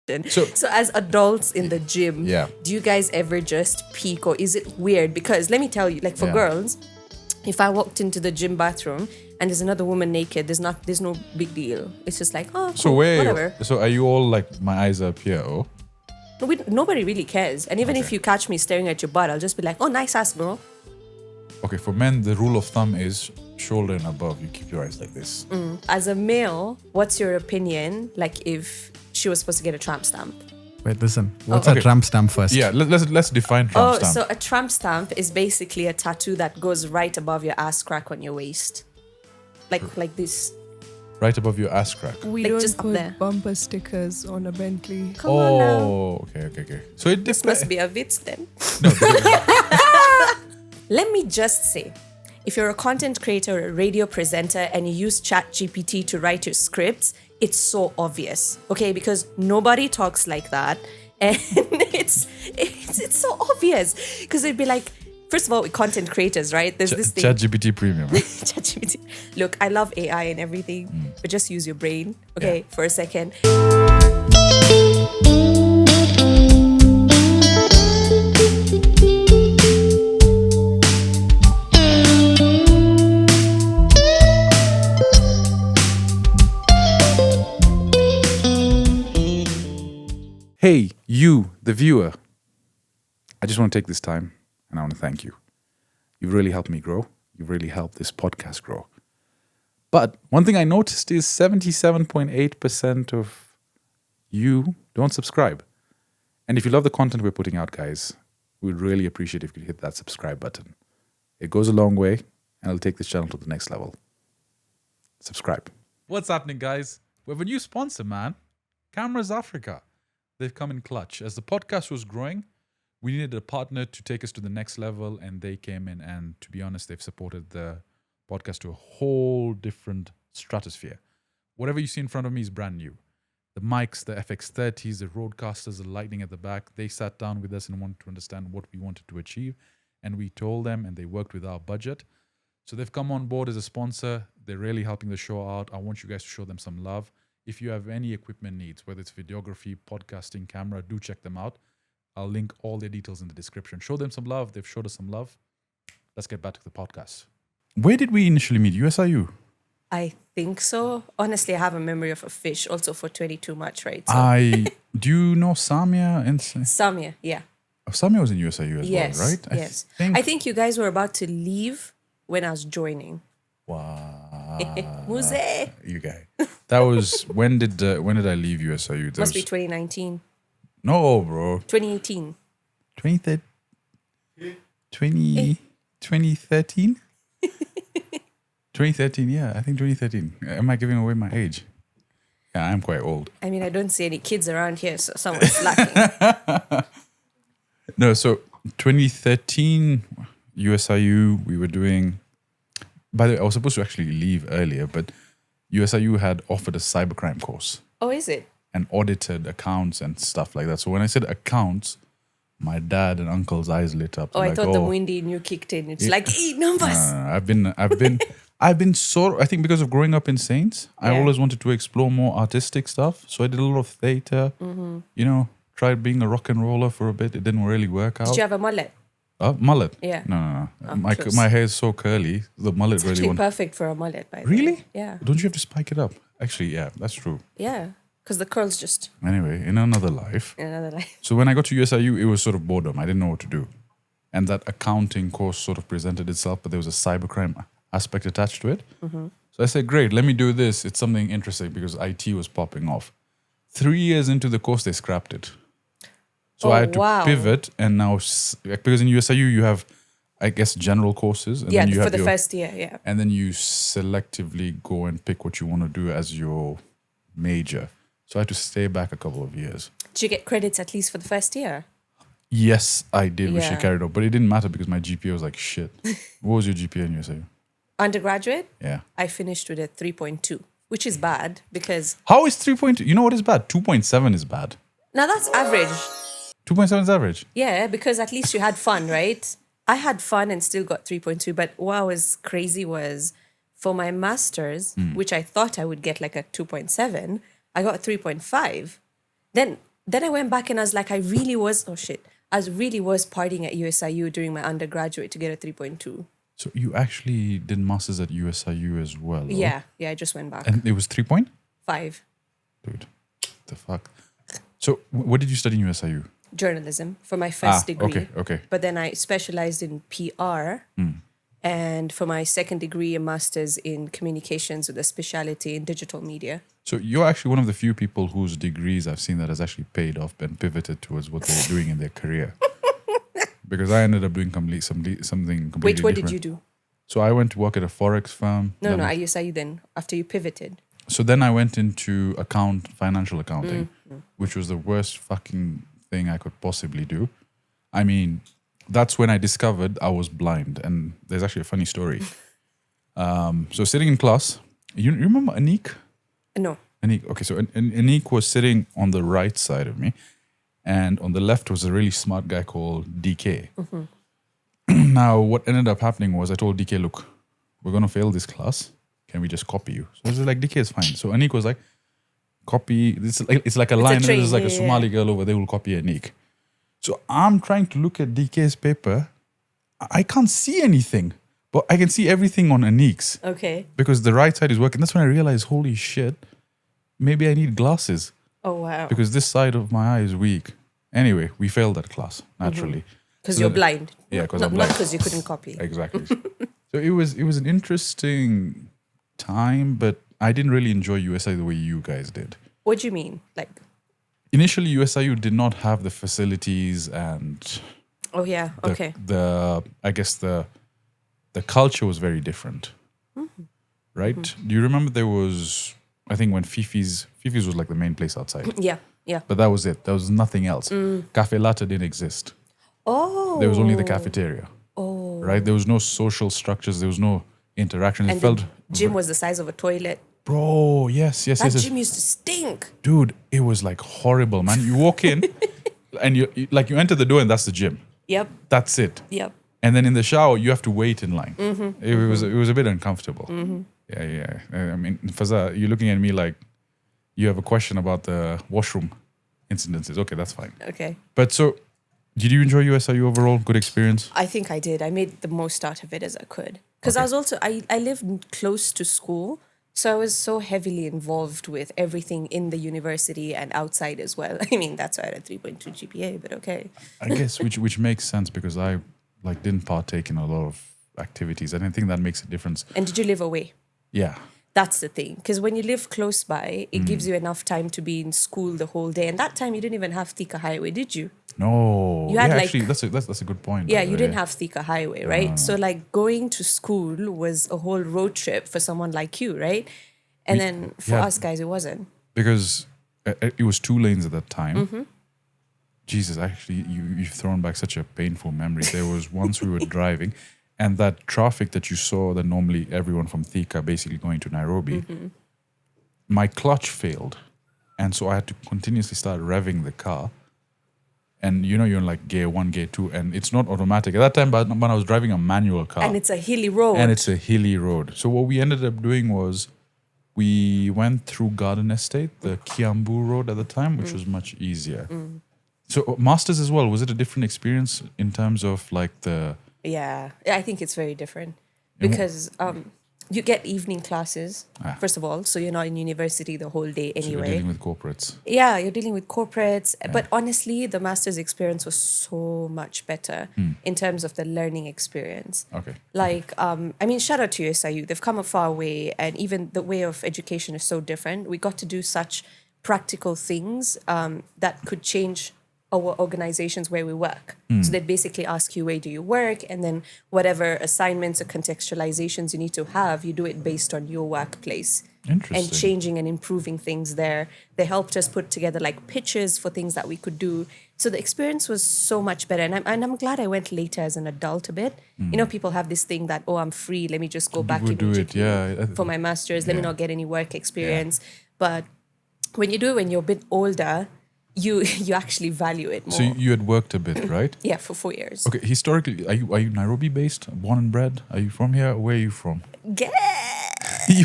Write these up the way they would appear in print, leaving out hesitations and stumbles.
So as adults in the gym, do you guys ever just peek, or is it weird? Because let me tell you, like for girls, if I walked into the gym bathroom and there's another woman naked, there's no big deal. It's just like, oh, cool, so whatever. So are you all like, my eyes are up here? Oh, nobody really cares. And even if you catch me staring at your butt, I'll just be like, oh, nice ass, bro. Okay, for men, the rule of thumb is shoulder and above. You keep your eyes like this. As a male, what's your opinion? Like if she was supposed to get a tramp stamp? Wait, listen. What's a tramp stamp first? Yeah, let's define tramp stamp. So a tramp stamp is basically a tattoo that goes right above your ass crack on your waist. Like this. Right above your ass crack. We like don't just put there. bumper stickers on a Bentley. Come on now. Okay. So This must be a Vitz then. No, Let me just say, if you're a content creator or a radio presenter and you use ChatGPT to write your scripts, it's so obvious, okay? Because nobody talks like that, and it's so obvious. Because it'd be like, first of all, with content creators, right? There's this thing. ChatGPT Premium. Right? ChatGPT. Look, I love AI and everything, but just use your brain, okay, for a second. Hey, you, the viewer. I just want to take this time and I want to thank you. You've really helped me grow. You've really helped this podcast grow. But one thing I noticed is 77.8% of you don't subscribe. And if you love the content we're putting out, guys, we'd really appreciate if you could hit that subscribe button. It goes a long way and it'll take this channel to the next level. Subscribe. What's happening, guys? We have a new sponsor, man. Cameras Africa. They've come in clutch. As the podcast was growing, we needed a partner to take us to the next level, and they came in, and to be honest, they've supported the podcast to a whole different stratosphere. Whatever you see in front of me is brand new. The mics, the FX30s, the roadcasters, the lighting at the back, they sat down with us and wanted to understand what we wanted to achieve, and we told them, and they worked with our budget. So they've come on board as a sponsor. They're really helping the show out. I want you guys to show them some love. If you have any equipment needs, whether it's videography, podcasting, camera, do check them out. I'll link all their details in the description. Show them some love. They've showed us some love. Let's get back to the podcast. Where did we initially meet? USIU? I think so. Honestly, I have a memory of a fish, also for 22 much, right? So. Do you know Samia? Samia, yeah. Oh, Samia was in USIU as well, right? Yes. I think you guys were about to leave when I was joining. Wow. Muse. You guy. That was, when did I leave USIU? Must be 2019. No, bro. 2018. 2013? 2013, yeah. I think 2013. Am I giving away my age? Yeah, I'm quite old. I mean, I don't see any kids around here, so someone's slacking. No, so 2013, USIU, we were doing... By the way, I was supposed to actually leave earlier, but USIU had offered a cybercrime course. Oh, is it? And audited accounts and stuff like that. So when I said accounts, my dad and uncle's eyes lit up. Oh, I thought the windy in you kicked in. It's like 8 numbers. I've been I think because of growing up in Saints, I always wanted to explore more artistic stuff. So I did a lot of theater, tried being a rock and roller for a bit. It didn't really work out. Did you have a mullet? Mullet? Yeah. No. My hair is so curly. The mullet it's really actually perfect for a mullet, by the Really? way. Yeah. Don't you have to spike it up? Actually, yeah, that's true. Yeah. Because the curls just... Anyway, in another life. So when I got to USIU, it was sort of boredom. I didn't know what to do. And that accounting course sort of presented itself, but there was a cybercrime aspect attached to it. Mm-hmm. So I said, great, let me do this. It's something interesting because IT was popping off. 3 years into the course, they scrapped it. So I had to pivot, and now, because in USIU, you have, I guess, general courses. And then you for the first year, yeah. And then you selectively go and pick what you want to do as your major. So I had to stay back a couple of years. Did you get credits at least for the first year? Yes, I did, which I carried on. But it didn't matter because my GPA was like shit. What was your GPA in USIU? Undergraduate? Yeah. I finished with a 3.2, which is bad because... How is 3.2? You know what is bad? 2.7 is bad. Now that's average. 2.7 is average? Yeah, because at least you had fun, right? I had fun and still got 3.2. But what was crazy was for my master's, which I thought I would get like a 2.7, I got a 3.5. Then then I went back and I was like, I really was partying at USIU during my undergraduate to get a 3.2. So you actually did masters at USIU as well? Yeah, I just went back. And it was 3 5. Dude, the fuck. So what did you study in USIU? Journalism for my first degree. Okay. But then I specialized in PR. And for my second degree, a master's in communications with a specialty in digital media. So you're actually one of the few people whose degrees I've seen that has actually paid off and pivoted towards what they're doing in their career. Because I ended up doing something completely Wait, what different. did you do? So I went to work at a Forex firm. No, at USIU then, after you pivoted. So then I went into financial accounting, which was the worst fucking thing I could possibly do. I mean, that's when I discovered I was blind. And there's actually a funny story. So sitting in class, you remember Anik? No. Anik, okay, so Anik was sitting on the right side of me. And on the left was a really smart guy called DK. Now, what ended up happening was I told DK, look, we're going to fail this class. Can we just copy you? So I was like, DK is fine. So Anik was like, copy. It's like a line. There's like a Somali girl over there will copy Anik. So I'm trying to look at DK's paper. I can't see anything, but I can see everything on Anik's. Okay. Because the right side is working. That's when I realized, holy shit, maybe I need glasses. Oh, wow. Because this side of my eye is weak. Anyway, we failed that class, naturally. Because you're blind. Yeah, because I'm blind. Not because you couldn't copy. Exactly. So it was an interesting time, but I didn't really enjoy USIU the way you guys did. What do you mean? Like, initially, USIU did not have the facilities and oh yeah, okay. I guess the culture was very different, right? Do you remember there was, I think when Fifi's was like the main place outside. Yeah. But that was it. There was nothing else. Cafe Latte didn't exist. Oh. There was only the cafeteria. Oh. Right? There was no social structures. There was no interaction. And the gym was the size of a toilet. Bro, yes. That gym used to stink. Dude, it was like horrible, man. You walk in and you enter the door and that's the gym. Yep. That's it. Yep. And then in the shower, you have to wait in line. It was a bit uncomfortable. Yeah. I mean, Fazaar, you're looking at me like you have a question about the washroom incidences. Okay, that's fine. Okay. But so, did you enjoy USIU overall? Good experience? I think I did. I made the most out of it as I could. Because I was also, I lived close to school. So I was so heavily involved with everything in the university and outside as well. I mean, that's why I had a 3.2 GPA, but okay. I guess, which makes sense because I didn't partake in a lot of activities. And I think that makes a difference. And did you live away? Yeah. That's the thing. Because when you live close by, it gives you enough time to be in school the whole day. And that time you didn't even have Thika Highway, did you? No. You had actually, that's a good point. Yeah, you didn't have Thika Highway, right? So like going to school was a whole road trip for someone like you, right? And then for us guys, it wasn't. Because it was 2 lanes at that time. Jesus, actually, you've thrown back such a painful memory. There was once we were driving and that traffic that you saw that normally everyone from Thika basically going to Nairobi, my clutch failed. And so I had to continuously start revving the car. And you're in like gear 1, gear 2, and it's not automatic. At that time, but when I was driving a manual car. And it's a hilly road. So what we ended up doing was we went through Garden Estate, the Kiambu Road at the time, which was much easier. So masters as well, was it a different experience in terms of like the... Yeah, I think it's very different because you get evening classes, first of all, so you're not in university the whole day anyway. So you're dealing with corporates. Yeah, you're dealing with corporates. Yeah. But honestly, the master's experience was so much better in terms of the learning experience. Okay. Like, I mean, shout out to USIU. They've come a far way, and even the way of education is so different. We got to do such practical things that could change our organizations where we work. So they'd basically ask you, where do you work? And then whatever assignments or contextualizations you need to have, you do it based on your workplace. Interesting. And changing and improving things there. They helped us put together like pitches for things that we could do. So the experience was so much better. And I'm glad I went later as an adult a bit. People have this thing that, I'm free. Let me just go back immediately for my master's. Let me not get any work experience. But when you do it when you're a bit older, you actually value it more. So you had worked a bit, right? Yeah, for 4 years. Okay, historically, are you Nairobi based, born and bred? Are you from here? Where are you from? Yeah.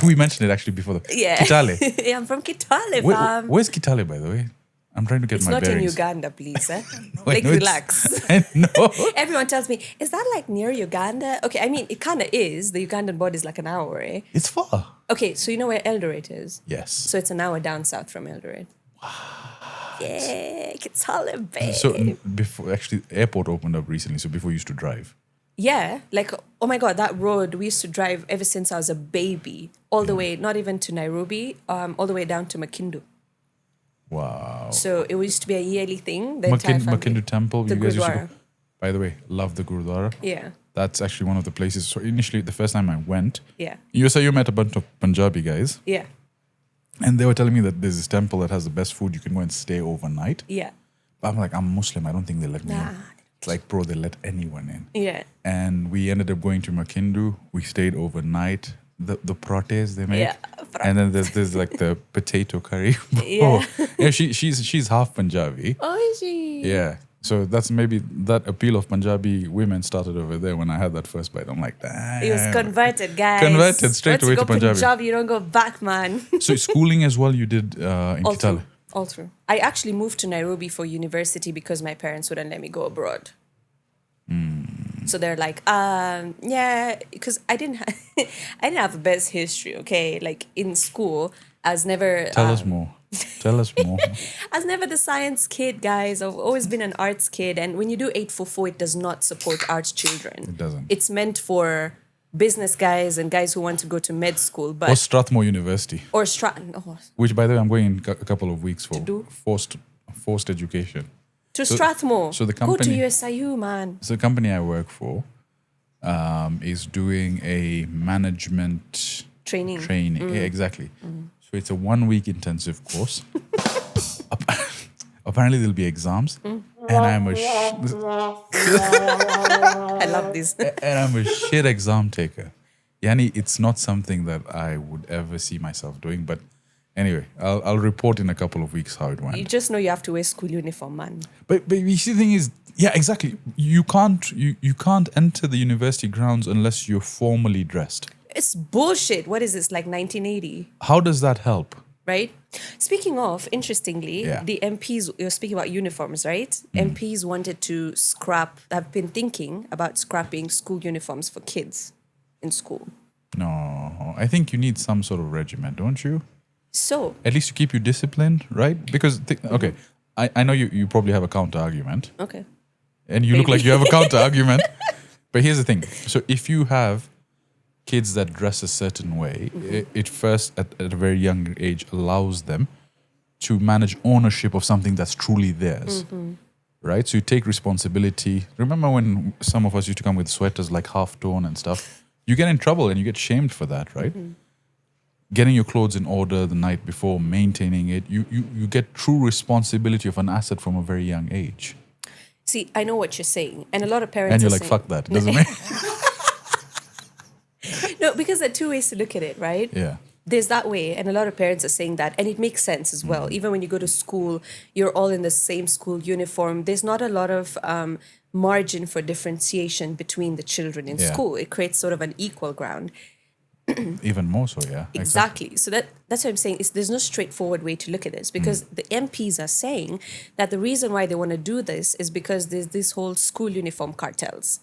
We mentioned it actually before. Yeah. Kitale. Yeah, I'm from Kitale, fam. Where's Kitale, by the way? I'm trying to get It's my not bearings. in Uganda, please. Eh? I Like, know it's- relax. I know. Everyone tells me, is that like near Uganda? Okay, I mean, it kind of is. The Ugandan border is like an hour, eh? It's far. Okay, so you know where Eldoret is? Yes. So it's an hour down south from Eldoret. Wow. Yeah, it's holiday. So before actually airport opened up recently, so before you used to drive. Yeah, like, oh my God, that road we used to drive ever since I was a baby, all the way, not even to Nairobi, all the way down to Makindu. Wow. So it used to be a yearly thing. The entire family. Makindu Temple. The you guys used to Gurdwara. go. By the way, love the Gurdwara. Yeah, That's actually one of the places. So initially, the first time I went, yeah, USIU met a bunch of Punjabi guys, yeah, and they were telling me that there's this temple that has the best food. You can go and stay overnight. yeah. But I'm like, I'm Muslim. I don't think they let me Nah. in. It's like, bro, they let anyone in. Yeah. And we ended up going to Makindu. We stayed overnight. The prates they make. Yeah, And then there's like the potato curry. Yeah. Yeah, she's half Punjabi. Oh, is she? Yeah. So that's maybe that appeal of Punjabi women started over there when I had that first bite. I'm like, damn. He was converted, guys. Converted straight Once away you to go Punjabi. You don't go back, man. So schooling as well you did in All Kitale. through. All through. I actually moved to Nairobi for university because my parents wouldn't let me go abroad. So they're like, yeah, because I didn't have the best history, okay? Like in school, I was never... Tell us more. Tell us more. I was never the science kid, guys. I've always been an arts kid. And when you do 844, it does not support arts children. It doesn't. It's meant for business guys and guys who want to go to med school. But Or Strathmore University, or Stratton. Oh, which by the way I'm going in a couple of weeks for do? forced education. to Strathmore. so the Go to company- USIU, man. So the company I work for is doing a management Training. Yeah, exactly. So it's a 1 week intensive course. Apparently there'll be exams, and I'm a I love this. and I'm a shit exam taker. Yani, it's not something that I would ever see myself doing. But anyway, I'll report in a couple of weeks how it went. You just know you have to wear school uniform, man. But you see, the thing is, yeah, exactly. You can't enter the university grounds unless you're formally dressed. It's bullshit. What is this, like 1980? How does that help? Right? Speaking of, interestingly, Yeah. the MPs, you're speaking about uniforms, right? MPs wanted to have been thinking about scrapping school uniforms for kids in school. No, I think you need some sort of regimen, don't you? So, At least to keep you disciplined, right? Because, okay, I know you probably have a counter argument, okay. and you look like you have a counter argument. But here's the thing. So if you have kids that dress a certain way, it first, at a very young age, allows them to manage ownership of something that's truly theirs. Right? So you take responsibility. Remember when some of us used to come with sweaters like half tone and stuff? You get in trouble and you get shamed for that, right? Getting your clothes in order the night before, maintaining it, you get true responsibility of an asset from a very young age. See, I know what you're saying. And a lot of parents And you're are like, saying, fuck that. It doesn't make No, because there are two ways to look at it, right? Yeah. There's that way, and a lot of parents are saying that, and it makes sense as well. Even when you go to school, you're all in the same school uniform. There's not a lot of margin for differentiation between the children in Yeah. school. It creates sort of an equal ground. Even more so, yeah. Exactly. So that's what I'm saying. There's no straightforward way to look at this because the MPs are saying that the reason why they want to do this is because there's this whole school uniform cartels.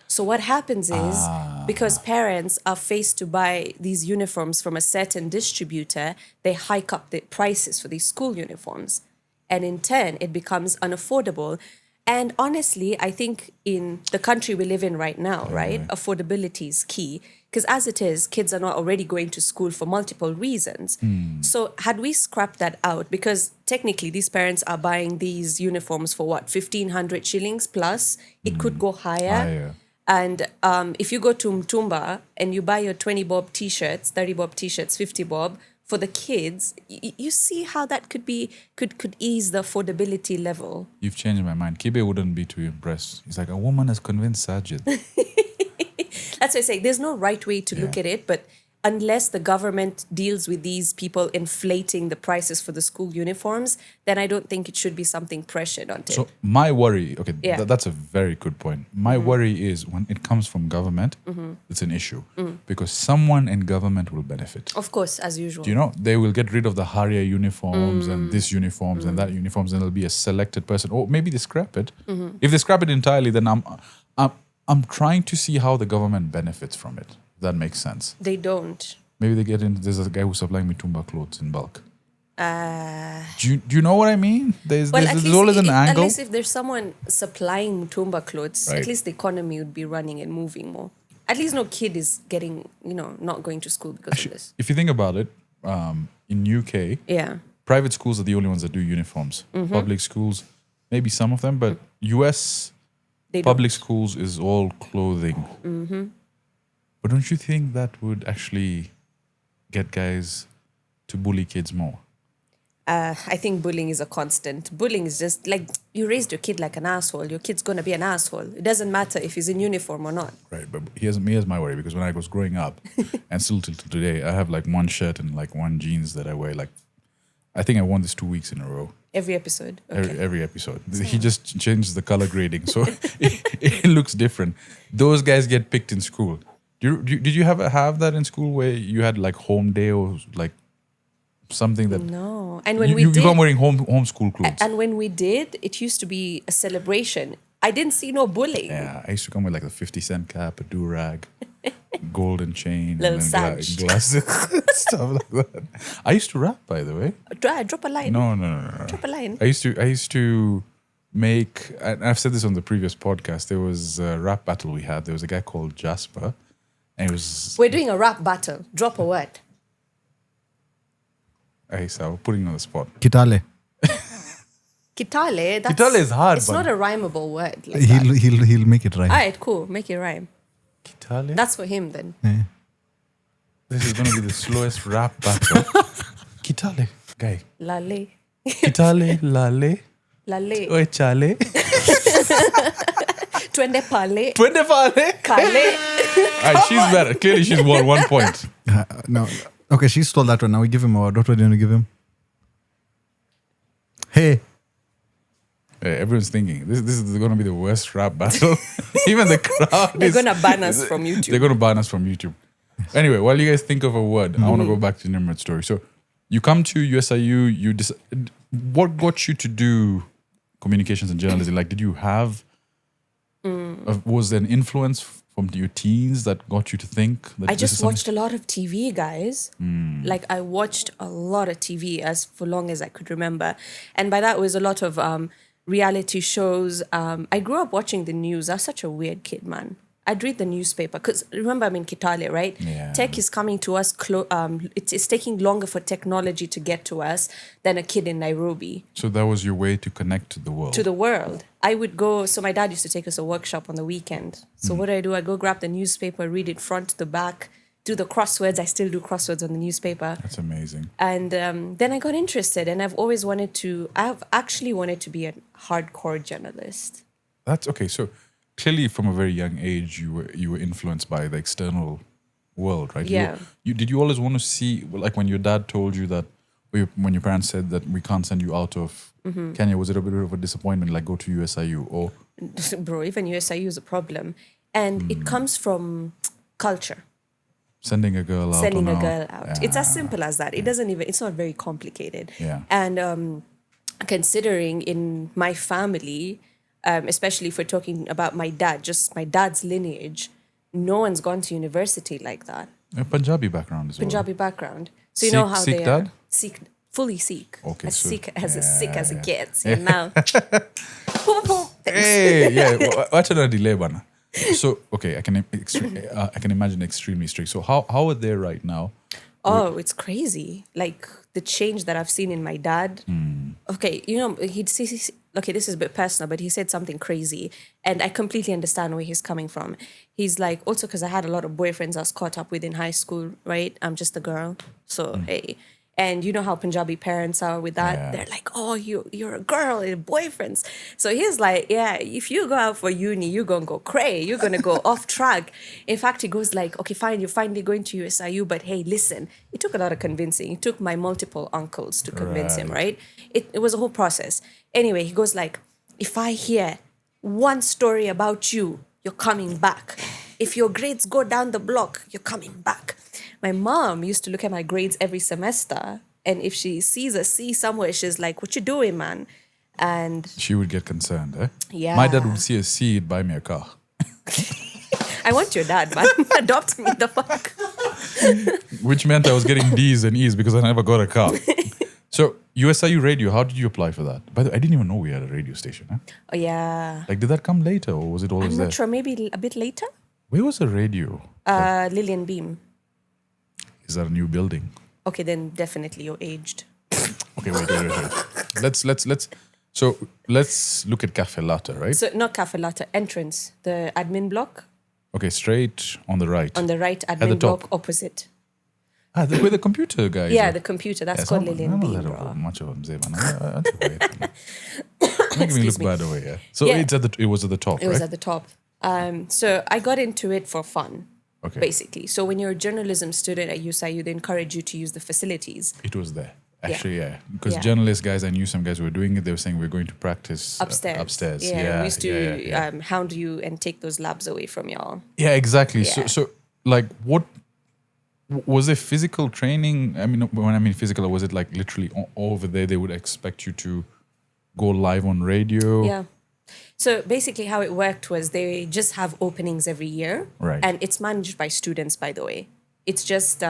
So what happens is because parents are faced to buy these uniforms from a certain distributor, they hike up the prices for these school uniforms. And in turn, it becomes unaffordable. And honestly, I think in the country we live in right now, right, affordability is key. Because as it is, kids are not already going to school for multiple reasons. So had we scrapped that out, because technically these parents are buying these uniforms for what, 1,500 shillings plus? It could go higher. And if you go to Mtumba and you buy your 20 bob t-shirts, 30 bob t-shirts, 50 bob, for the kids, you see how that could ease the affordability level. You've changed my mind. Kibe wouldn't be too impressed. He's like, a woman has convinced Sajid. That's why I say there's no right way to look at it, but unless the government deals with these people inflating the prices for the school uniforms, then I don't think it should be something pressured onto So it. my worry, okay, Yeah. that's a very good point. My worry is when it comes from government, it's an issue because someone in government will benefit. Of course, as usual. You know, they will get rid of the Haria uniforms and this uniforms and that uniforms, and there'll be a selected person. Or maybe they scrap it. If they scrap it entirely, then I'm trying to see how the government benefits from it. If that makes sense. They don't. Maybe they get in. There's a guy who's supplying me Tumba clothes in bulk. Do you know what I mean? There's always an angle. At least if there's someone supplying Mutumba clothes, Right. at least the economy would be running and moving more. At least no kid is getting, not going to school because of this. If you think about it, in UK, Yeah. private schools are the only ones that do uniforms. Public schools, maybe some of them, but US They public schools is all clothing. But don't you think that would actually get guys to bully kids more? I think bullying is a constant. Bullying is just like you raised your kid like an asshole. Your kid's going to be an asshole. It doesn't matter if he's in uniform or not. Right, but here's my worry, because when I was growing up, and still till today, I have like one shirt and like one jeans that I wear. Like, I think I worn this 2 weeks in a row. Every episode. Okay. Every episode. He just changes the color grading, so it looks different. Those guys get picked in school. Did you have that in school where you had like home day or like something that No. And when you come wearing home school clothes? And when we did, it used to be a celebration. I didn't see no bullying. Yeah, I used to come with like a 50-cent cap, a do-rag, golden chain, Little and then sash. glasses, stuff like that. I used to rap, by the way. Drop a line. No. Drop a line. I used to make, and I've said this on the previous podcast, there was a rap battle we had. There was a guy called Jasper, and it was... We're doing a rap battle. Drop a word. Hey, so putting you on the spot. Kitale. Kitale. Kitale is hard, It's but- not a rhymeable word. Like that. He'll make it right. All right, cool. Make it rhyme. Kitale? That's for him then. Yeah. This is going to be the slowest rap battle. Kitale. Guy. Lale. Kitale, lale, Lale. oe chale. Twende pale. Twende pale. Kale. All right, she's better. Clearly, she's won 1 point. No. Okay, she stole that one. Now we give him a word. What word do you want to give him? Hey. Hey, everyone's thinking this is going to be the worst rap battle. Even the crowd They're is... going to ban us from They're YouTube. going to ban us from YouTube. Anyway, while you guys think of a word, I want to go back to Nimrat's story. So, you come to USIU. What got you to do communications and journalism? Like, did you have? Was there an influence from your teens that got you to think that I this is just something- watched a lot of TV, guys. Like I watched a lot of TV as for long as I could remember. And by that was a lot of reality shows. I grew up watching the news. I was such a weird kid, man. I'd read the newspaper because remember I'm in Kitale, right? Yeah. Tech is coming to us. It's taking longer for technology to get to us than a kid in Nairobi So that was your way to connect to the world. to the world. I would go. So my dad used to take us a workshop on the weekend. So what do? I go grab the newspaper, read it front to back, do the crosswords. I still do crosswords on the newspaper. That's amazing. And then I got interested, and I've actually wanted to be a hardcore journalist. That's okay. So clearly, from a very young age, you were influenced by the external world, right? Yeah. Did you always want to see, like, when your dad told you that, or when your parents said that we can't send you out of Kenya? Was it a bit of a disappointment, like go to USIU or? Bro, even USIU is a problem, and it comes from culture. Sending a girl out. Sending or a no? girl out. It's as simple as that. It doesn't even. It's not very complicated. Yeah. And considering in my family, especially if we're talking about my dad, just my dad's lineage, no one's gone to university like that. A Punjabi background as well. Punjabi background. So you know how Sikh they dad? are. Sikh, fully Sikh. Okay, as so- sick as it yeah. gets. You know. Hey, yeah. What's a delay, bana? So okay, I can imagine extremely strict. So how are they right now? Oh, it's crazy. Like the change that I've seen in my dad. Okay, okay, this is a bit personal, but he said something crazy. And I completely understand where he's coming from. He's like, also because I had a lot of boyfriends I was caught up with in high school, right? I'm just a girl. So, hey. And you know how Punjabi parents are with that. Yeah. They're like, oh, you're a girl, you're boyfriends. So he's like, yeah, if you go out for uni, you're going to go cray. You're going to go off track. In fact, he goes like, okay, fine, you're finally going to USIU. But hey, listen, it took a lot of convincing. It took my multiple uncles to convince him, right? It was a whole process. Anyway, he goes like, if I hear one story about you, you're coming back. If your grades go down the block, you're coming back. My mom used to look at my grades every semester, and if she sees a C somewhere, she's like, what you doing, man? And She would get concerned, eh? Yeah. My dad would see a C, he'd buy me a car. I want your dad, man. Adopt me, the fuck. Which meant I was getting D's and E's because I never got a car. So, USIU radio, how did you apply for that? By the way, I didn't even know we had a radio station. Huh? Oh, yeah. Like, did that come later or was it always I'm there? not sure, maybe a bit later. Where was the radio? Lillian Beam. Is that a new building? Okay, then definitely you're aged. Okay, wait. Let's look at Cafe Latte, right? So not Cafe Latte, entrance, the admin block. Okay, straight on the right. On the right the admin top. block opposite. Where the computer guy is. Yeah, the computer. That's called Lillian Beam, bro. Much of them say, man. Making me look bad away, yeah. So Yeah. it was at the top, It was right? at the top. So I got into it for fun, Okay. basically. So when you're a journalism student at USIU, they encourage you to use the facilities It was there. Actually, yeah. Because Yeah. journalist guys, I knew some guys who were doing it. They were saying we're going to practice upstairs. Yeah, we used to yeah. hound you and take those labs away from y'all. Yeah, exactly. Yeah. So like, what was there physical training? I mean, when I mean physical, was it like literally over there? They would expect you to go live on radio. Yeah. So basically how it worked was they just have openings every year. Right. And it's managed by students, by the way. It's just,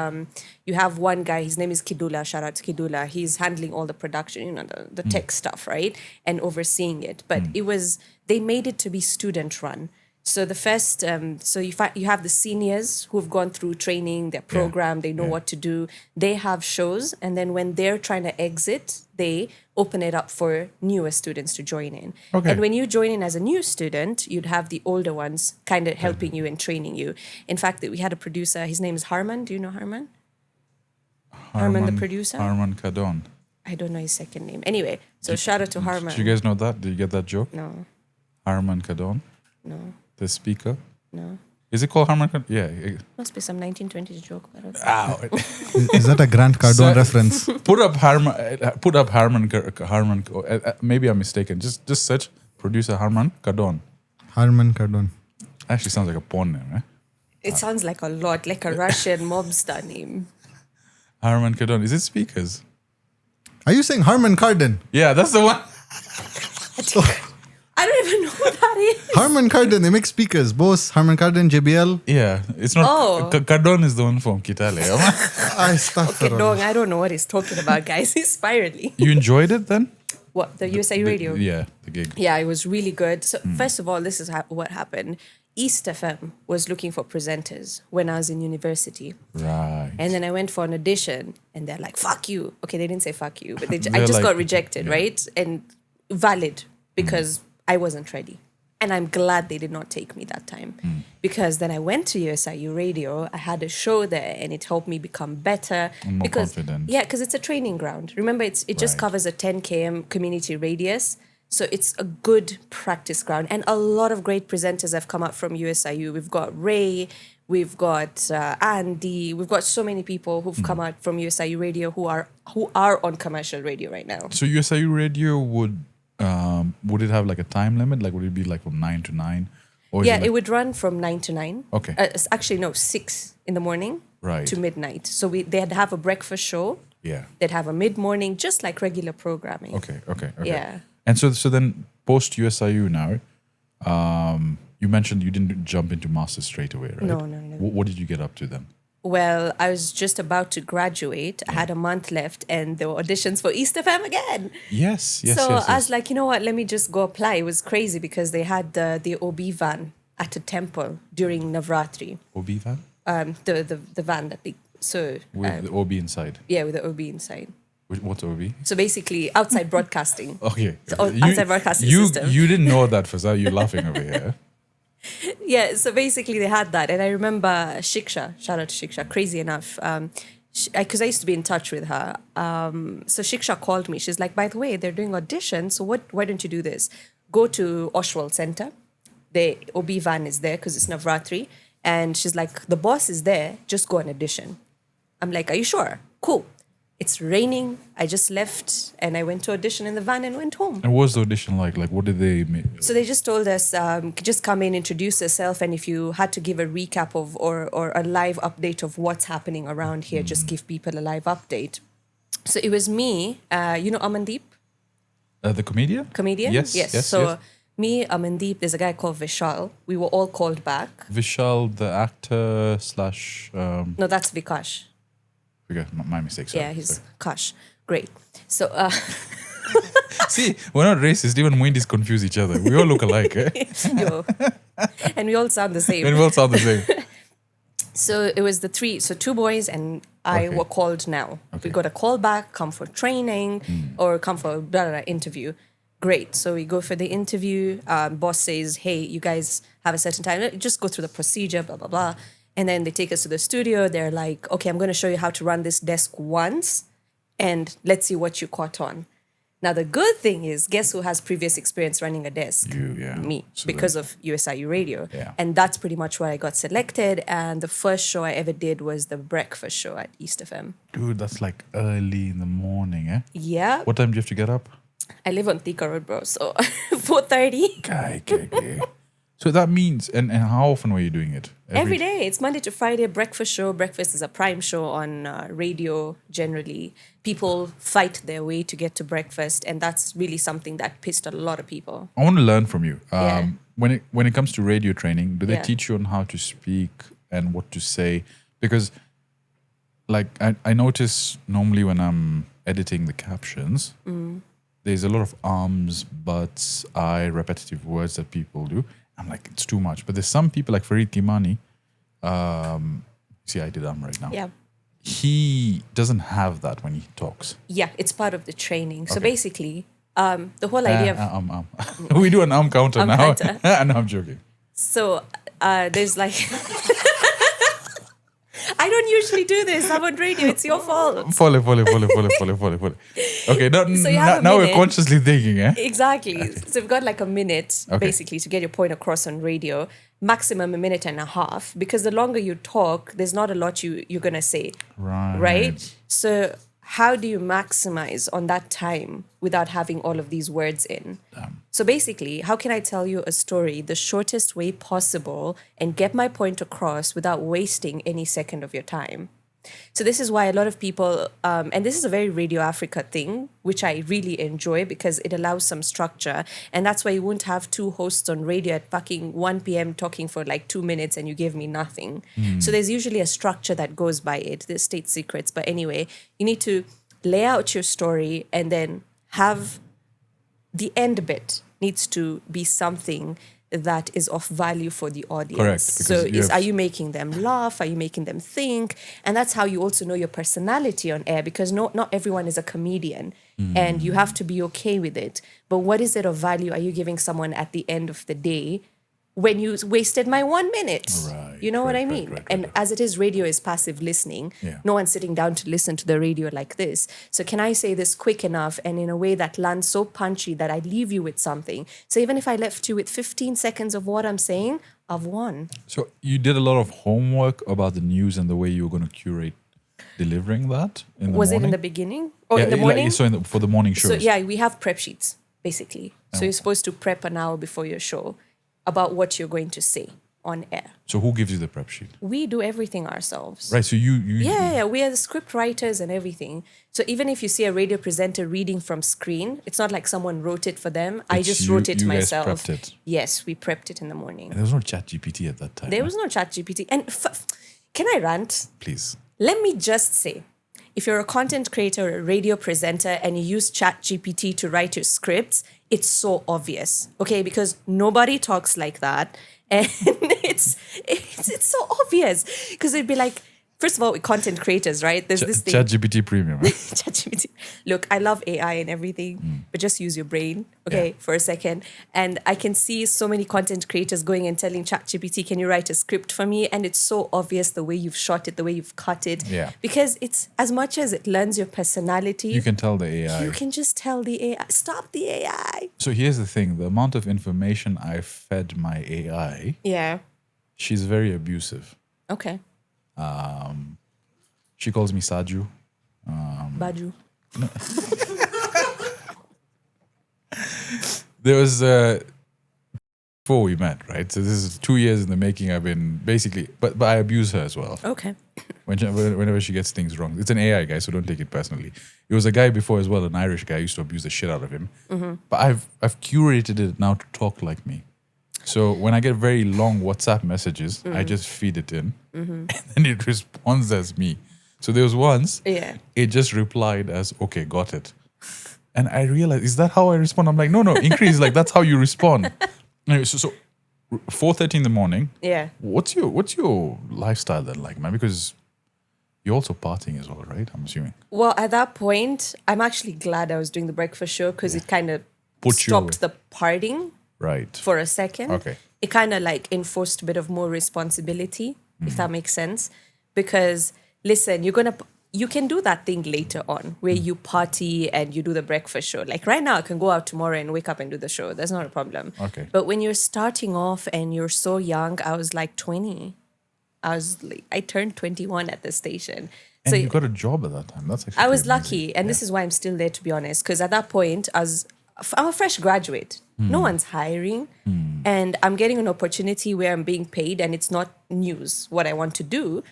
you have one guy, his name is Kidula, shout out to Kidula. He's handling all the production, you know, the tech stuff, right? And overseeing it. But they made it to be student run. So the first, you have the seniors who've gone through training, their program, they know what to do. They have shows, and then when they're trying to exit, they open it up for newer students to join in. Okay. And when you join in as a new student, you'd have the older ones kind of helping you and training you. In fact, we had a producer, his name is Harman. Do you know Harman? Harman the producer? Harman Kardon. I don't know his second name. Anyway, so shout out to Harman. Do you guys know that? Did you get that joke? No, Harman Kardon, no, the speaker. no. Is it called Harman Kardon? Yeah. Must be some 1920s joke. But okay. Ow. Is that a Grant Cardone reference? Put up Harman. Maybe I'm mistaken. Just search producer Harman Kardon. Harman Kardon. Actually sounds like a porn name, eh? It sounds like a lot, like a Russian mobster name. Harman Kardon. Is it speakers? Are you saying Harman Kardon? Yeah, that's the one. I don't even know what that is. Harman Kardon, they make speakers. Bose, Harman Kardon, JBL. Yeah, it's not. Oh. Kardon is the one from Kitale. Okay, Dong, I don't know what he's talking about, guys. He's spiraling. You enjoyed it then? What, the USIU radio? Yeah, the gig. Yeah, it was really good. So first of all, this is what happened. East FM was looking for presenters when I was in university. Right. And then I went for an audition and they're like, fuck you. Okay, they didn't say fuck you, but I They're just like- got rejected, right? And valid because I wasn't ready. And I'm glad they did not take me that time because then I went to USIU radio. I had a show there and it helped me become better. And more confident. Yeah, because it's a training ground. Remember, it just Right. covers a 10 km community radius. So it's a good practice ground. And a lot of great presenters have come up from USIU. We've got Ray, we've got Andy, we've got so many people who've come out from USIU radio who are on commercial radio right now. So USIU radio would it have like a time limit? Like would it be like from 9 to 9? Or is Yeah, like, it would run from 9 to 9. Okay. It's actually, no, 6 in the morning Right. to midnight. So they'd have a breakfast show. Yeah. They'd have a mid-morning, just like regular programming. Okay. Yeah. And so then post USIU now, you mentioned you didn't jump into masters straight away, right? No. What did you get up to then? Well, I was just about to graduate. I had a month left and there were auditions for East FM again. Yes. So I was like, you know what, let me just go apply. It was crazy because they had the OB van at a temple during Navratri. OB van? The van that they, so... With the OB inside. yeah, with the OB inside. What's OB? So basically, outside broadcasting. Okay. Outside broadcasting system. You didn't know that, Fazaar. You're laughing over here. Yeah, so basically they had that. And I remember Shiksha, shout out to Shiksha, crazy enough. because I used to be in touch with her. So Shiksha called me. She's like, by the way, they're doing auditions. So why don't you do this? Go to Oswald Center. The OB van is there because it's Navratri. And she's like, the boss is there. Just go and audition. I'm like, are you sure? Cool. It's raining. I just left and I went to audition in the van and went home. And what was the audition like? Like, what did they make? So they just told us, just come in, introduce yourself, and if you had to give a recap of or a live update of what's happening around here, just give people a live update. So it was me, Amandeep? The comedian? Comedian? Yes. So me, Amandeep, there's a guy called Vishal. We were all called back. Vishal, the actor / No, that's Vikash. Okay, my mistake. Sorry. Yeah, he's Sorry. Kash. Great. So See, we're not racist. Even Wendy's confuse each other. We all look alike, eh? yo. And we all sound the same. And we all sound the same. So it was two boys and I Okay. were called now. Okay. We got a call back, come for training or come for interview. Great. So we go for the interview. Boss says, hey, you guys have a certain time. Just go through the procedure, blah, blah, blah. And then they take us to the studio. They're like, okay, I'm going to show you how to run this desk once and let's see what you caught on. Now, the good thing is, guess who has previous experience running a desk? You, yeah. Me, So because of USIU radio. Yeah. And that's pretty much where I got selected. And the first show I ever did was the breakfast show at East FM. Dude, that's like early in the morning, eh? Yeah. What time do you have to get up? I live on Thika Road, bro. So 4:30. Okay. So that means, and how often were you doing it? Every day. It's Monday to Friday, breakfast show. Breakfast is a prime show on radio generally. People fight their way to get to breakfast. And that's really something that pissed a lot of people. I want to learn from you. Yeah. When it comes to radio training, do they Yeah. teach you on how to speak and what to say? Because, like, I notice normally when I'm editing the captions, there's a lot of arms, buts, repetitive words that people do. I'm like, it's too much. But there's some people like Farid Kimani. See, I did right now. Yeah. He doesn't have that when he talks. Yeah, it's part of the training. So Okay. basically, the whole idea of... We do an arm counter now. counter. No, I'm joking. So there's like... I don't usually do this. I'm on radio. It's your fault. Follow. Okay, So you have a now we're minute. consciously thinking, eh? Exactly. So we've got like a minute, Okay. basically, to get your point across on radio. Maximum a minute and a half. Because the longer you talk, there's not a lot you're going to say. Right? So how do you maximize on that time without having all of these words in? So basically, how can I tell you a story the shortest way possible and get my point across without wasting any second of your time? So this is why a lot of people, and this is a very Radio Africa thing, which I really enjoy because it allows some structure. And that's why you won't have two hosts on radio at fucking 1 p.m. talking for like 2 minutes and you give me nothing. So there's usually a structure that goes by it. There's state secrets. But anyway, you need to lay out your story and then have the end bit needs to be something that is of value for the audience. Correct, So because are you making them laugh? Are you making them think? And that's how you also know your personality on air because not everyone is a comedian and you have to be okay with it. But what is it of value are you giving someone at the end of the day when you wasted my 1 minute? Right, You know what I right, mean? right. And as it is, radio is passive listening. Yeah. No one's sitting down to listen to the radio like this. So can I say this quick enough and in a way that lands so punchy that I leave you with something? So even if I left you with 15 seconds of what I'm saying, I've won. So you did a lot of homework about the news and the way you were going to curate delivering that in the Was morning? it in the beginning? Or Yeah, in the like, morning? so for the morning shows. So yeah, we have prep sheets, basically. So you're supposed to prep an hour before your show about what you're going to say on air. So who gives you the prep sheet? We do everything ourselves. Right, so you Yeah, we are the script writers and everything. So even if you see a radio presenter reading from screen, it's not like someone wrote it for them. I It's just you- wrote it you guys myself. prepped it. Yes, we prepped it in the morning. And there was no ChatGPT at that time. There eh? was no ChatGPT. And can I rant? Please. Let me just say, if you're a content creator or a radio presenter and you use ChatGPT to write your scripts, it's so obvious, okay? Because nobody talks like that. And it's so obvious because it'd be like, first of all, with content creators, right? There's this thing. ChatGPT Premium. Right? ChatGPT. Look, I love AI and everything, but just use your brain, okay, for a second. And I can see so many content creators going and telling ChatGPT, can you write a script for me? And it's so obvious the way you've shot it, the way you've cut it. Yeah. Because it's as much as it learns your personality. You can tell the AI. You can just tell the AI, stop the AI. So here's the thing. The amount of information I fed my AI, Yeah. she's very abusive. Okay. She calls me Saju. Baju. There was before we met, right? So this is 2 years in the making. I've been basically, but I abuse her as well. Okay. Whenever she gets things wrong. It's an AI guy, so don't take it personally. It was a guy before as well, an Irish guy. I used to abuse the shit out of him. But I've curated it now to talk like me. So when I get very long WhatsApp messages, I just feed it in, and then it responds as me. So there was once, it just replied as, okay, got it. And I realized, is that how I respond? I'm like, no, increase, like that's how you respond. Anyway, so 4:30 in the morning. Yeah. What's your lifestyle then like, man? Because you're also partying as well, right? I'm assuming. Well, at that point, I'm actually glad I was doing the breakfast show because it kind of Put you away. stopped the partying Right. for a second. Okay. It kind of like enforced a bit of more responsibility, if that makes sense. Because listen, you can do that thing later on where you party and you do the breakfast show. Like right now, I can go out tomorrow and wake up and do the show. That's not a problem. Okay. But when you're starting off and you're so young, I was like 20. I turned 21 at the station. And you got a job at that time. That's actually I was pretty amazing. lucky, and this is why I'm still there, to be honest. Because at that point, I'm a fresh graduate. No one's hiring, and I'm getting an opportunity where I'm being paid, and it's not news what I want to do,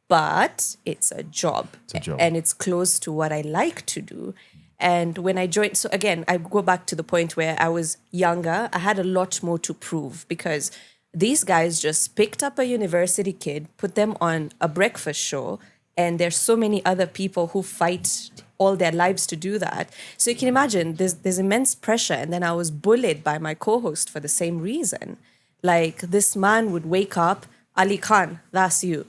but it's a job. It's a job. And it's close to what I like to do. And when I joined, so again, I go back to the point where I was younger. I had a lot more to prove because these guys just picked up a university kid, put them on a breakfast show, and there's so many other people who fight all their lives to do that. So you can imagine there's immense pressure. And then I was bullied by my co-host for the same reason. Like this man would wake up, Ali Khan, that's you.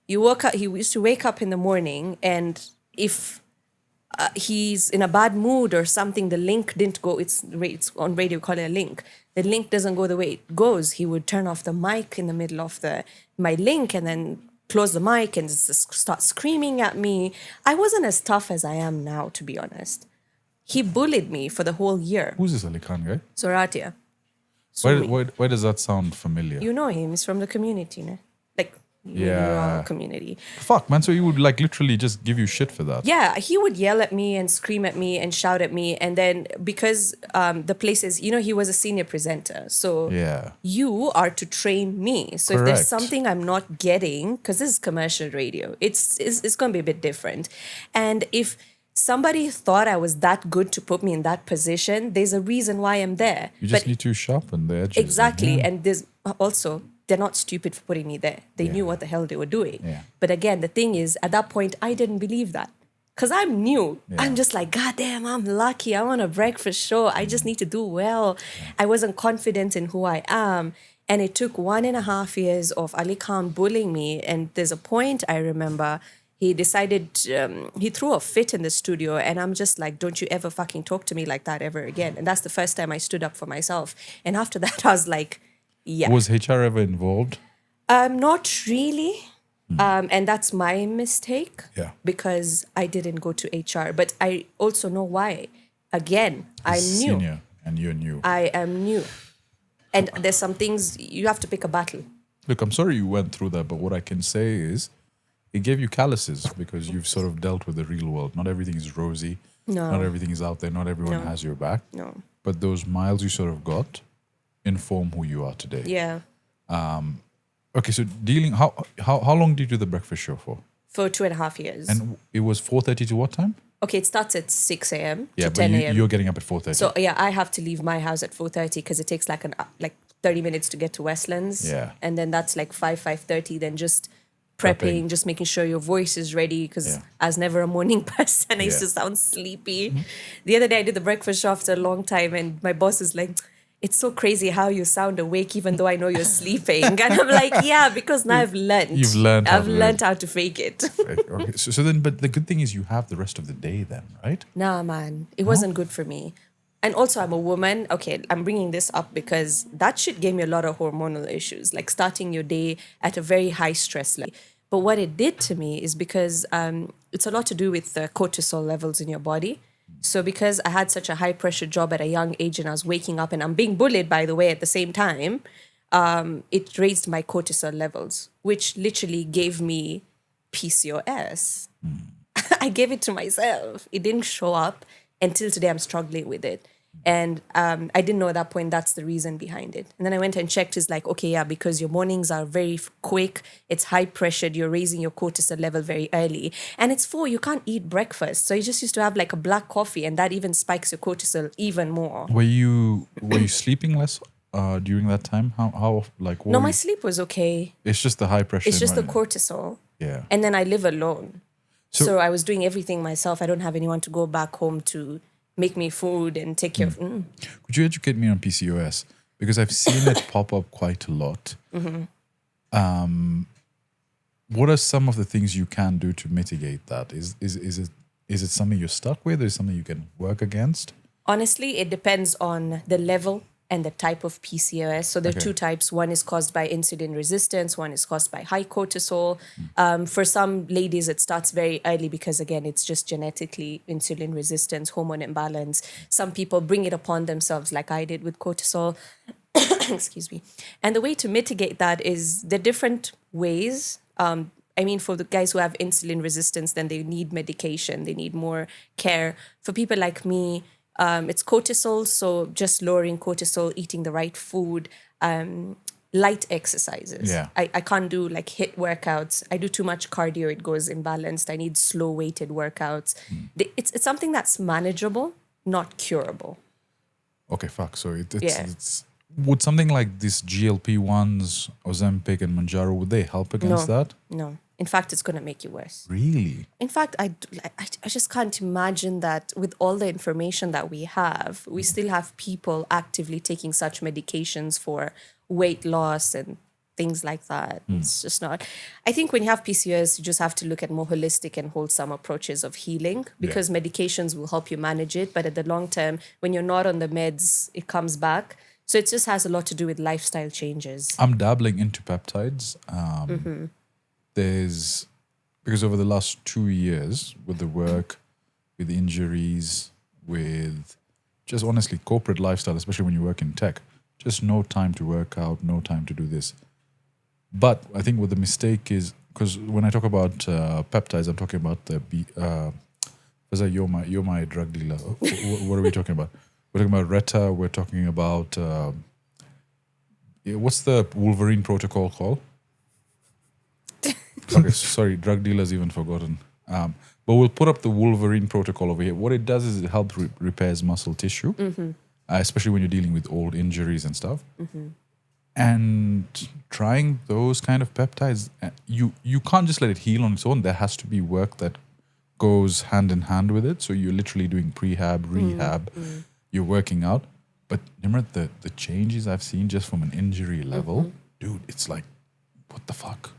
You woke up, he used to wake up in the morning, and if he's in a bad mood or something, the link didn't go, it's on radio, we call it a link. The link doesn't go the way it goes. He would turn off the mic in the middle of my link and then close the mic and just start screaming at me. I wasn't as tough as I am now, to be honest. He bullied me for the whole year. Who's this Ali Khan guy? Soratia. Why does that sound familiar? You know him. He's from the community, ne? Like, Yeah. community. Fuck, man. So he would like literally just give you shit for that. Yeah, he would yell at me and scream at me and shout at me. And then because the places, he was a senior presenter. So Yeah. you are to train me. So if Correct. there's something I'm not getting, because this is commercial radio, it's going to be a bit different. And if somebody thought I was that good to put me in that position, there's a reason why I'm there. You just need to sharpen the edges. Exactly. Yeah. And there's also, they're not stupid for putting me there. They knew what the hell they were doing. Yeah. But again, the thing is, at that point, I didn't believe that. Because I'm new. Yeah. I'm just like, God damn, I'm lucky. I'm on a breakfast show. I just need to do well. I wasn't confident in who I am. And it took 1.5 years of Ali Khan bullying me. And there's a point I remember he decided, he threw a fit in the studio. And I'm just like, don't you ever fucking talk to me like that ever again. And that's the first time I stood up for myself. And after that, I was like, yeah. Was HR ever involved? Not really. And that's my mistake. Yeah. Because I didn't go to HR. But I also know why. Again, I'm new. Senior, and you're new. I am new. And there's some things you have to pick a battle. Look, I'm sorry you went through that, but what I can say is it gave you calluses because you've sort of dealt with the real world. Not everything is rosy. No. Not everything is out there. Not everyone No. has your back. No. But those miles you sort of got inform who you are today. Yeah. Okay, so how long did you do the breakfast show for? For 2.5 years. And it was 4:30 to what time? Okay, it starts at 6 a.m. Yeah, to but 10 a.m. you're getting up at 4:30. So yeah, I have to leave my house at 4:30 because it takes like 30 minutes to get to Westlands. Yeah. And then that's like 5:30. Then just prepping, just making sure your voice is ready because Yeah. I was never a morning person. I used Yeah. to sound sleepy. The other day I did the breakfast show after a long time and my boss is like, it's so crazy how you sound awake even though I know you're sleeping. And I'm like, yeah, because now I've learned. You've learned how I've to learned how to fake it. Okay. So then, but the good thing is you have the rest of the day then, right? Nah, man, it wasn't good for me. And also, I'm a woman. Okay, I'm bringing this up because that shit gave me a lot of hormonal issues, like starting your day at a very high stress level. But what it did to me is because it's a lot to do with the cortisol levels in your body. So because I had such a high pressure job at a young age and I was waking up and I'm being bullied, by the way, at the same time, it raised my cortisol levels, which literally gave me PCOS. I gave it to myself. It didn't show up until today. I'm struggling with it. And I didn't know at that point that's the reason behind it. And then I went and checked. It's like, okay, yeah, because your mornings are very quick. It's high pressured. You're raising your cortisol level very early. And it's you can't eat breakfast. So you just used to have like a black coffee and that even spikes your cortisol even more. Were you sleeping less during that time? How like? No, my sleep was okay. It's just the high pressure. It's just the cortisol. Yeah. And then I live alone. So So I was doing everything myself. I don't have anyone to go back home to make me food and take care of. could you educate me on PCOS? Because I've seen it pop up quite a lot. What are some of the things you can do to mitigate that? Is it something you're stuck with? Or is it something you can work against? Honestly, it depends on the level and the type of PCOS. So there are Okay. two types. One is caused by insulin resistance. One is caused by high cortisol. For some ladies, it starts very early because, again, it's just genetically insulin resistance, hormone imbalance. Some people bring it upon themselves like I did with cortisol. Excuse me. And the way to mitigate that is the different ways. I mean, for the guys who have insulin resistance, then they need medication. They need more care. For people like me, it's cortisol, so just lowering cortisol, eating the right food, light exercises. Yeah. I can't do like HIIT workouts. I do too much cardio, it goes imbalanced. I need slow weighted workouts. It's something that's manageable, not curable. Okay, fuck. So Yeah. it's would something like this GLP-1s, Ozempic and Manjaro, would they help against that? No. In fact, it's going to make you worse. Really? In fact, I just can't imagine that with all the information that we have, we still have people actively taking such medications for weight loss and things like that. It's just not. I think when you have PCOS, you just have to look at more holistic and wholesome approaches of healing because medications will help you manage it. But at the long term, when you're not on the meds, it comes back. So it just has a lot to do with lifestyle changes. I'm dabbling into peptides. Because over the last 2 years with the work, with injuries, with just honestly corporate lifestyle, especially when you work in tech, just no time to work out, no time to do this. But I think what the mistake is, because when I talk about peptides, I'm talking about the Fazaar, you're my drug dealer. What are we talking about? We're talking about Retta. We're talking about what's the Wolverine protocol called? Okay, sorry, drug dealers even forgotten. But we'll put up the Wolverine protocol over here. What it does is it helps repairs muscle tissue, especially when you're dealing with old injuries and stuff. And trying those kind of peptides, you can't just let it heal on its own. There has to be work that goes hand in hand with it. So you're literally doing prehab, rehab, you're working out. But remember the changes I've seen just from an injury level, dude, it's like, what the fuck?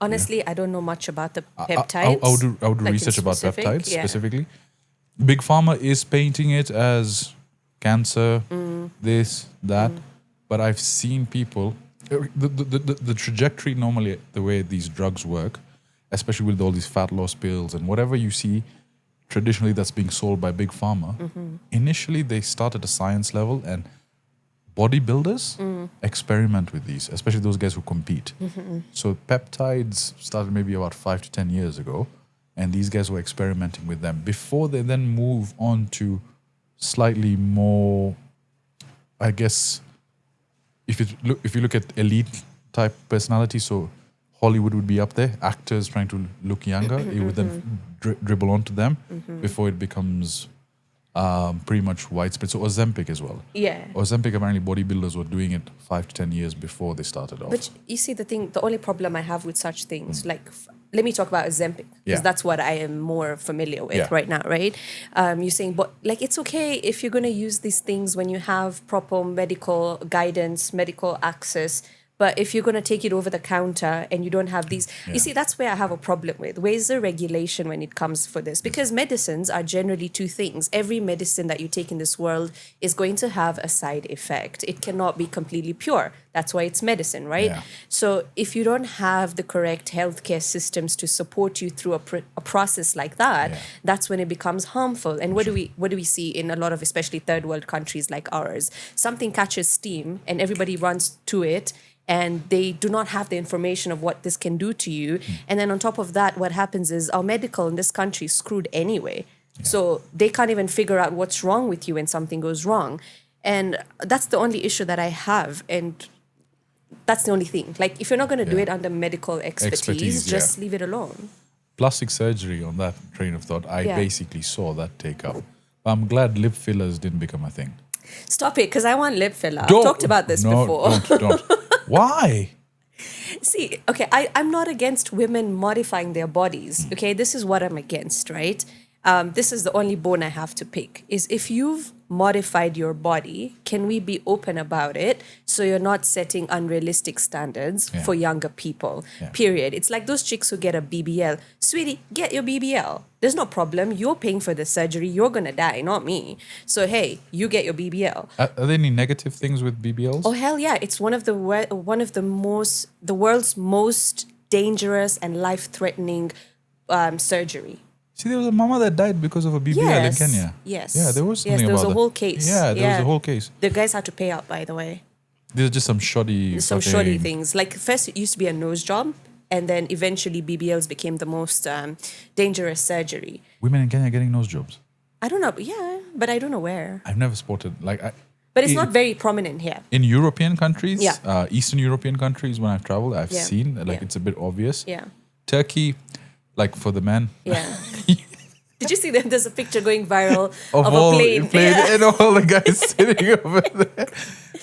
Honestly, I don't know much about the peptides. I would do like research in about specific, peptides yeah. specifically. Big Pharma is painting it as cancer, this, that. But I've seen people, the trajectory normally, the way these drugs work, especially with all these fat loss pills and whatever you see traditionally that's being sold by Big Pharma, initially they start at a science level and bodybuilders experiment with these, especially those guys who compete. So peptides started maybe about 5 to 10 years ago, and these guys were experimenting with them before they then move on to slightly more, I guess, if you look at elite type personality, so Hollywood would be up there, actors trying to look younger, it would then dribble onto them before it becomes pretty much widespread. So Ozempic as well. Yeah. Ozempic, apparently bodybuilders were doing it 5 to 10 years before they started off. But you see, the only problem I have with such things, like let me talk about Ozempic, because Yeah. that's what I am more familiar with Yeah. right now, right? You're saying, but like, it's okay if you're going to use these things when you have proper medical guidance, medical access. But if you're going to take it over the counter and you don't have these, you see, that's where I have a problem with. Where's the regulation when it comes for this? Because medicines are generally two things. Every medicine that you take in this world is going to have a side effect. It cannot be completely pure. That's why it's medicine, right? Yeah. So if you don't have the correct healthcare systems to support you through a process like that, that's when it becomes harmful. And what do we see in a lot of, especially third world countries like ours? Something catches steam and everybody runs to it, and they do not have the information of what this can do to you. And then on top of that, what happens is our medical in this country is screwed anyway. So they can't even figure out what's wrong with you when something goes wrong. And that's the only issue that I have. And that's the only thing. Like, if you're not going to do it under medical expertise, just leave it alone. Plastic surgery, on that train of thought, I basically saw that take up. I'm glad lip fillers didn't become a thing. Stop it, because I want lip filler. I've talked about this before. Don't. Why? See, okay, I'm not against women modifying their bodies. Okay, this is what I'm against, right? This is the only bone I have to pick, is if you've modified your body, can we be open about it so you're not setting unrealistic standards for younger people, period. It's like those chicks who get a BBL. Sweetie, get your BBL. There's no problem. You're paying for the surgery. You're going to die, not me. So, hey, you get your BBL. Are there any negative things with BBLs? Oh, hell yeah. It's one of the world's most dangerous and life-threatening surgery. See, there was a mama that died because of a BBL in Kenya. Yes. Yeah, there was something there was about a that. whole case. Yeah, there was a whole case. The guys had to pay out, by the way. These are just some shoddy Things. Like, first it used to be a nose job, and then eventually BBLs became the most dangerous surgery. Women in Kenya are getting nose jobs. I don't know. Yeah, but I don't know where. I've never spotted, But it's not very prominent here. in European countries, Yeah. Eastern European countries, when I've traveled, I've seen, it's a bit obvious. Yeah. Turkey, like for the men. Yeah. Did you see that there's a picture going viral of all a plane? and all the guys sitting over there.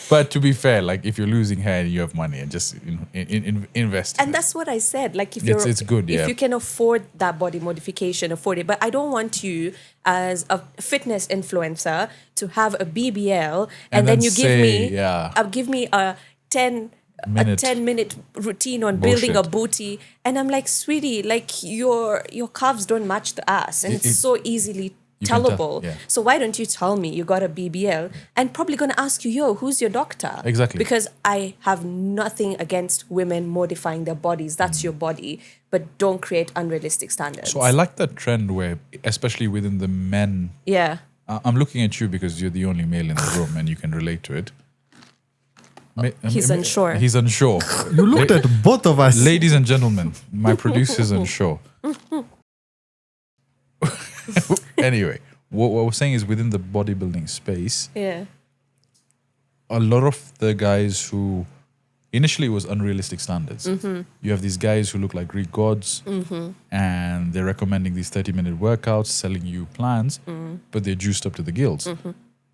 But to be fair, like if you're losing hair and you have money, and just invest. And that's what I said. Like, if it's good, if you can afford that body modification, afford it. But I don't want you as a fitness influencer to have a BBL and then you give me a 10-minute routine on building a booty, and I'm like, sweetie, like your calves don't match the ass, and it's so easily tellable. So why don't you tell me you got a BBL? And probably gonna ask you, yo, who's your doctor? Exactly. Because I have nothing against women modifying their bodies. That's your body, but don't create unrealistic standards. So I like that trend where, especially within the men. Yeah. I'm looking at you because you're the only male in the room and you can relate to it. He's unsure. He's unsure. You looked at both of us. Ladies and gentlemen, my producer's unsure. Anyway, what we're saying is within the bodybuilding space, a lot of the guys who initially it was unrealistic standards. You have these guys who look like Greek gods and they're recommending these 30-minute workouts, selling you plans, but they're juiced up to the gills.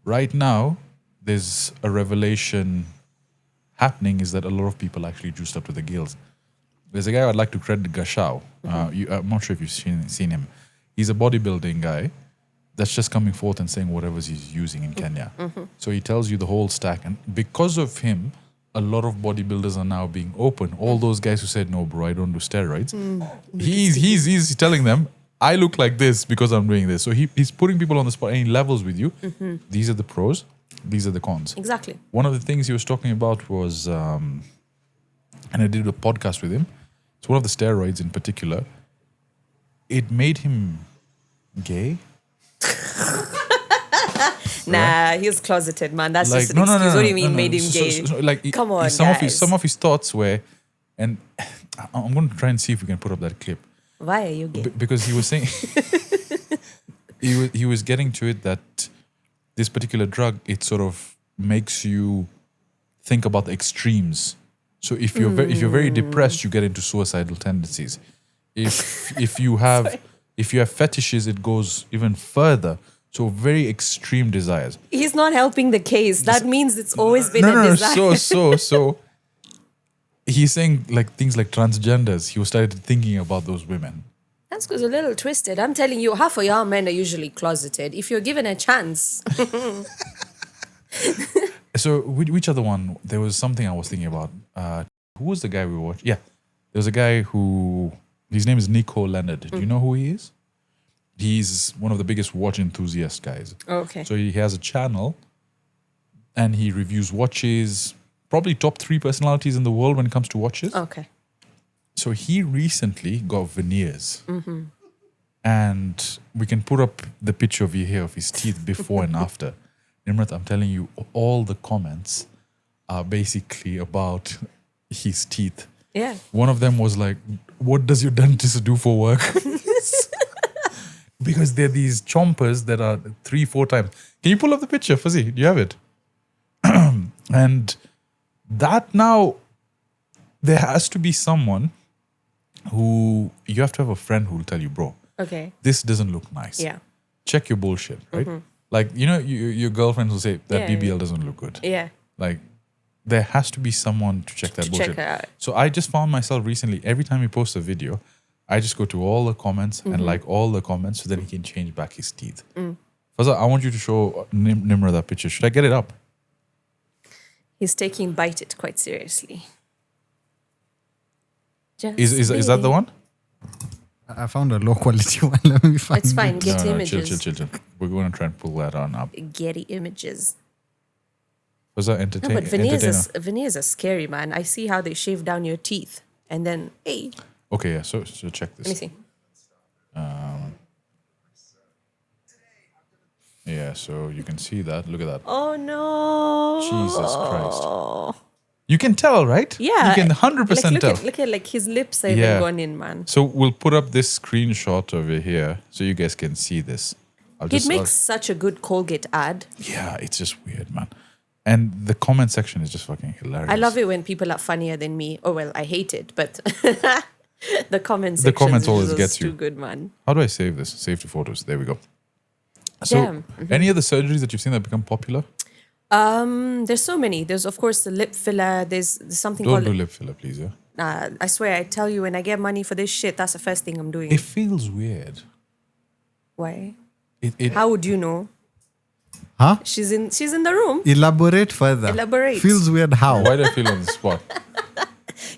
Right now, there's a revelation happening is that a lot of people actually juiced up to the gills. There's a guy I'd like to credit, Gashao. I'm not sure if you've seen him. He's a bodybuilding guy that's just coming forth and saying whatever he's using in Kenya. So he tells you the whole stack. And because of him, a lot of bodybuilders are now being open. All those guys who said, no, bro, I don't do steroids. He's telling them, I look like this because I'm doing this. So he's putting people on the spot and he levels with you. These are the pros. These are the cons. Exactly. One of the things he was talking about was, and I did a podcast with him. It's one of the steroids in particular. It made him gay. Nah, he's closeted, man. That's just an excuse. What do you mean made him gay? Come on, some of his thoughts were, and I'm going to try and see if we can put up that clip. Why are you gay? Because he was saying, he was getting to it that this particular drug, it sort of makes you think about the extremes. So if you're very depressed, you get into suicidal tendencies. If you have fetishes, it goes even further. So very extreme desires. He's not helping the case. That means it's always been a desire. So he's saying like things like transgenders. He started thinking about those women. That's because a little twisted. I'm telling you, half of y'all men are usually closeted. If you're given a chance. So which other one? There was something I was thinking about. Who was the guy we watched? Yeah, there was a guy who, his name is Nico Leonard. Do you know who he is? He's one of the biggest watch enthusiast guys. Okay. So he has a channel and he reviews watches, probably top 3 personalities in the world when it comes to watches. Okay. So he recently got veneers. And we can put up the picture of here of his teeth before and after. Nimrat, I'm telling you, all the comments are basically about his teeth. Yeah. One of them was like, what does your dentist do for work? Because they're these chompers that are 3-4 times. Can you pull up the picture, Fuzzy? Do you have it? And that now, there has to be someone who, you have to have a friend who will tell you, bro, Okay. this doesn't look nice. Yeah. Check your bullshit, right? Like, you know, your girlfriend will say that Yeah, BBL doesn't look good. Yeah. Like, there has to be someone to check that To bullshit. check it out. So I just found myself recently, every time he posts a video, I just go to all the comments and like all the comments so that he can change back his teeth. Fazaar, I want you to show Nimrat that picture. Should I get it up? He's taking Bite It quite seriously. Is that the one? I found a low quality one. Let me find It's fine. it. Get No, images. chill. We're going to try and pull that on up. Getty images. Fazaar, No, entertain. but entertainer. veneers are scary, man. I see how they shave down your teeth. And then, hey, Okay, yeah. So check let me this. see. Yeah, so you can see that. Look at that. Oh, no. Jesus Christ. You can tell, right? Yeah. You can 100% look tell. look at like his lips are even Yeah. gone in, man. So we'll put up this screenshot over here so you guys can see this. It makes such a good Colgate ad. yeah, it's just weird, man. And the comment section is just fucking hilarious. I love it when people are funnier than me. Oh, well, I hate it, but the comment The section comments always is gets too you. good, man. How do I save this? Save to photos. There we go. So, Damn. any other surgeries that you've seen that become popular? There's so many. There's, of course, the lip filler. There's something Don't called... do lip filler, please. Yeah. I swear, I tell you, when I get money for this shit, that's the first thing I'm doing. It feels weird. Why? It How would you know? Huh? She's in the room. Elaborate further. Elaborate. Feels weird how? Why do I feel on the spot?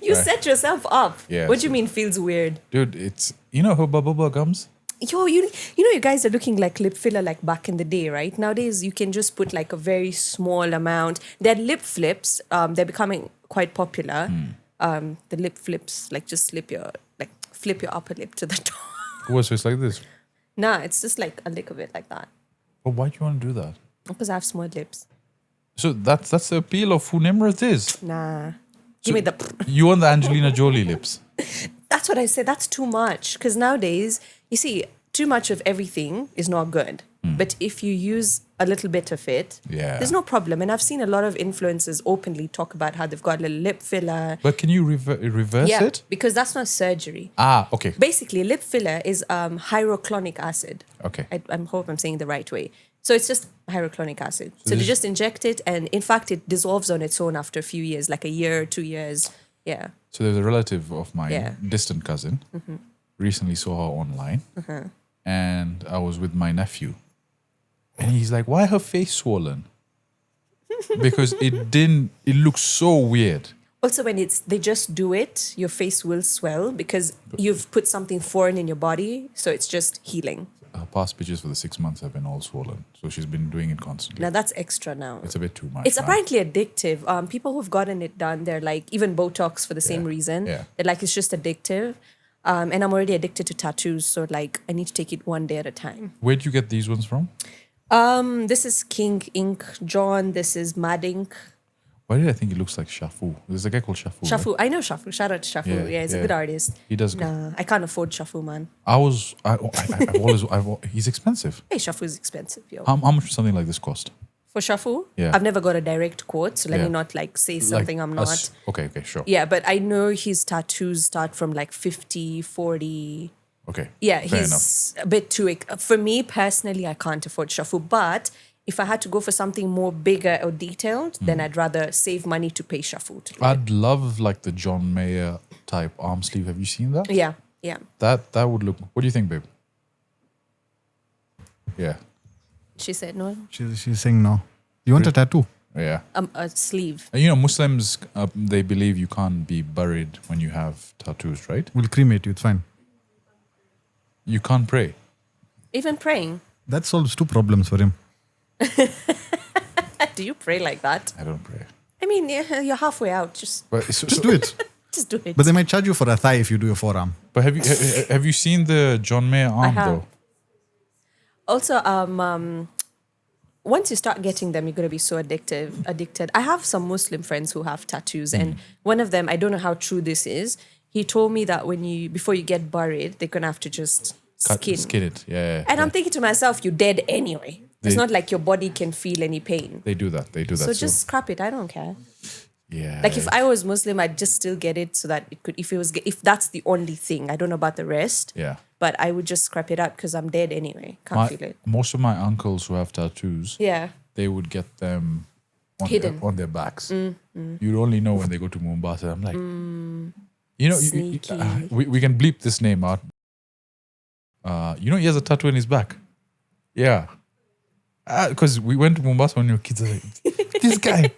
You Right. set yourself up. Yeah, What do you so- mean feels weird? Dude, it's, you know Hubba Bubba gums? Yo, you know you guys are looking like lip filler like back in the day, right? Nowadays you can just put like a very small amount. They're lip flips. They're becoming quite popular. The lip flips, like just flip your upper lip to the top. What, so it's like this? Nah, it's just like a lick of it like that. But why do you want to do that? Because I have small lips. So that's the appeal of who Nimrat is. Nah. Give me the... You want the Angelina Jolie lips. That's what I said. That's too much. Because nowadays, you see, too much of everything is not good. But if you use a little bit of it, Yeah. there's no problem. And I've seen a lot of influencers openly talk about how they've got a little lip filler. But can you reverse it? Because that's not surgery. Ah, okay. Basically, lip filler is hyaluronic acid. Okay. I hope I'm saying the right way. So it's just hyaluronic acid. So they this- just inject it, and in fact, it dissolves on its own after a few years, like a year, 2 years. Yeah. So there's a relative of mine, Yeah. distant cousin, recently saw her online, and I was with my nephew, and he's like, "Why her face swollen?" Because it looks so weird. Also, when they just do it, your face will swell because you've put something foreign in your body. So it's just healing. Her past pictures for the 6 months have been all swollen, so she's been doing it constantly. Now that's extra now. It's a bit too much. It's man. apparently addictive. People who've gotten it done, they're like, even Botox for the same reason. Yeah. They're like, it's just addictive. And I'm already addicted to tattoos. So like, I need to take it one day at a time. Where do you get these ones from? This is King Ink John. This is Mad Ink. Why did I think it looks like Shafu? There's a guy called Shafu. right? Shafu. I know Shafu. Shout out to Shafu. Yeah, he's a good artist. He does good. Nah, I can't afford Shafu, man. He's expensive. Hey, Shafu is expensive, yo. How much would something like this cost? For Shafu, Yeah. I've never got a direct quote, so let Yeah. me not like say something I'm not. Okay, sure. Yeah, but I know his tattoos start from like 50, 40. Okay. Yeah, fair he's a bit too... For me, personally, I can't afford Shafu, but if I had to go for something more bigger or detailed, then I'd rather save money to pay Shafu to do it. I'd love like the John Mayer type arm sleeve. Have you seen that? Yeah. That would look. What do you think, babe? Yeah. She said no. She's saying no. You want a tattoo? Yeah. A sleeve. You know, Muslims, they believe you can't be buried when you have tattoos, right? We'll cremate you. It's fine. You can't pray. Even praying. That solves 2 problems for him. Do you pray like that? I don't pray. I mean, you're halfway out. Just Just do it. just do it. But they might charge you for a thigh if you do your forearm. But have you seen the John Mayer arm have. though? Also, once you start getting them, you're gonna be so addicted. I have some Muslim friends who have tattoos, and one of them, I don't know how true this is. He told me that before you get buried, they're gonna have to just skin it. Yeah. And I'm thinking to myself, you're dead anyway. It's not like your body can feel any pain. They do that. So just scrap it. I don't care. Yeah. Like if I was Muslim, I'd just still get it so that it could. If that's the only thing, I don't know about the rest. Yeah. But I would just scrap it out because I'm dead anyway. Can't feel it. Most of my uncles who have tattoos, Yeah. they would get them Hidden. on their backs. You'd only know when they go to Mombasa. I'm like, you know, Sneaky. we can bleep this name out. You know, he has a tattoo in his back. Yeah. Because we went to Mombasa when we were kids. I was like, this guy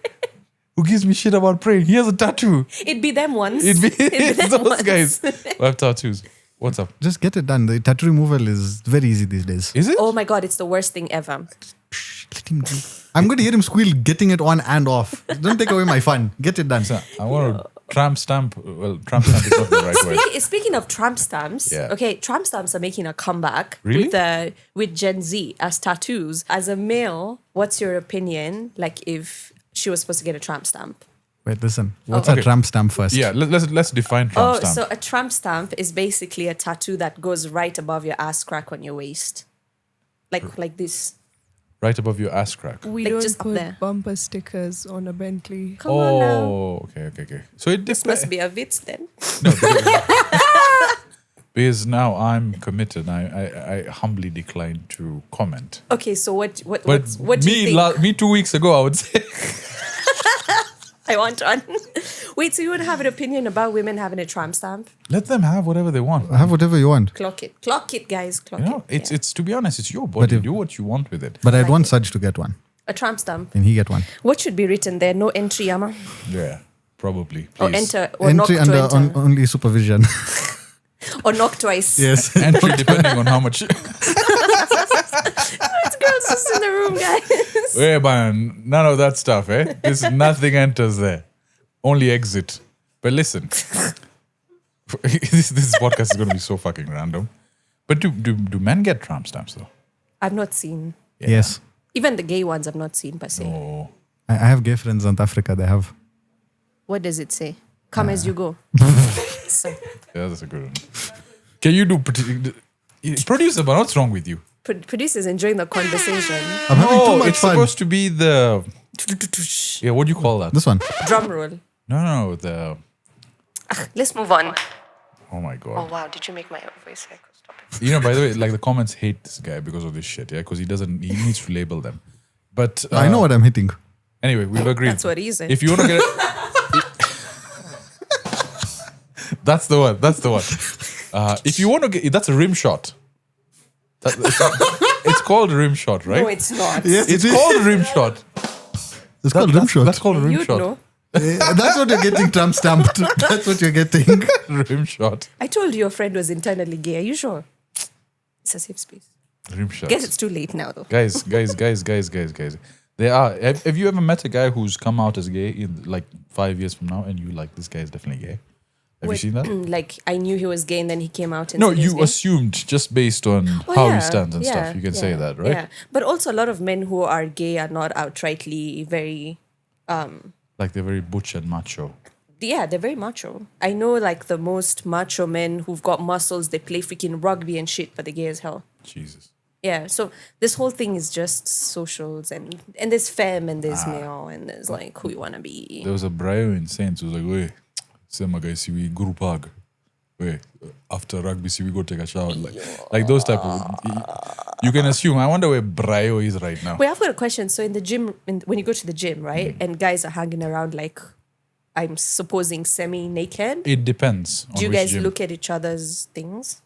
who gives me shit about praying, he has a tattoo. It'd be them once. It'd be them those once. guys who have tattoos. What's up? Just get it done. The tattoo removal is very easy these days. Is it? Oh my God, it's the worst thing ever. Let him do. I'm going to hear him squeal getting it on and off. Don't take away my fun. Get it done. So, I want to tramp stamp. Well, tramp stamp is not the right word. Speaking of tramp stamps, Yeah. okay, tramp stamps are making a comeback Really? with Gen Z as tattoos. As a male, what's your opinion? Like if she was supposed to get a tramp stamp? Wait, listen. What's Okay. a tramp stamp first? Yeah, let's define tramp stamp. So a tramp stamp is basically a tattoo that goes right above your ass crack on your waist. Like this. Right above your ass crack. We Like don't just up put there. bumper stickers on a Bentley. Come on now. Oh, okay. So it This must be a Vitz then. No, because now I'm committed. I humbly decline to comment. Okay, so what But do you think? me 2 weeks ago, I would say. I want one. Wait, so you would have an opinion about women having a tramp stamp? Let them have whatever they want. Have whatever you want. Clock it, guys. Clock You know, it. it's to be honest, it's your body. if- Do what you want with it. But I'd Like want it. Saj to get one. A tramp stamp. Then he get one. What should be written there? No entry, Yama. Yeah, probably. Or Please. enter, or Entry knock to under enter. only supervision. Or knock twice. Yes. Entry depending on how much. It's girls just in the room, guys. Hey, man, none of that stuff, eh? Nothing enters there. Only exit. But listen, this podcast is going to be so fucking random. But do men get tramp stamps though? I've not seen. Yeah. Yes. Even the gay ones I've not seen per se. Oh, I have gay friends in South Africa. They have. What does it say? Come as you go. So, yeah, that's a good one. Can you do producer? But what's wrong with you? producers enjoying the conversation. I'm having too No, much it's fun. supposed to be the what do you call that? This one. Drum roll. No, the Let's move on. oh my Oh god. wow, did you make my voice echo? Stop it. You know, by the way, like the comments hate this guy because of this shit, yeah, because he needs to label them. But I know what I'm hitting. Anyway, we've agreed. That's what he said. If you want to get that's the one. If you want to get, that's a rim shot. It's called a rim shot, right? No, it's not. Yes, It's it is. called a rim shot. It's called rim shot. That's called a rim You'd shot. know. That's what you're getting tramp stamped. That's what you're getting. Rim shot. I told you your friend was internally gay. Are you sure? It's a safe space. Rim shot. Guess it's too late now, though. Guys. There are. Have you ever met a guy who's come out as gay in like 5 years from now, and you like, this guy is definitely gay? Have you seen that? Like, I knew he was gay and then he came out and No, said he was you gay. assumed just based on Oh, how yeah, he stands and yeah, stuff. You can say yeah, that, right? Yeah. But also, a lot of men who are gay are not outrightly very. Like they're very butch and macho. Yeah, they're very macho. I know, like, the most macho men who've got muscles, they play freaking rugby and shit, but they're gay as hell. Jesus. Yeah, so this whole thing is just socials and there's femme and there's male and there's like who you want to be. There was a Brayo in Saints who was like, "Wait, sema guys, we guru pag." wait, after rugby, see, we go take a shower. Like those type of... You can assume. I wonder where Brio is right now. Wait, I've got a question. So in the gym, when you go to the gym, right, and guys are hanging around like, I'm supposing semi-naked. It depends on Do you which guys gym. look at each other's things?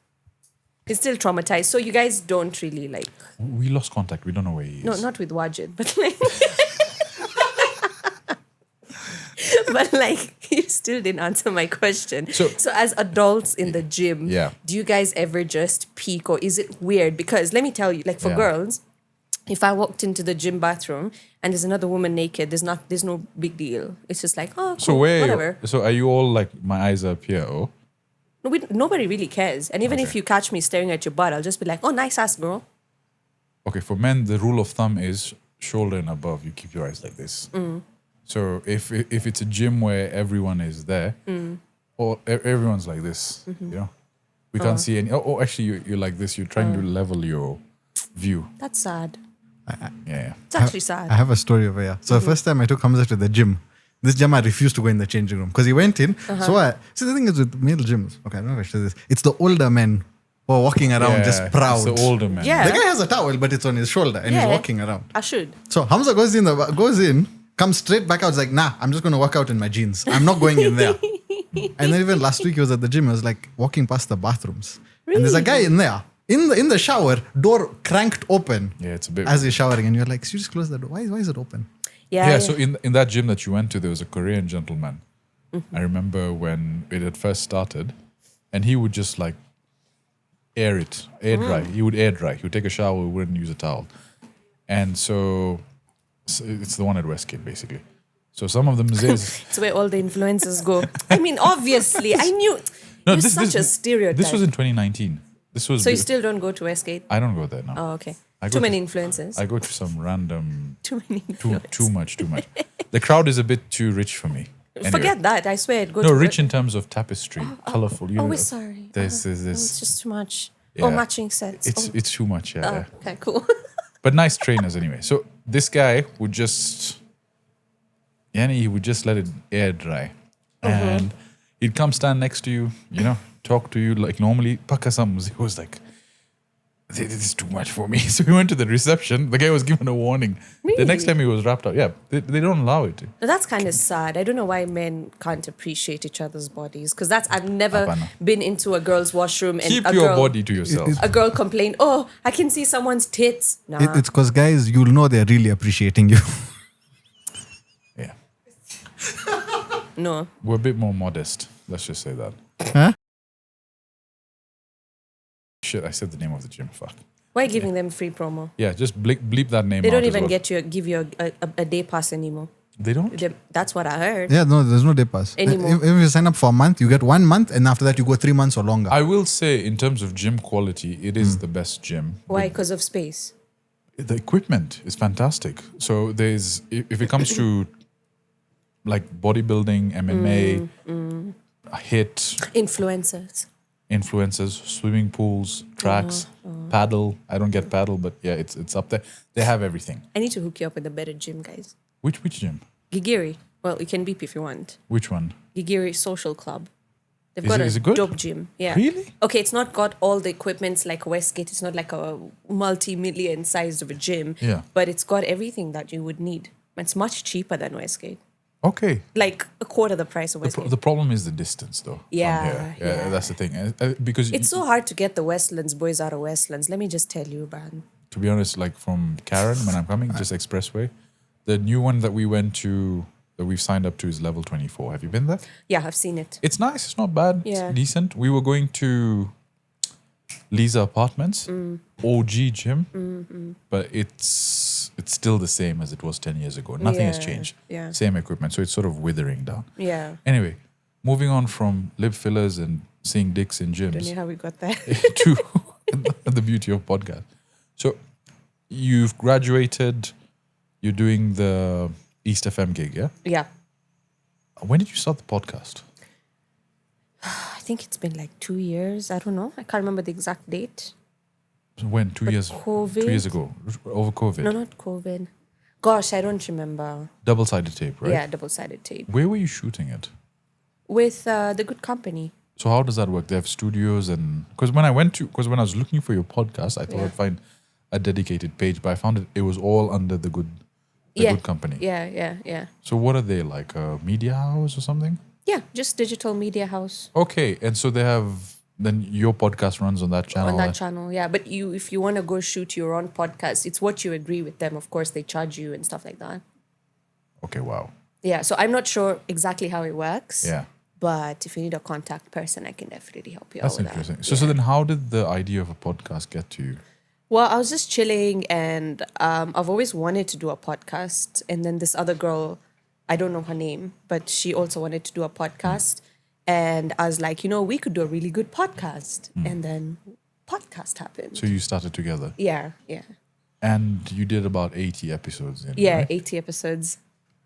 It's still traumatized. So you guys don't really like... We lost contact. We don't know where he is. No, not with Wajid, but like... but like, you still didn't answer my question. So as adults in the gym, do you guys ever just peek, or is it weird? Because let me tell you, like for girls, if I walked into the gym bathroom and there's another woman naked, there's no big deal. It's just like, oh, cool, So whatever. So are you all like, my eyes are up here? Oh? No, nobody really cares. And even if you catch me staring at your butt, I'll just be like, oh, nice ass, girl. Okay, for men, the rule of thumb is shoulder and above. You keep your eyes like this. So if it's a gym where everyone is there, or everyone's like this, you know, we can't see any. Oh, actually, you're like this. You're trying to level your view. That's sad. Yeah. It's actually sad. I have a story over here. So the first time I took Hamza to the gym, this gym I refused to go in the changing room because he went in. So the thing is with male gyms, okay, I don't know if I should say this. It's the older men who are walking around just proud. It's the older man. Yeah. The guy has a towel, but it's on his shoulder and he's walking around. I should. So Hamza goes in, comes straight back out. He's like, nah, I'm just going to work out in my jeans. I'm not going in there. And then even last week he was at the gym. He was like walking past the bathrooms. Really? And there's a guy in there. In the shower, door cranked open. Yeah, it's a bit... As he's showering. And you're like, you just close the door. Why is it open? Yeah. So in that gym that you went to, there was a Korean gentleman. I remember when it had first started, and he would just like air dry. He would air dry. He would take a shower, he wouldn't use a towel. And so it's the one at Westgate, basically. So some of them It's where all the influencers go. I mean, obviously, I knew. No, You're such a stereotype. This was in 2019. So you still don't go to Westgate? I don't go there now. Oh, okay. I Too many influencers. I go to some random... Too many influencers. Too much. The crowd is a bit too rich for me. Anyway. Forget that. I swear. Go No, to rich in terms of tapestry, colorful. You know, we're sorry. There's it's just too much. Yeah. Oh, matching sets. It's too much, yeah. Okay, cool. But nice trainers anyway. So this guy would just... he would just let it air dry. And he'd come stand next to you, you know, talk to you like normally. He was like, this is too much for me. So we went to the reception. The guy was given a warning. Really? The next time he was wrapped up. Yeah, they don't allow it. Now, that's kind of sad. I don't know why men can't appreciate each other's bodies. Because I've never been into a girl's washroom and keep your body to yourself. A girl complained, oh, I can see someone's tits. Nah. It's because guys, you'll know they're really appreciating you. Yeah. No. We're a bit more modest. Let's just say that. Huh? Shit, I said the name of the gym. Fuck. Why giving them free promo? Yeah, just bleep that name They out don't as even well. give you a day pass anymore. They don't? That's what I heard. Yeah, no, there's no day pass. Anymore. If you sign up for a month, you get 1 month, and after that, you go 3 months or longer. I will say, in terms of gym quality, it is the best gym. Why? Because of space. The equipment is fantastic. So there's, if it comes to like bodybuilding, MMA, HIIT, influencers, swimming pools, tracks, paddle. I don't get paddle, but yeah, it's up there. They have everything. I need to hook you up with a better gym, guys. Which gym? Gigiri. Well, you can beep if you want. Which one? Gigiri Social Club. They've Is got it a good? dope gym. Yeah. Really? Okay, it's not got all the equipments like Westgate. It's not like a multi-million sized of a gym. Yeah. But it's got everything that you would need. It's much cheaper than Westgate. Okay. Like a quarter the price of Westgate. The problem is the distance, though. Yeah, yeah, that's the thing. Because it's so hard to get the Westlands boys out of Westlands. Let me just tell you, man. To be honest, like from Karen, when I'm coming, just expressway, the new one that we went to, that we've signed up to, is level 24. Have you been there? Yeah, I've seen it. It's nice. It's not bad. Yeah. It's decent. We were going to Lisa Apartments, OG gym, but it's still the same as it was 10 years ago. Nothing has changed. Yeah. Same equipment. So it's sort of withering down. Yeah. Anyway, moving on from lip fillers and seeing dicks in Don't know gyms how we got there. to the beauty of podcast. So you've graduated, you're doing the East FM gig, yeah? Yeah. When did you start the podcast? I think it's been like 2 years. I don't know. I can't remember the exact date. When? 2 years? COVID? 2 years ago? Over COVID? No, not COVID. Gosh, I don't remember. Double-sided tape, right? Yeah, double-sided tape. Where were you shooting it? With The Good Company. So how does that work? They have studios, and because when I was looking for your podcast, I thought I'd find a dedicated page, but I found it was all under the good company. Yeah. So what are they, like a media house or something? Yeah, just digital media house. Okay, and so they have, then your podcast runs on that channel. On that channel, yeah. But if you want to go shoot your own podcast, it's what you agree with them. Of course, they charge you and stuff like that. Okay, wow. Yeah, so I'm not sure exactly how it works. Yeah. But if you need a contact person, I can definitely help you That's out with interesting. that. So then how did the idea of a podcast get to you? Well, I was just chilling, and I've always wanted to do a podcast. And then this other girl, I don't know her name, but she also wanted to do a podcast. And I was like, we could do a really good podcast. And then podcast happened. So you started together? Yeah. And you did about 80 episodes in, Yeah, right? 80 episodes.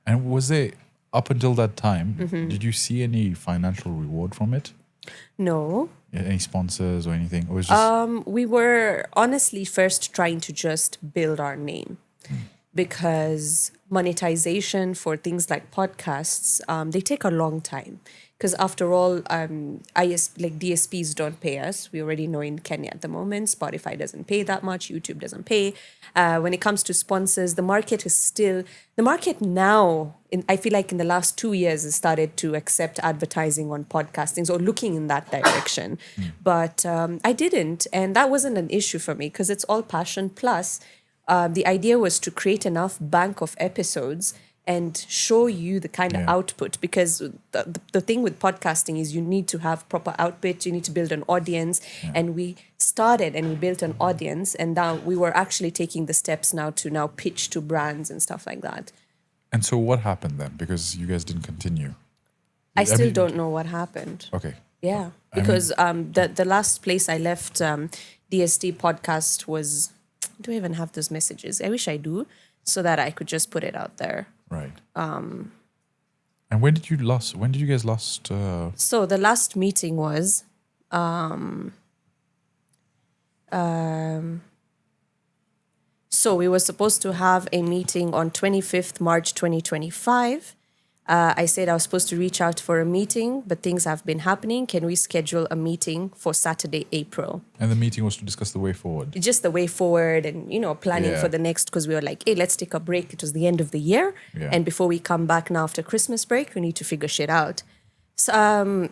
And was there, up until that time, Mm-hmm. did you see any financial reward from it? No. Any sponsors or anything? Or was it just We were honestly first trying to just build our name because monetization for things like podcasts, they take a long time. Because after all, DSPs don't pay us. We already know in Kenya at the moment, Spotify doesn't pay that much, YouTube doesn't pay. When it comes to sponsors, the market now, I feel like in the last 2 years, has started to accept advertising on podcastings or looking in that direction. But I didn't, and that wasn't an issue for me because it's all passion. Plus, the idea was to create enough bank of episodes and show you the kind of output, because the thing with podcasting is you need to have proper output, you need to build an audience. And we started and we built an audience, and now we were actually taking the steps now to pitch to brands and stuff like that. And so what happened then? Because you guys didn't continue. I still don't know what happened. Okay. Yeah, because the last place I left DST podcast was, do I even have those messages? I wish I do, so that I could just put it out there. Right. And when did you guys last? So the last meeting was, so we were supposed to have a meeting on 25th March 2025. I said I was supposed to reach out for a meeting, but things have been happening. Can we schedule a meeting for Saturday, April? And the meeting was to discuss the way forward. Just the way forward and, planning for the next, because we were like, hey, let's take a break. It was the end of the year. Yeah. And before we come back now after Christmas break, we need to figure shit out. So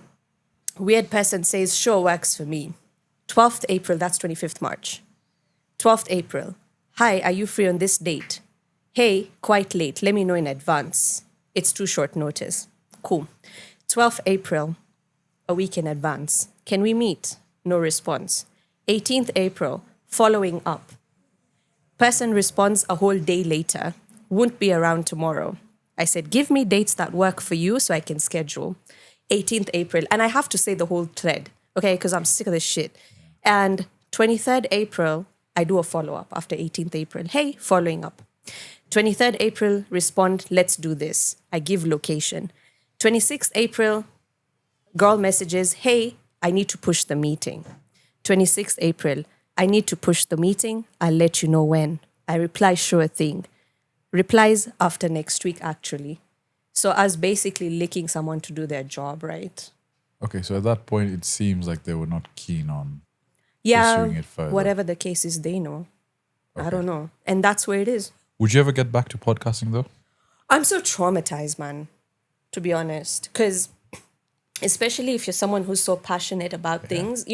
weird person says, sure, works for me. 12th April, that's 25th March. 12th April. Hi, are you free on this date? Hey, quite late. Let me know in advance. It's too short notice. Cool. 12th April, a week in advance. Can we meet? No response. 18th April, following up. Person responds a whole day later. Won't be around tomorrow. I said, give me dates that work for you so I can schedule. 18th April. And I have to say the whole thread, okay? Because I'm sick of this shit. And 23rd April, I do a follow-up after 18th April. Hey, following up. 23rd April, respond, let's do this. I give location. 26th April, girl messages, hey, I need to push the meeting. 26th April, I need to push the meeting. I'll let you know when. I reply, sure thing. Replies after next week, actually. So I was basically licking someone to do their job, right? Okay, so at that point, it seems like they were not keen on pursuing it further. Whatever the case is, they know. Okay. I don't know. And that's where it is. Would you ever get back to podcasting though? I'm so traumatized, man, to be honest. Because especially if you're someone who's so passionate about things,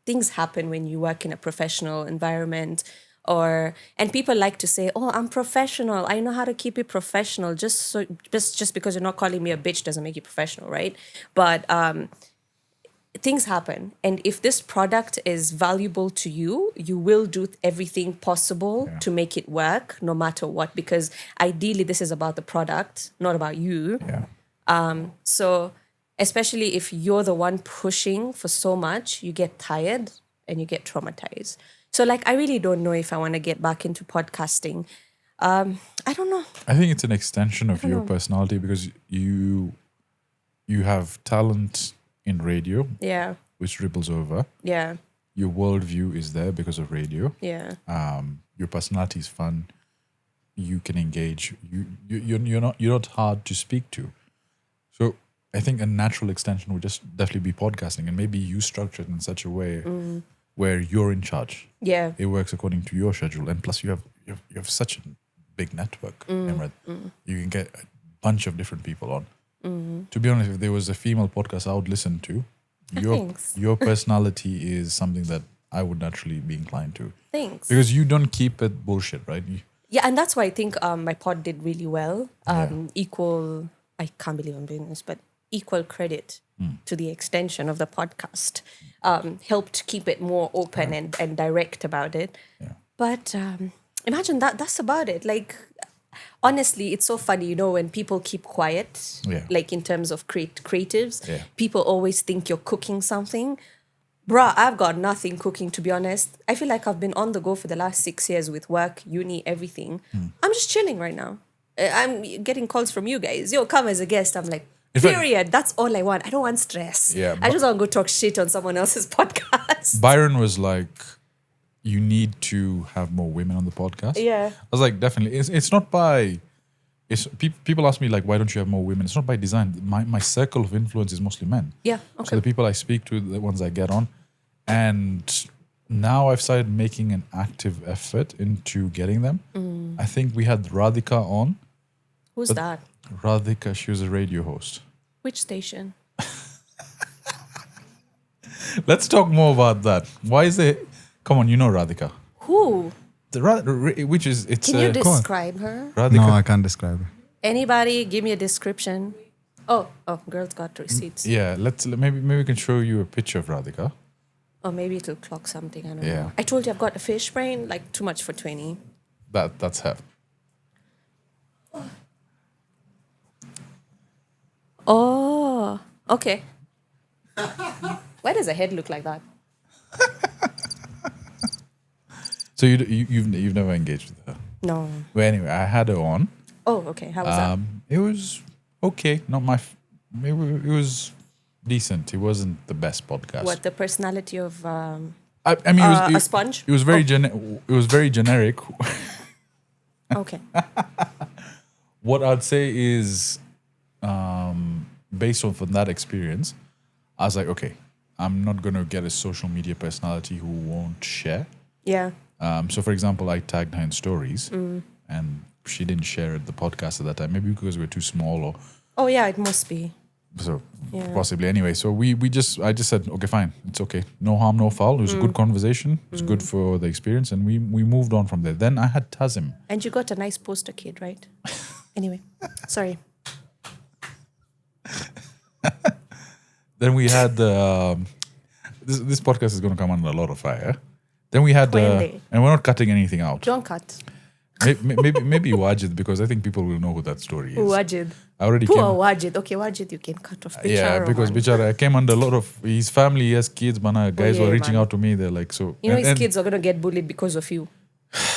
things happen when you work in a professional environment. And people like to say, oh, I'm professional. I know how to keep it professional. Just because you're not calling me a bitch doesn't make you professional, right? But things happen. And if this product is valuable to you, you will do everything possible to make it work no matter what, because ideally this is about the product, not about you. Yeah. So especially if you're the one pushing for so much, you get tired and you get traumatized. So I really don't know if I want to get back into podcasting. I don't know. I think it's an extension of your personality, because you have talent in radio, which ripples over. Yeah. Your worldview is there because of radio. Yeah. Your personality is fun. You can engage. You're not hard to speak to. So I think a natural extension would just definitely be podcasting, and maybe you structure it in such a way where you're in charge. Yeah. It works according to your schedule, and plus you have such a big network, Nimrat. You can get a bunch of different people on. To be honest, if there was a female podcast I would listen to, Thanks. your personality is something that I would naturally be inclined to. Thanks. Because you don't keep it bullshit, right? Yeah, and that's why I think my pod did really well. Yeah. Equal, I can't believe I'm doing this, but equal credit to the extension of the podcast. Helped keep it more open and direct about it. Yeah. But imagine that's about it. Like, honestly, it's so funny, you know, when people keep quiet, Yeah. like in terms of creatives, Yeah. people always think you're cooking something. Bruh, I've got nothing cooking, to be honest. I feel like I've been on the go for the last 6 years with work, uni, everything. I'm just chilling right now. I'm getting calls from you guys. Yo, come as a guest. I'm like, In fact- period. That's all I want. I don't want stress. Yeah, I just want to go talk shit on someone else's podcast. Byron was like, you need to have more women on the podcast. Yeah. I was like, definitely. It's not by... people ask me, like, why don't you have more women? It's not by design. My circle of influence is mostly men. Yeah, So okay. the people I speak to, the ones I get on. And now I've started making an active effort into getting them. I think we had Radhika on. Who's that? Radhika, she was a radio host. Which station? Let's talk more about that. Why is it... Come on, you know Radhika. Who? Which is... It's Can you Go on. describe her? Radhika. No, I can't describe it. Anybody, give me a description. Oh, girls got receipts. Yeah, maybe we can show you a picture of Radhika. Or maybe it'll clock something. I don't Yeah. know. I told you I've got a fish brain, like too much for 20. That's her. Oh, okay. Why does a head look like that? So you've never engaged with her. No. Well, anyway, I had her on. Oh, okay. How was that? It was okay. Not my. It was decent. It wasn't the best podcast. What, the personality of I mean, it was a sponge? It was very It was very generic. Okay. What I'd say is, based on from that experience, I was like, okay, I'm not gonna get a social media personality who won't share. Yeah. So, for example, I tagged her in stories, and she didn't share it, the podcast at that time. Maybe because we were too small, or Oh, yeah, it must be. so Yeah. possibly. Anyway, so I just said, okay, fine, it's okay, no harm, no foul. It was a good conversation. It was good for the experience, and we moved on from there. Then I had Tazim. And you got a nice poster kid, right? Anyway, sorry. Then we had this podcast is going to come under a lot of fire. Then we had Kwende. and we're not cutting anything out. Don't cut. Maybe Wajid, because I think people will know who that story is. Wajid. I already Poor came. Wajid. Okay, Wajid, you can cut off. Yeah, Bichara, because man. Bichara, I came under a lot of his family. He has kids, man. Guys yeah, were reaching man. out to me. They're like, so. You know, his and- kids are going to get bullied because of you.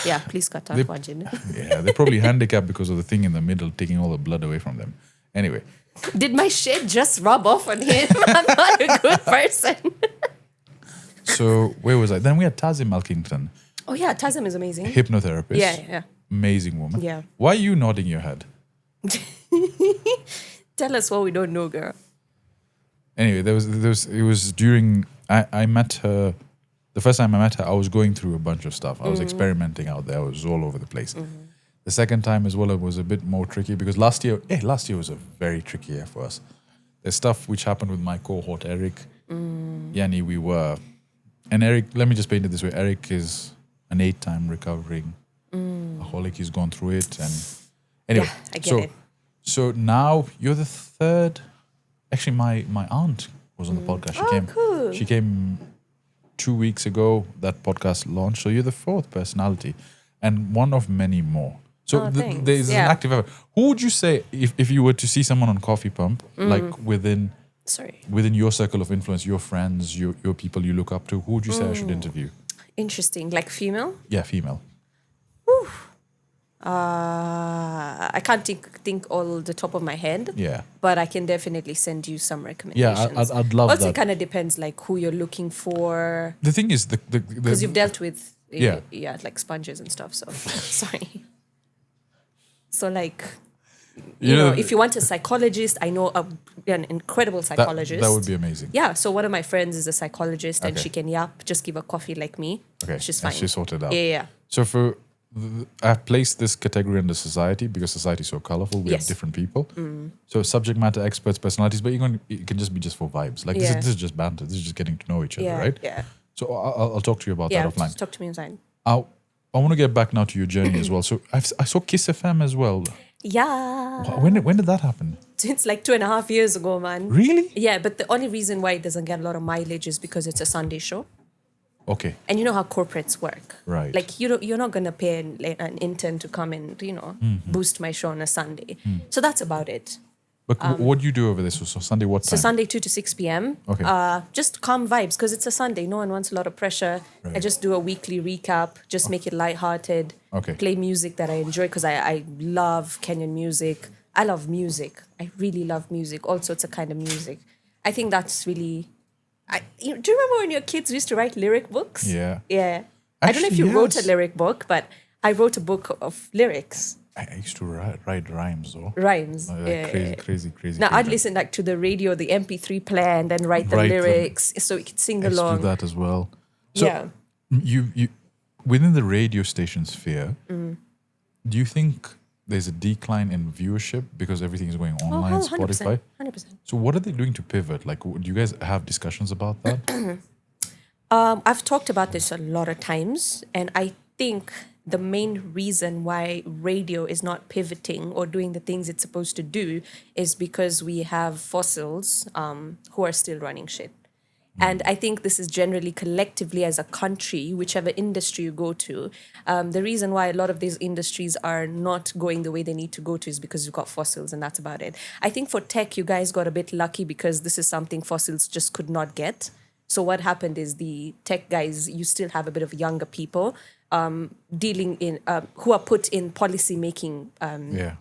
Yeah, please cut off They- Wajid. Yeah, they're probably handicapped because of the thing in the middle, taking all the blood away from them. Anyway, Did my shit just rub off on him? I'm not a good person. so where was I? Then we had Tazim Malkington, Oh, yeah, Tazim is amazing. hypnotherapist. Yeah. Amazing woman. Yeah. Why are you nodding your head? Tell us what we don't know, girl. Anyway, it was during I met her. The first time I met her, I was going through a bunch of stuff. I was experimenting out there. I was all over the place. The second time as well, it was a bit more tricky because last year was a very tricky year for us. There's stuff which happened with my cohort, Eric. Yani, and Eric, let me just paint it this way. Eric is an 8-time recovering alcoholic. He's gone through it. And anyway, Yeah, I get it. So now you're the third. Actually, my aunt was on the podcast. Cool. She came 2 weeks ago. That podcast launched. So you're the fourth personality, and one of many more. So Thanks. there's an Yeah. active effort. Who would you say if you were to see someone on Coffee Pump, like within your circle of influence, your friends, your people you look up to, who would you say I should interview? Interesting. Like female? Yeah, female. I can't think all the top of my head. Yeah. But I can definitely send you some Yeah, recommendations. I'd love Also, that. it kind of depends like who you're looking for. The thing is, Because you've dealt with Yeah. like sponges and stuff. So sorry. So like You know, if you want a psychologist, I know an incredible psychologist. That would be amazing. Yeah, so one of my friends is a psychologist and Okay. she can just give a coffee like me. Okay, She's and fine. she's sorted out. Yeah. So I've placed this category under society because society is so colorful. We have Yes. different people. So subject matter experts, personalities, but it can just be just for vibes. Like Yeah. this is just banter. This is just getting to know each other, Yeah, right? yeah. So I'll talk to you about Yeah, that offline. just talk to me inside. I want to get back now to your journey as well. So I saw Kiss FM as well. Yeah. When did that happen? It's like 2.5 years ago, man. Really? Yeah, but the only reason why it doesn't get a lot of mileage is because it's a Sunday show. Okay. And you know how corporates work. Right. Like you're not going to pay an intern to come and, boost my show on a Sunday. So that's about it. But what do you do over there? So Sunday, what So time? Sunday 2 to 6 p.m. Okay. Just calm vibes because it's a Sunday. No one wants a lot of pressure. I Right. just do a weekly recap. Just make it lighthearted. Okay. Play music that I enjoy because I love Kenyan music. I love music. I really love music. All sorts of kind of music. I think that's really... do you remember when your kids used to write lyric books? Yeah. Yeah. I don't know if Actually, you wrote a yes. lyric book, but I wrote a book of lyrics. I used to write rhymes though. Rhymes. Like crazy. Now I'd listen like to the radio, the MP3 player, and then write the Write them. lyrics so we could sing I used to along. do that as well. So Yeah. you within the radio station sphere, do you think there's a decline in viewership because everything is going online, 100%. Spotify? 100%. So what are they doing to pivot? Like, do you guys have discussions about that? I've talked about this a lot of times, and I think the main reason why radio is not pivoting or doing the things it's supposed to do is because we have fossils who are still running shit. And I think this is generally collectively as a country, whichever industry you go to, the reason why a lot of these industries are not going the way they need to go to is because you've got fossils and that's about it. I think for tech, you guys got a bit lucky because this is something fossils just could not get. So what happened is the tech guys, you still have a bit of younger people dealing in, who are put in policy making Yeah.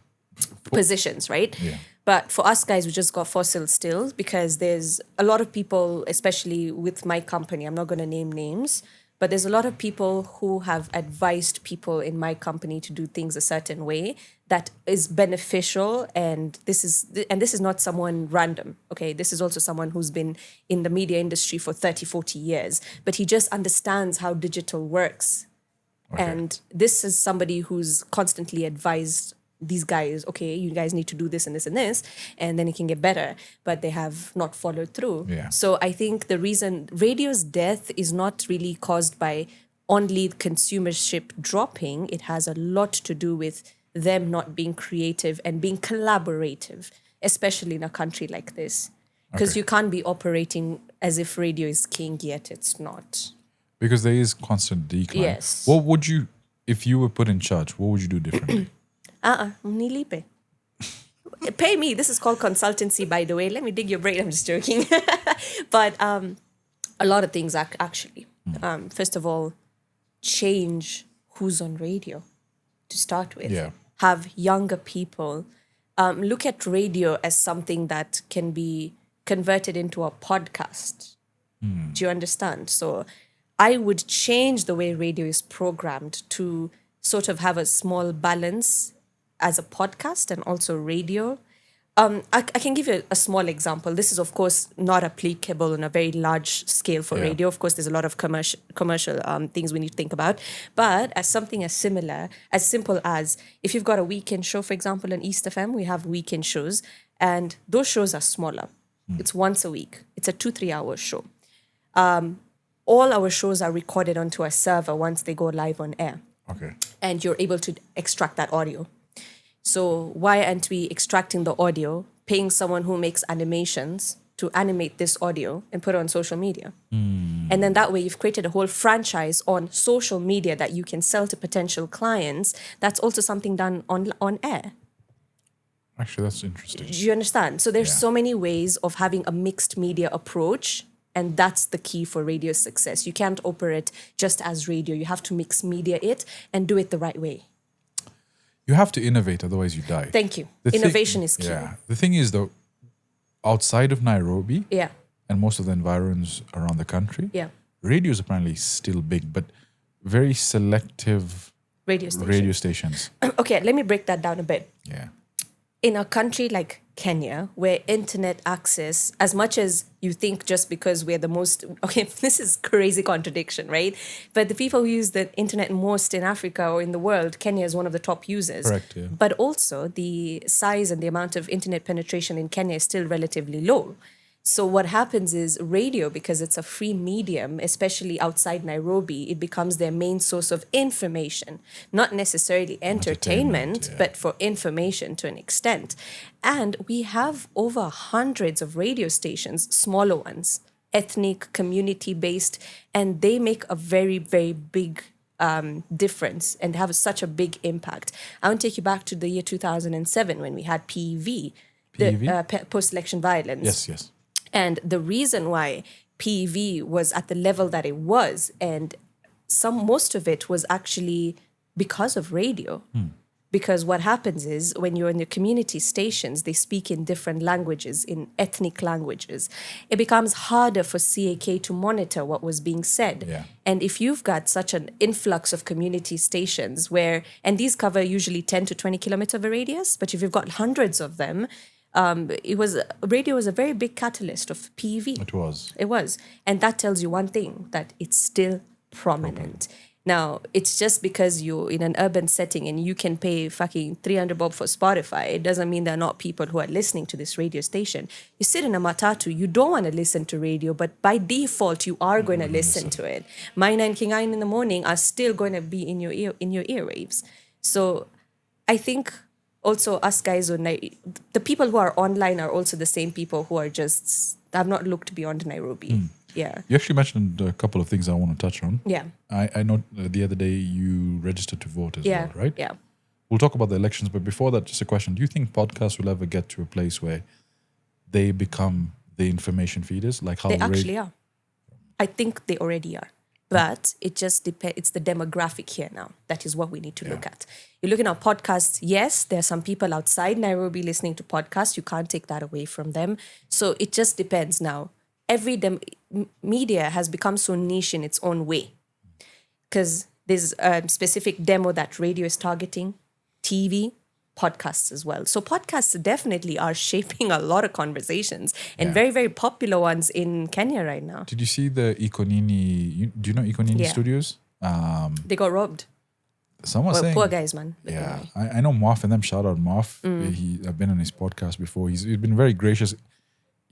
positions, right? Yeah. But for us guys, we just got fossils still because there's a lot of people, especially with my company, I'm not going to name names, but there's a lot of people who have advised people in my company to do things a certain way that is beneficial. And this is not someone random. Okay. This is also someone who's been in the media industry for 30, 40 years, but he just understands how digital works. Okay. And this is somebody who's constantly advised these guys, okay, you guys need to do this and this and this, and then it can get better. But they have not followed through. Yeah. So I think the reason radio's death is not really caused by only consumership dropping. It has a lot to do with them not being creative and being collaborative, especially in a country like this. Because Okay. you can't be operating as if radio is king, yet it's not. Because there is constant decline. Yes. What would you, if you were put in charge, what would you do differently? Nilipe. Pay me. This is called consultancy, by the way. Let me dig your brain. I'm just joking. But a lot of things actually. First of all, change who's on radio to start with. Yeah. Have younger people look at radio as something that can be converted into a podcast. Do you understand? So I would change the way radio is programmed to sort of have a small balance as a podcast and also radio. I can give you a small example. This is, of course, not applicable on a very large scale for Yeah. radio. Of course, there's a lot of commercial things we need to think about. But as something as similar, as simple as if you've got a weekend show, for example, on East FM, we have weekend shows. And those shows are smaller. It's once a week. It's a 2-3 hour show. All our shows are recorded onto a server once they go live on air. Okay. And you're able to extract that audio. So why aren't we extracting the audio, paying someone who makes animations to animate this audio and put it on social media? And then that way you've created a whole franchise on social media that you can sell to potential clients. That's also something done on air. Actually, that's interesting. Do you understand? So there's Yeah. so many ways of having a mixed media approach. And that's the key for radio success. You can't operate just as radio. You have to mix media it and do it the right way. You have to innovate, otherwise you die. Thank you. The thing- Innovation is key. Yeah. The thing is, though, outside of Nairobi Yeah. and most of the environs around the country, Yeah. radio is apparently still big, but very selective Radio station. radio stations. Okay, let me break that down a bit. Yeah. in a country like Kenya, where internet access, as much as you think just because we're the most, okay, this is crazy contradiction, right? But the people who use the internet most in Africa or in the world, Kenya is one of the top users. Correct, yeah. But also the size and the amount of internet penetration in Kenya is still relatively low. So what happens is radio, because it's a free medium, especially outside Nairobi, it becomes their main source of information, not necessarily entertainment, yeah. but for information to an extent. And we have over hundreds of radio stations, smaller ones, ethnic, community-based, and they make a very, very big difference and have such a big impact. I want to take you back to the year 2007 when we had PEV, the post-election violence. Yes. And the reason why PEV was at the level that it was, and most of it was actually because of radio. Because what happens is when you're in the community stations, they speak in different languages, in ethnic languages. It becomes harder for CAK to monitor what was being said. Yeah. And if you've got such an influx of community stations and these cover usually 10 to 20 kilometers of a radius, but if you've got hundreds of them, radio was a very big catalyst of PEV. It was. And that tells you one thing, that it's still prominent. Now, it's just because you're in an urban setting and you can pay fucking 300 bob for Spotify, it doesn't mean there are not people who are listening to this radio station. You sit in a matatu, you don't want to listen to radio, but by default, you are going to listen to it. Mine and King Ayn in the morning are still going to be in your earwaves. So I think also us guys, the people who are online are also the same people who are just, have not looked beyond Nairobi. Yeah. You actually mentioned a couple of things I want to touch on. Yeah. I know the other day you registered to vote as well, right? Yeah. We'll talk about the elections, but before that, just a question. Do you think podcasts will ever get to a place where they become the information feeders? Like how they actually are. I think they already are. But it just depends. It's the demographic here now. That is what we need to look at. You're looking at podcasts. Yes, there are some people outside Nairobi listening to podcasts. You can't take that away from them. So it just depends now. Every media has become so niche in its own way. Because there's a specific demo that radio is targeting, TV, podcasts as well. So podcasts definitely are shaping a lot of conversations and very, very popular ones in Kenya right now. Did you see the Ikonini? Do you know Ikonini Studios? They got robbed. Someone saying, poor guys, man. Yeah, I know Marf and them. Shout out Marf. I've been on his podcast before. He's been very gracious.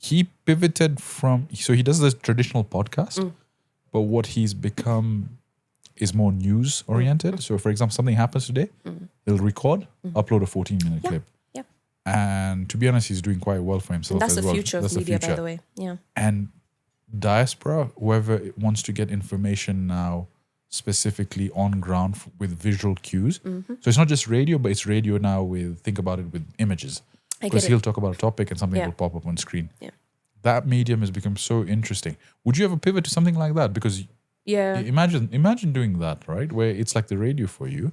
He pivoted so he does this traditional podcast, but what he's become is more news oriented. So for example, something happens today, he'll record, upload a 14-minute clip. Yeah. And to be honest, he's doing quite well for himself. And that's as the well. future of media, by the way. Yeah. And diaspora, whoever wants to get information now, specifically on ground with visual cues. So it's not just radio, but it's radio now think about it with images. Because he'll talk about a topic and something will pop up on screen. Yeah. That medium has become so interesting. Would you ever pivot to something like that? Because imagine doing that, right? Where it's like the radio for you,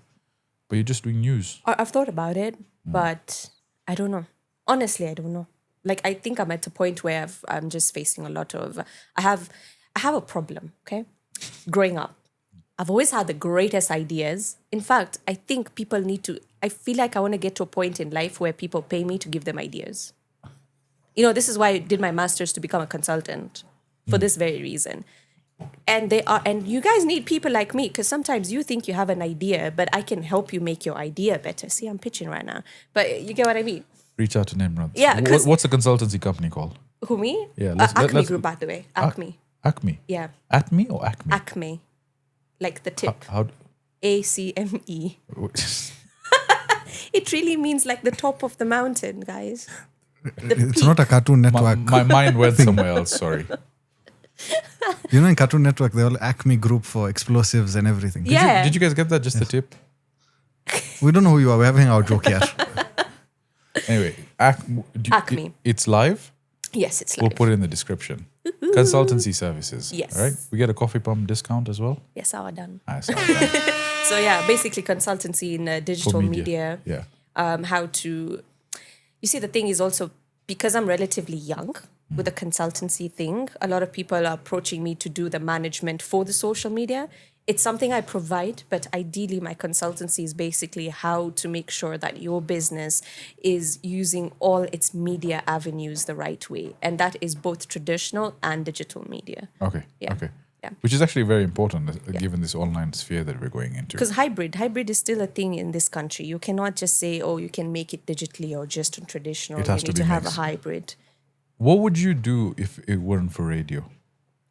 but you're just doing news. I've thought about it, but I don't know. Honestly, I don't know. Like, I think I'm at a point where I'm just facing a lot of... I have a problem, okay? Growing up, I've always had the greatest ideas. In fact, I think people need to... I feel like I want to get to a point in life where people pay me to give them ideas. You know, this is why I did my master's to become a consultant, for this very reason. And you guys need people like me, because sometimes you think you have an idea, but I can help you make your idea better. See, I'm pitching right now. But you get what I mean? Reach out to Nimrat. Yeah. What's the consultancy company called? Who, me? Yeah. Acme Group, by the way. Acme. Acme? Yeah. Atme or Acme? Acme. Like the tip. How ACME. It really means like the top of the mountain, guys. It's not a Cartoon Network. My mind went somewhere else, sorry. You know, in Cartoon Network, they all Acme Group for explosives and everything. Did you guys get that? Just the tip? We don't know who you are. We're having our joke here. Anyway, Acme. It's live? Yes, it's live. We'll put it in the description. Consultancy services. Yes. Right? We get a coffee pump discount as well? Yes, our done. Nice. So yeah, basically consultancy in digital media. Yeah. How to... You see, the thing is also, because I'm relatively young, with the consultancy thing. A lot of people are approaching me to do the management for the social media. It's something I provide, but ideally my consultancy is basically how to make sure that your business is using all its media avenues the right way. And that is both traditional and digital media. Okay. Yeah. Okay. Yeah. Which is actually very important given this online sphere that we're going into. Because hybrid is still a thing in this country. You cannot just say, oh, you can make it digitally or just on traditional. It has you to need be to have mixed. a hybrid. What would you do if it weren't for radio?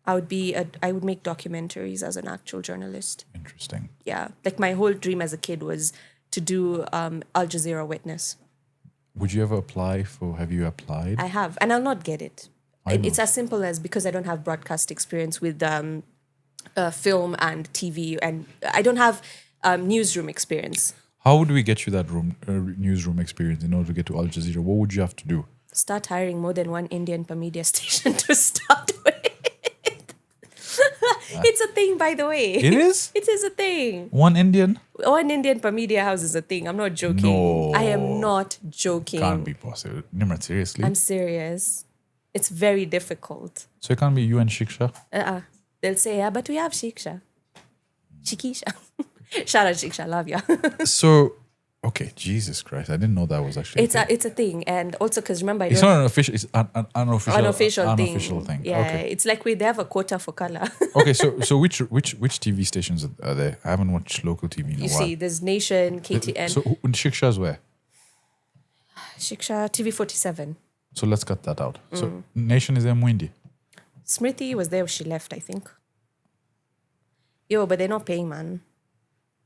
I would make documentaries as an actual journalist. Interesting. Yeah. Like my whole dream as a kid was to do Al Jazeera Witness. Have you applied? I have, and I'll not get it. I know. It's as simple as because I don't have broadcast experience with film and TV, and I don't have newsroom experience. How would we get you that newsroom experience in order to get to Al Jazeera? What would you have to do? Start hiring more than one Indian per media station to start with. It's a thing, by the way. It is? It is a thing. One Indian? One Indian per media house is a thing. I'm not joking. No. I am not joking. Can't be possible. Nimrat, seriously? I'm serious. It's very difficult. So it can't be you and Shiksha? They'll say, yeah, but we have Shiksha. Shikisha. Shout out Shiksha, love ya. So, okay, Jesus Christ. I didn't know that was actually It's a thing. And also because remember, it's not an official, it's an unofficial thing. Yeah, Okay. it's like they have a quota for color. Okay, so which TV stations are there? I haven't watched local TV in a You while. see, there's Nation, KTN, So Shiksha's where? Shiksha, TV47. So let's cut that out. So Nation is there Mwindi. Smriti was there when she left, I think. Yo, but they're not paying, man.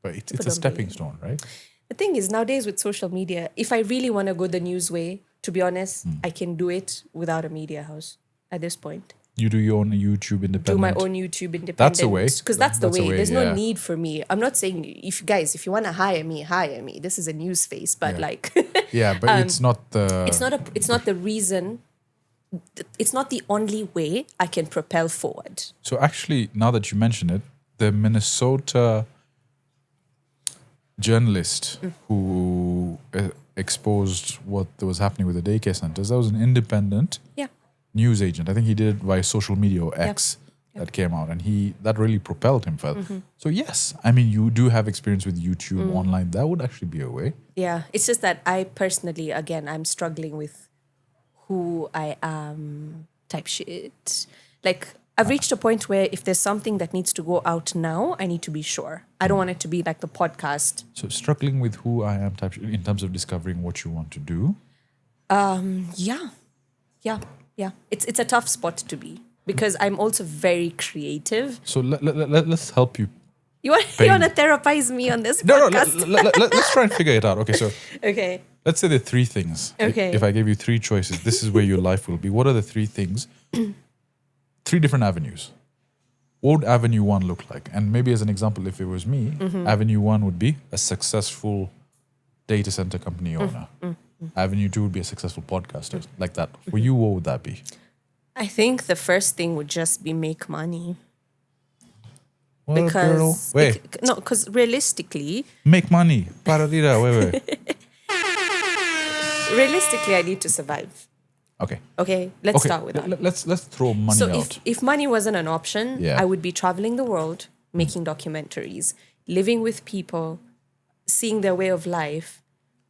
But it's People a don't stepping believe. stone, right? The thing is, nowadays with social media, if I really want to go the news way, to be honest, I can do it without a media house at this point. You do your own YouTube independent. Do my own YouTube independent. That's the way. Because that's the way. There's yeah. no need for me. I'm not saying if you want to hire me, hire me. This is a news face, but Yeah. like Yeah, but it's not the... it's not the reason. It's not the only way I can propel forward. So actually, now that you mention it, the Minnesota journalist who exposed what was happening with the daycare centers, that was an independent Yeah. news agent. I think he did it via social media or X that came out, and that really propelled him further. So yes, I mean, you do have experience with YouTube online. That would actually be a way. Yeah. It's just that I personally, again, I'm struggling with who I am type shit. Like I've reached a point where if there's something that needs to go out now, I need to be sure. I don't want it to be like the podcast. So struggling with who I am type in terms of discovering what you want to do. Yeah. It's a tough spot to be because I'm also very creative. So let's help you. You want to therapize me on this No, podcast? let's try and figure it out. Okay, so Okay. let's say there are three things. Okay. If I gave you three choices, this is where your life will be. What are the three things? Three different avenues. What would Avenue 1 look like? And maybe as an example, if it was me, Avenue 1 would be a successful data center company owner. Avenue 2 would be a successful podcaster. Like that. For you, what would that be? I think the first thing would just be make money. Well, girl, wait. Because realistically, Make money. Paradira, wait. I need to survive. Okay. Okay, let's start with that. Let's throw money So out. if money wasn't an option, Yeah. I would be traveling the world, making documentaries, living with people, seeing their way of life,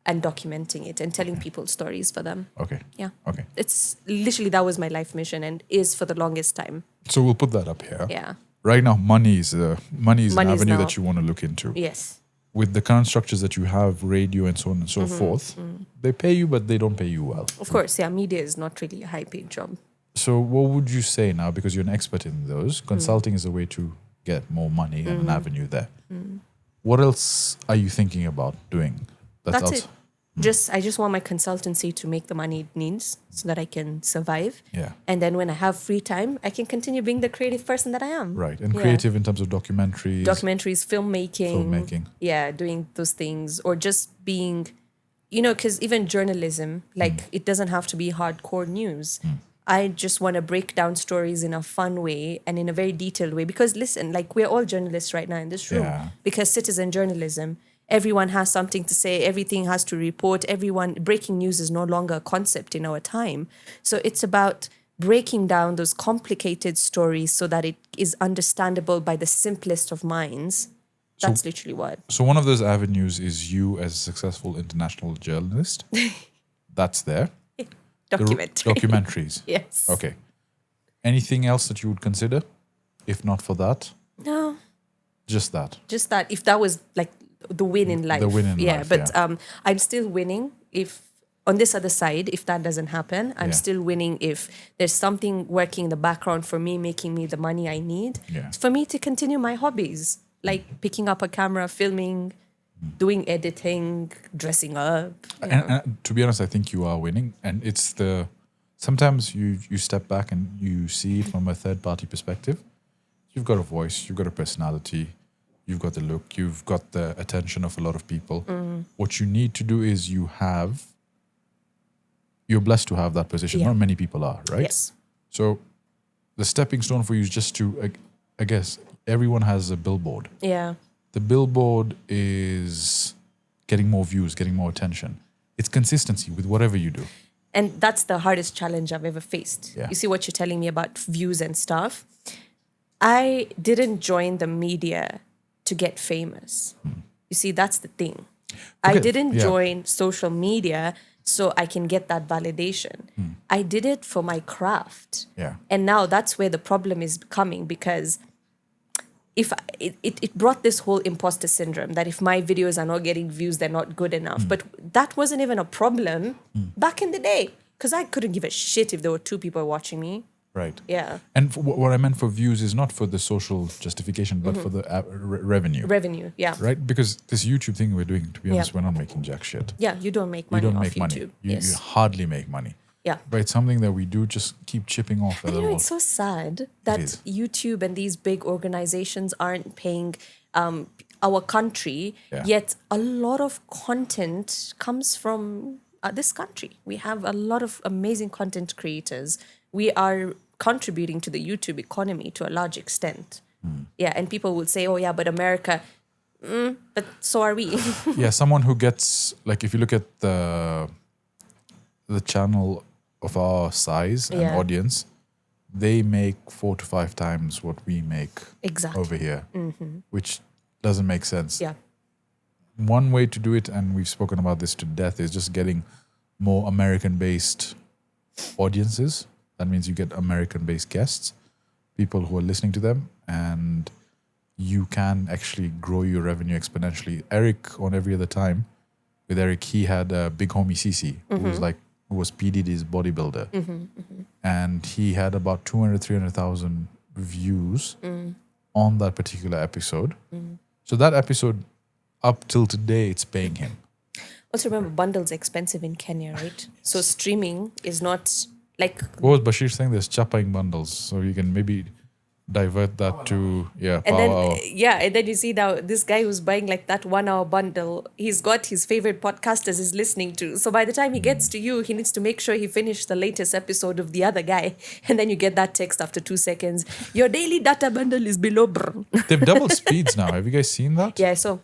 and documenting it and telling people stories for them. Okay. Yeah. Okay. It's literally that was my life mission and is for the longest time. So we'll put that up here. Yeah. Right now, money is an Money is avenue now- that you want to look into. Yes. With the current structures that you have, radio and so on and so forth, they pay you, but they don't pay you well. Of course, yeah, media is not really a high-paid job. So what would you say now, because you're an expert in those, consulting is a way to get more money and an avenue there. What else are you thinking about doing? That's it. I just want my consultancy to make the money it needs so that I can survive. Yeah. And then when I have free time, I can continue being the creative person that I am. Right. And Yeah. creative in terms of documentaries. Filmmaking. Yeah, doing those things. Or just being, because even journalism, it doesn't have to be hardcore news. I just want to break down stories in a fun way and in a very detailed way. Because listen, we're all journalists right now in this room. Yeah. Because citizen journalism, everyone has something to say, everything has to report, breaking news is no longer a concept in our time. So it's about breaking down those complicated stories so that it is understandable by the simplest of minds. That's literally what. So one of those avenues is you as a successful international journalist. That's there. Documentaries. Yes. Okay. Anything else that you would consider? If not for that? No. Just that. Just that. If that was like the win in life. The win in life, But I'm still winning if on this other side, if that doesn't happen, I'm still winning if there's something working in the background for me, making me the money I need for me to continue my hobbies, like picking up a camera, filming, doing editing, dressing up. And to be honest, I think you are winning. And it's sometimes you step back and you see it from a third party perspective. You've got a voice, you've got a personality, you've got the look, you've got the attention of a lot of people. What you need to do is you're blessed to have that position. Not many people are, right? Yes. So the stepping stone for you is just to, I guess, everyone has a billboard. Yeah. The billboard is getting more views, getting more attention. It's consistency with whatever you do. And that's the hardest challenge I've ever faced. Yeah. You see what you're telling me about views and stuff. I didn't join the media to get famous. You see, that's the thing. I didn't join social media so I can get that validation. I did it for my craft. Yeah. And now that's where the problem is coming, because if it brought this whole imposter syndrome that if my videos are not getting views, they're not good enough. But that wasn't even a problem back in the day, because I couldn't give a shit if there were 2 people watching me. Right. Yeah. And what I meant for views is not for the social justification, but for the revenue. Revenue, yeah. Right? Because this YouTube thing we're doing, to be honest, we're not making jack shit. Yeah, you don't make You money don't off make YouTube. money. You hardly make money. Yeah. But it's something that we do just keep chipping off a And little. it's so sad that is. YouTube and these big organizations aren't paying our country, yet a lot of content comes from this country. We have a lot of amazing content creators. We are contributing to the YouTube economy to a large extent. Yeah, and people will say, oh yeah, but America, but so are we. Yeah, someone who gets, like, if you look at the channel of our size and audience, they make 4 to 5 times what we make over here, which doesn't make sense. Yeah. One way to do it, and we've spoken about this to death, is just getting more American-based audiences. That means you get American-based guests, people who are listening to them, and you can actually grow your revenue exponentially. Eric, on Every Other Time, with Eric, he had a big homie Cece, who was P. Diddy's bodybuilder. And he had about 300,000 views on that particular episode. So that episode, up till today, it's paying him. Also remember, bundles are expensive in Kenya, right? So streaming is not like... What was Bashir saying? There's chapping bundles. So you can maybe divert that to, and power then, hour. and then you see now this guy who's buying like that 1 hour bundle, he's got his favorite podcasters he's listening to. So by the time he gets to you, he needs to make sure he finished the latest episode of the other guy. And then you get that text after 2 seconds. Your daily data bundle is below. They've doubled speeds now. Have you guys seen that? Yeah, so...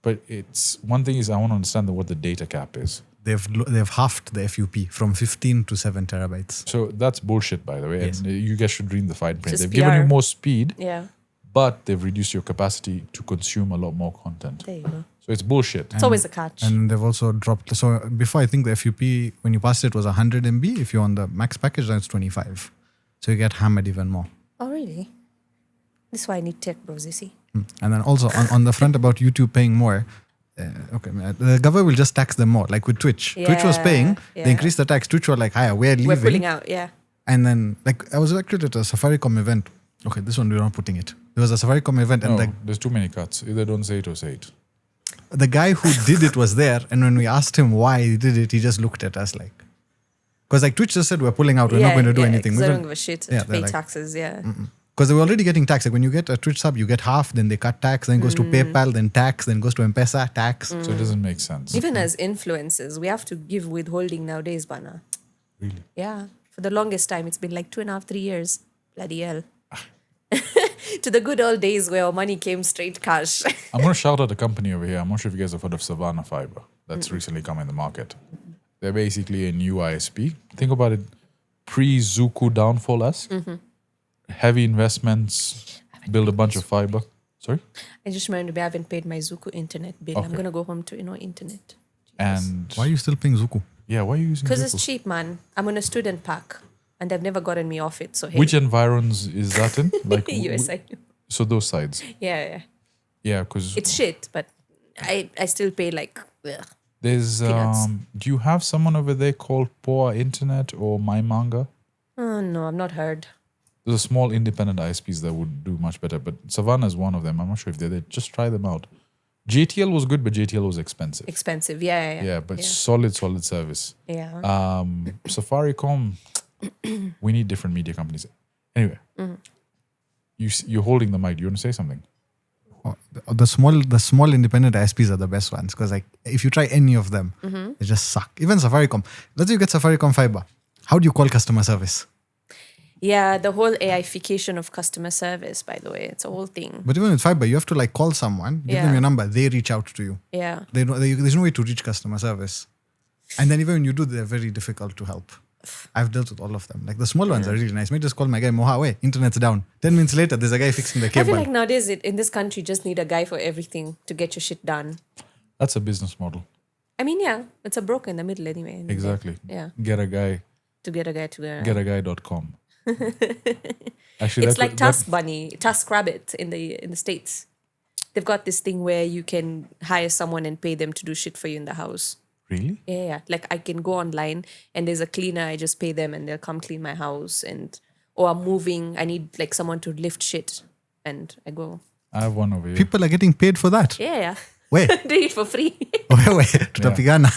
But it's one thing is I want to understand what the data cap is. They've halved the FUP from 15 to 7 terabytes. So that's bullshit, by the way. Yes. And you guys should read the fine print. Just They've given you PR. more speed, Yeah, but they've reduced your capacity to consume a lot more content. there you go. So it's bullshit. It's always a catch. And they've also dropped. So before, I think the FUP, when you passed it, was 100 MB. If you're on the max package, then it's 25. So you get hammered even more. Oh, really? This is why I need tech bros, you see. And then also on the front about YouTube paying more, the government will just tax them more. Like with Twitch. Twitch was paying, Yeah. they increased the tax. Twitch were like, hi, we're leaving. We're pulling out, yeah. And then, like, I was actually at a Safaricom event. Okay, this one we're not putting it. There was a Safaricom event, and No, there's too many cuts. Either don't say it or say it. the guy who did it was there. And when we asked him why he did it, he just looked at us like, because like Twitch just said, we're pulling out. We're not going to do anything. 'cause We I don't- don't give a shit Yeah, to they're pay like- taxes, yeah. Because they were already getting tax. Like when you get a Twitch sub, you get half, then they cut tax, then goes to PayPal, then tax, then goes to M-Pesa, tax. So it doesn't make sense. Even as influencers, we have to give withholding nowadays, Bana. Really? Yeah. For the longest time, it's been like 2.5, 3 years. Bloody hell. To the good old days where our money came straight cash. I'm going to shout out a company over here. I'm not sure if you guys have heard of Savannah Fiber. That's recently come in the market. They're basically a new ISP. Think about it. pre-Zuku downfall-esque. Mm-hmm. Heavy investments, build a bunch of fiber. Sorry? I just remembered I haven't paid my Zuku internet bill. I'm Okay. going to go home to, internet. And Why are you still paying Zuku? yeah, why are you using Because Zuku? it's cheap, man. I'm on a student pack and they've never gotten me off it. So, hey. Which environs is that in? Like USIU. so those sides. Yeah. Yeah, because It's shit, but I still pay like, ugh. there's peanuts. do you have someone over there called Poa Internet or My Manga? Oh, no, I've not heard. There's a small independent ISPs that would do much better, but Savannah is one of them. I'm not sure if they're there. Just try them out. JTL was good, but JTL was expensive. Expensive. Yeah. Yeah, but solid service. Yeah. Safaricom, we need different media companies. Anyway, Mm-hmm. you're holding the mic. Do you want to say something? Oh, the small independent ISPs are the best ones because like if you try any of them, Mm-hmm. they just suck. Even Safaricom. Let's say you get Safaricom fiber. How do you call customer service? Yeah, the whole AIfication of customer service, by the way, it's a whole thing. But even with fiber, you have to like call someone, give them Yeah. your number, they reach out to you. Yeah. There's no way to reach customer service. And then even when you do, they're very difficult to help. I've dealt with all of them. Like the small ones are really nice. Maybe just call my guy, Moha, wait, internet's down. 10 minutes later, there's a guy fixing the I feel cable. like nowadays in this country, you just need a guy for everything to get your shit done. That's a business model. I mean, yeah, it's a broker in the middle anyway. Exactly. Yeah. Get a guy, To get a guy to the... getaguy.com. Actually, It's like TaskRabbit in the States. They've got this thing where you can hire someone and pay them to do shit for you in the house. Really? Yeah. Like I can go online and there's a cleaner, I just pay them and they'll come clean my house or I'm moving, I need like someone to lift shit and I go, I have one over here. People are getting paid for that. yeah. Wait, Do it for free. wait, tutapigana.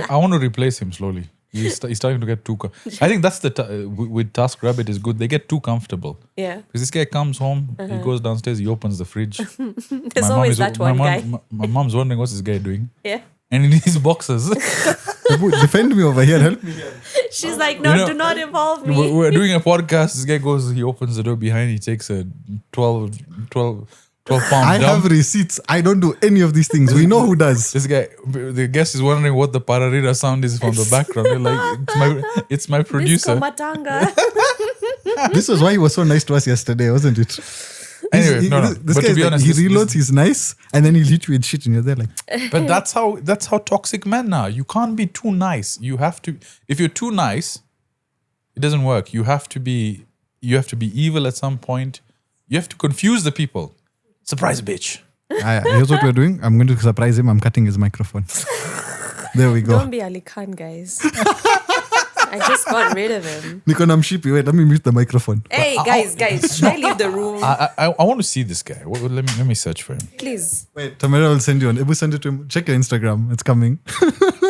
I want to replace him slowly. He's starting to get too. I think that's with TaskRabbit is good. They get too comfortable. Yeah. Because this guy comes home, he goes downstairs, he opens the fridge. There's always that one guy. My mom's wondering what's this guy doing, Yeah. and in his boxes. Defend me over here, help me. She's like, no, do not involve me. We're doing a podcast. This guy goes, he opens the door behind, he takes a 12 pound I have dump. receipts. I don't do any of these things. We know who does. This guy, the guest is wondering what the pararira sound is from the background. They're like, it's my producer. Miss Komatanga. This was why he was so nice to us yesterday, wasn't it? Anyway, This but guy to be is honest, like, he reloads, he's nice, and then he'll hit you with shit, and you're there like, But that's how toxic men are. You can't be too nice. You have to. If you're too nice, it doesn't work. You have to be evil at some point. You have to confuse the people. Surprise, bitch. here's what we're doing. I'm going to surprise him. I'm cutting his microphone. There we go. Don't be Ali Khan, guys. I just got rid of him. Nico, I'm sheepy. Wait, let me mute the microphone. Hey, guys, should I leave the room? I want to see this guy. Let me search for him. Please. Wait, Tamara will send you one. Ebu, send it to him. Check your Instagram. It's coming.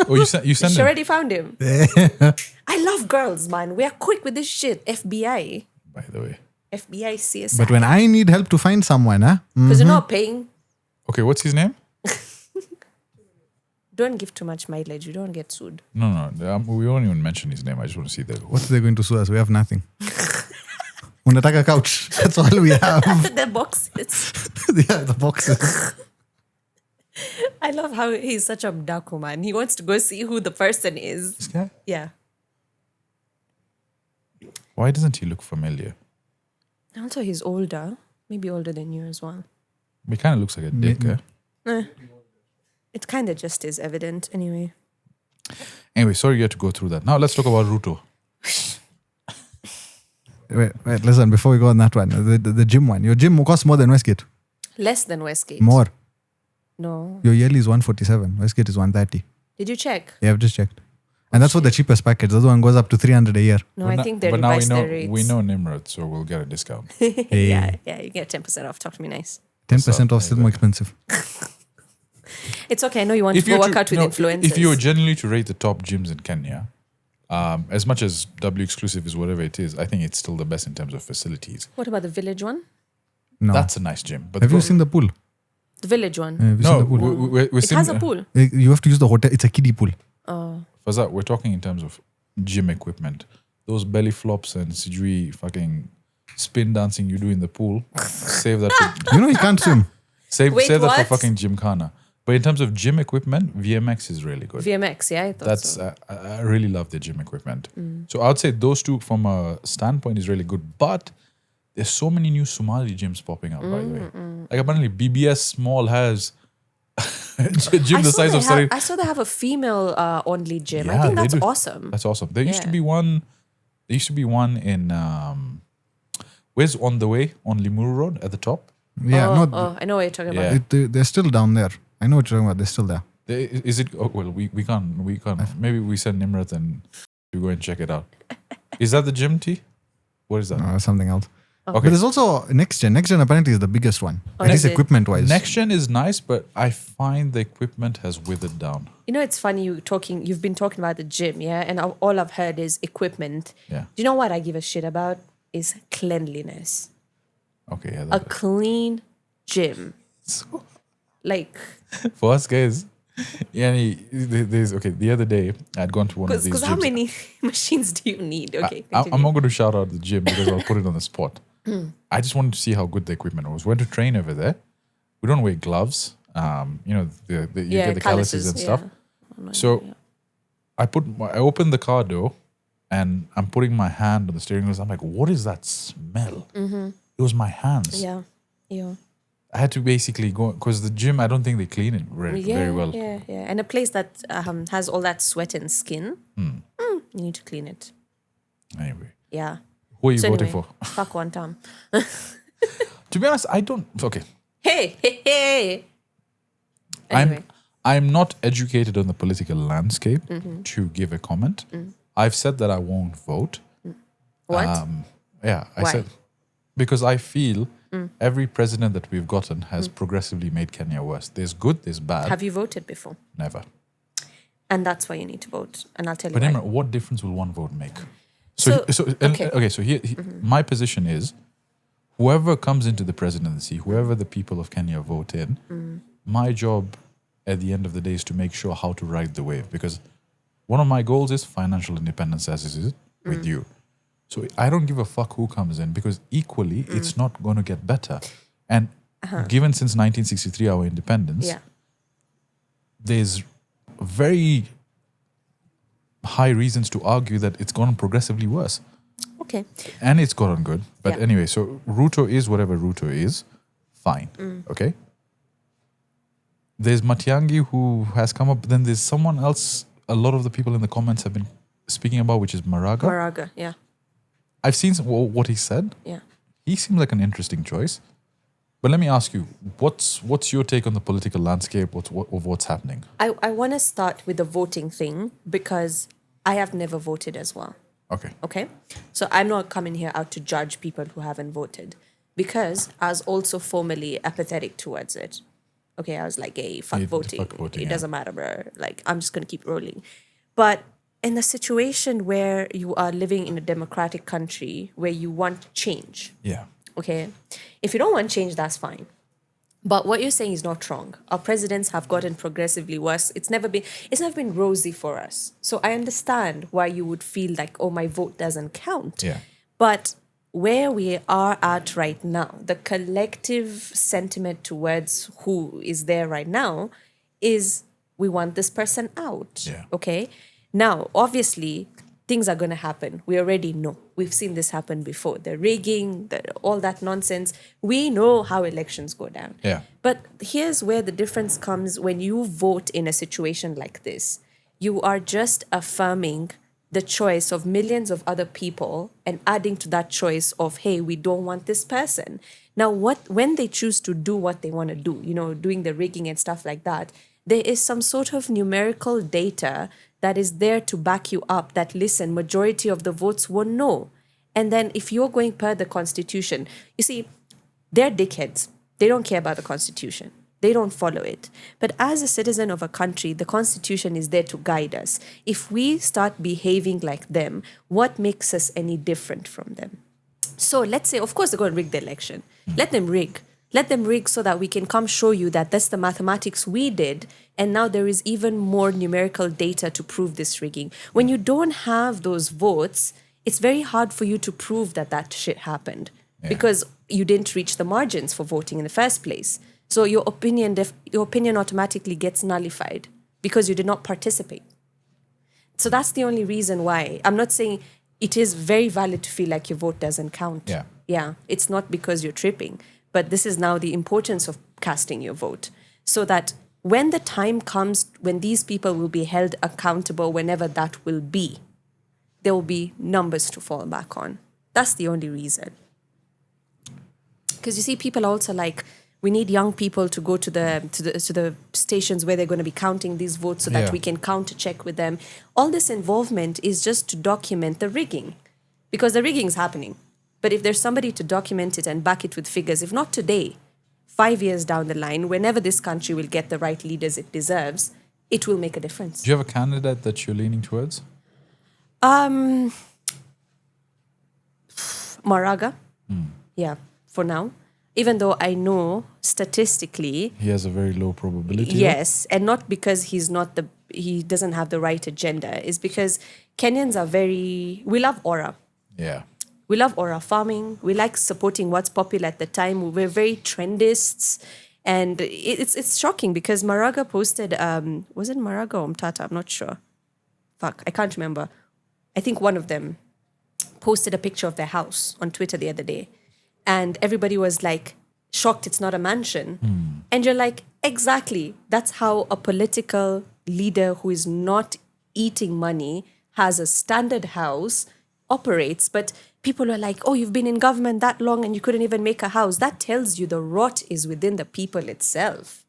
Oh, you send She him. already found him. I love girls, man. We are quick with this shit. FBI. By the way. FBI, CSI. But when I need help to find someone, Because you're not paying. Okay, what's his name? Don't give too much mileage. You don't get sued. No. We won't even mention his name. I just want to see the. What's they going to sue us? We have nothing. Unataka couch. That's all we have. The boxes. Yeah, the boxes. I love how he's such a mdaku, man. He wants to go see who the person is. This guy? Yeah. Why doesn't he look familiar? Also, he's older. Maybe older than you as well. He kind of looks like a dick. It kind of just is evident anyway. Anyway, sorry you had to go through that. Now let's talk about Ruto. Wait, listen, before we go on that one, the gym one. Your gym costs more than Westgate. Less than Westgate. More. No. Your yearly is 147. Westgate is 130. Did you check? Yeah, I've just checked. And that's for the cheapest package. The other one goes up to 300 a year. No, I think they but now we revised know their rates. we know Nimrat, so we'll get a discount. Yeah, you get 10% off. Talk to me nice. 10% off, still more expensive. It's okay. I know you want to go work out with influencers. If you were generally to rate the top gyms in Kenya, as much as W exclusive is whatever it is, I think it's still the best in terms of facilities. What about the village one? No. That's a nice gym. But Have you seen the pool? The village one. Have you seen No, the pool? It has a pool. You have to use the hotel. It's a kiddie pool. Oh. Fazaar, we're talking in terms of gym equipment. Those belly flops and sijui fucking spin dancing you do in the pool, save that for You know he can't swim. save Wait, that for what? fucking gymkhana. But in terms of gym equipment, VMX is really good. VMX, yeah, I thought That's so. I really love the gym equipment. So I would say those two from a standpoint is really good. But there's so many new Somali gyms popping up, by the way. Like apparently BBS Small has a gym the size of Safaricom. I saw they have a female only gym. I Yeah, think they that's do. awesome. That's awesome. There used to Yeah. be one. There used to be one in where's On the Way on Limuru Road at the top. Yeah, I know what you're talking Yeah. about. they're still down there. I know what you're talking about. They're still there. Is it? Oh, well, we can't. Maybe we send Nimrat and you go and check it out. Is that the gym T? What is that? Something else. Oh. But there's also next gen. Next gen apparently is the biggest one. At least is it? equipment wise. Next gen is nice, but I find the equipment has withered down. You know, it's funny you've been talking about the gym, yeah? And all I've heard is equipment. Yeah. Do you know what I give a shit about? Is cleanliness. Okay. Yeah. A clean gym. Like, For us guys, there's okay. The other day I'd gone to one of these because gyms. how many machines do you need? Okay, I'm continue. not going to shout out the gym because I'll put it on the spot. I just wanted to see how good the equipment was. Went to train over there. We don't wear gloves. You know, you get the calluses and stuff. Yeah. So I opened the car door and I'm putting my hand on the steering wheel. I'm like, what is that smell? It was my hands. Yeah. I had to basically go because the gym, I don't think they clean it very well. Yeah. And a place that has all that sweat and skin, you need to clean it. Anyway, Yeah. who are you So voting anyway, for? fuck one time. To be honest, I don't. Okay. Hey. Anyway. I'm not educated on the political landscape to give a comment. I've said that I won't vote. What? Yeah, I Why? said because I feel every president that we've gotten has progressively made Kenya worse. There's good, there's bad. Have you voted before? Never. And that's why you need to vote. And I'll tell you But why. Nimrat, what difference will one vote make? okay. So here, my position is, whoever comes into the presidency, whoever the people of Kenya vote in, my job at the end of the day is to make sure how to ride the wave. Because one of my goals is financial independence, as it is with you. So I don't give a fuck who comes in because equally it's not going to get better. And given since 1963 our independence, Yeah. there's very high reasons to argue that it's gone progressively worse. Okay. And it's gotten good. But Yeah. anyway, so Ruto is whatever Ruto is. Fine. Okay? There's Matiangi who has come up. Then there's someone else a lot of the people in the comments have been speaking about, which is Maraga. Maraga, yeah. I've seen what he said. Yeah. He seems like an interesting choice. But let me ask you, what's your take on the political landscape of what's happening? I want to start with the voting thing because I have never voted as well. Okay. Okay? So I'm not coming here out to judge people who haven't voted because I was also formerly apathetic towards it. Okay, I was like, hey, fuck voting. It doesn't matter, bro. Like, I'm just going to keep rolling. But in a situation where you are living in a democratic country where you want change, Yeah. okay, if you don't want change, that's fine. But what you're saying is not wrong. Our presidents have gotten progressively worse. It's never been rosy for us. So I understand why you would feel like, oh, my vote doesn't count. Yeah. But where we are at right now, the collective sentiment towards who is there right now is we want this person out. Yeah. Okay? Now, obviously, things are going to happen. We already know. We've seen this happen before. The rigging, all that nonsense. We know how elections go down. Yeah. But here's where the difference comes when you vote in a situation like this. You are just affirming the choice of millions of other people and adding to that choice of, hey, we don't want this person. Now, when they choose to do what they want to do, doing the rigging and stuff like that, there is some sort of numerical data that is there to back you up that, listen, majority of the votes were no. And then if you're going per the Constitution, you see, they're dickheads. They don't care about the Constitution. They don't follow it. But as a citizen of a country, the Constitution is there to guide us. If we start behaving like them, what makes us any different from them? So let's say, of course, they're going to rig the election. Let them rig. Let them rig so that we can come show you that that's the mathematics we did. And now there is even more numerical data to prove this rigging. When you don't have those votes, it's very hard for you to prove that shit happened because you didn't reach the margins for voting in the first place. So your opinion automatically gets nullified because you did not participate. So that's the only reason why. I'm not saying it is very valid to feel like your vote doesn't count. Yeah. Yeah. It's not because you're tripping, but this is now the importance of casting your vote so that when the time comes when these people will be held accountable, whenever that will be, there will be numbers to fall back on. That's the only reason. Because you see, people are also like, we need young people to go to the stations where they're going to be counting these votes so that we can counter check with them. All this involvement is just to document the rigging, because the rigging is happening. But if there's somebody to document it and back it with figures, if not today, 5 years down the line, whenever this country will get the right leaders it deserves, it will make a difference. Do you have a candidate that you're leaning towards? Maraga. Yeah, for now. Even though I know statistically He has a very low probability. yes, and not because he doesn't have the right agenda, is because Kenyans are we love aura. Yeah. We love aura farming. We like supporting what's popular at the time. We're very trendists. And it's shocking because Maraga posted, was it Maraga or Mtata? I'm not sure. Fuck, I can't remember. I think one of them posted a picture of their house on Twitter the other day. And everybody was like shocked it's not a mansion. And you're like, exactly. That's how a political leader who is not eating money, has a standard house, operates. But people are like, oh, you've been in government that long and you couldn't even make a house. That tells you the rot is within the people itself.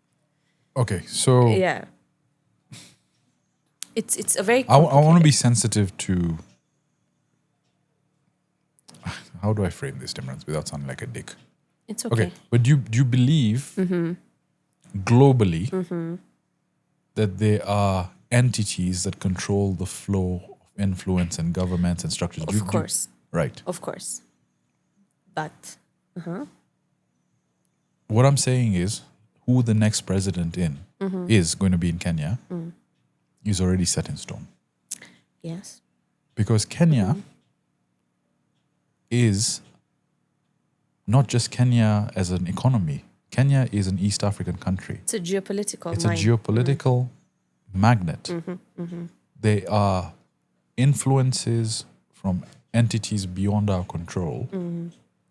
Okay, so Yeah. It's a very I want to complicated- be sensitive to. How do I frame this, Nimrat, without sounding like a dick? It's Okay, okay. but do you believe globally that there are entities that control the flow of influence and governments and structures? Of course. Right. Of course. But What I'm saying is, who the next president is going to be in Kenya is already set in stone. yes. Because Kenya is not just Kenya as an economy. Kenya is an East African country. It's a geopolitical It's line. a geopolitical magnet. There are influences from entities beyond our control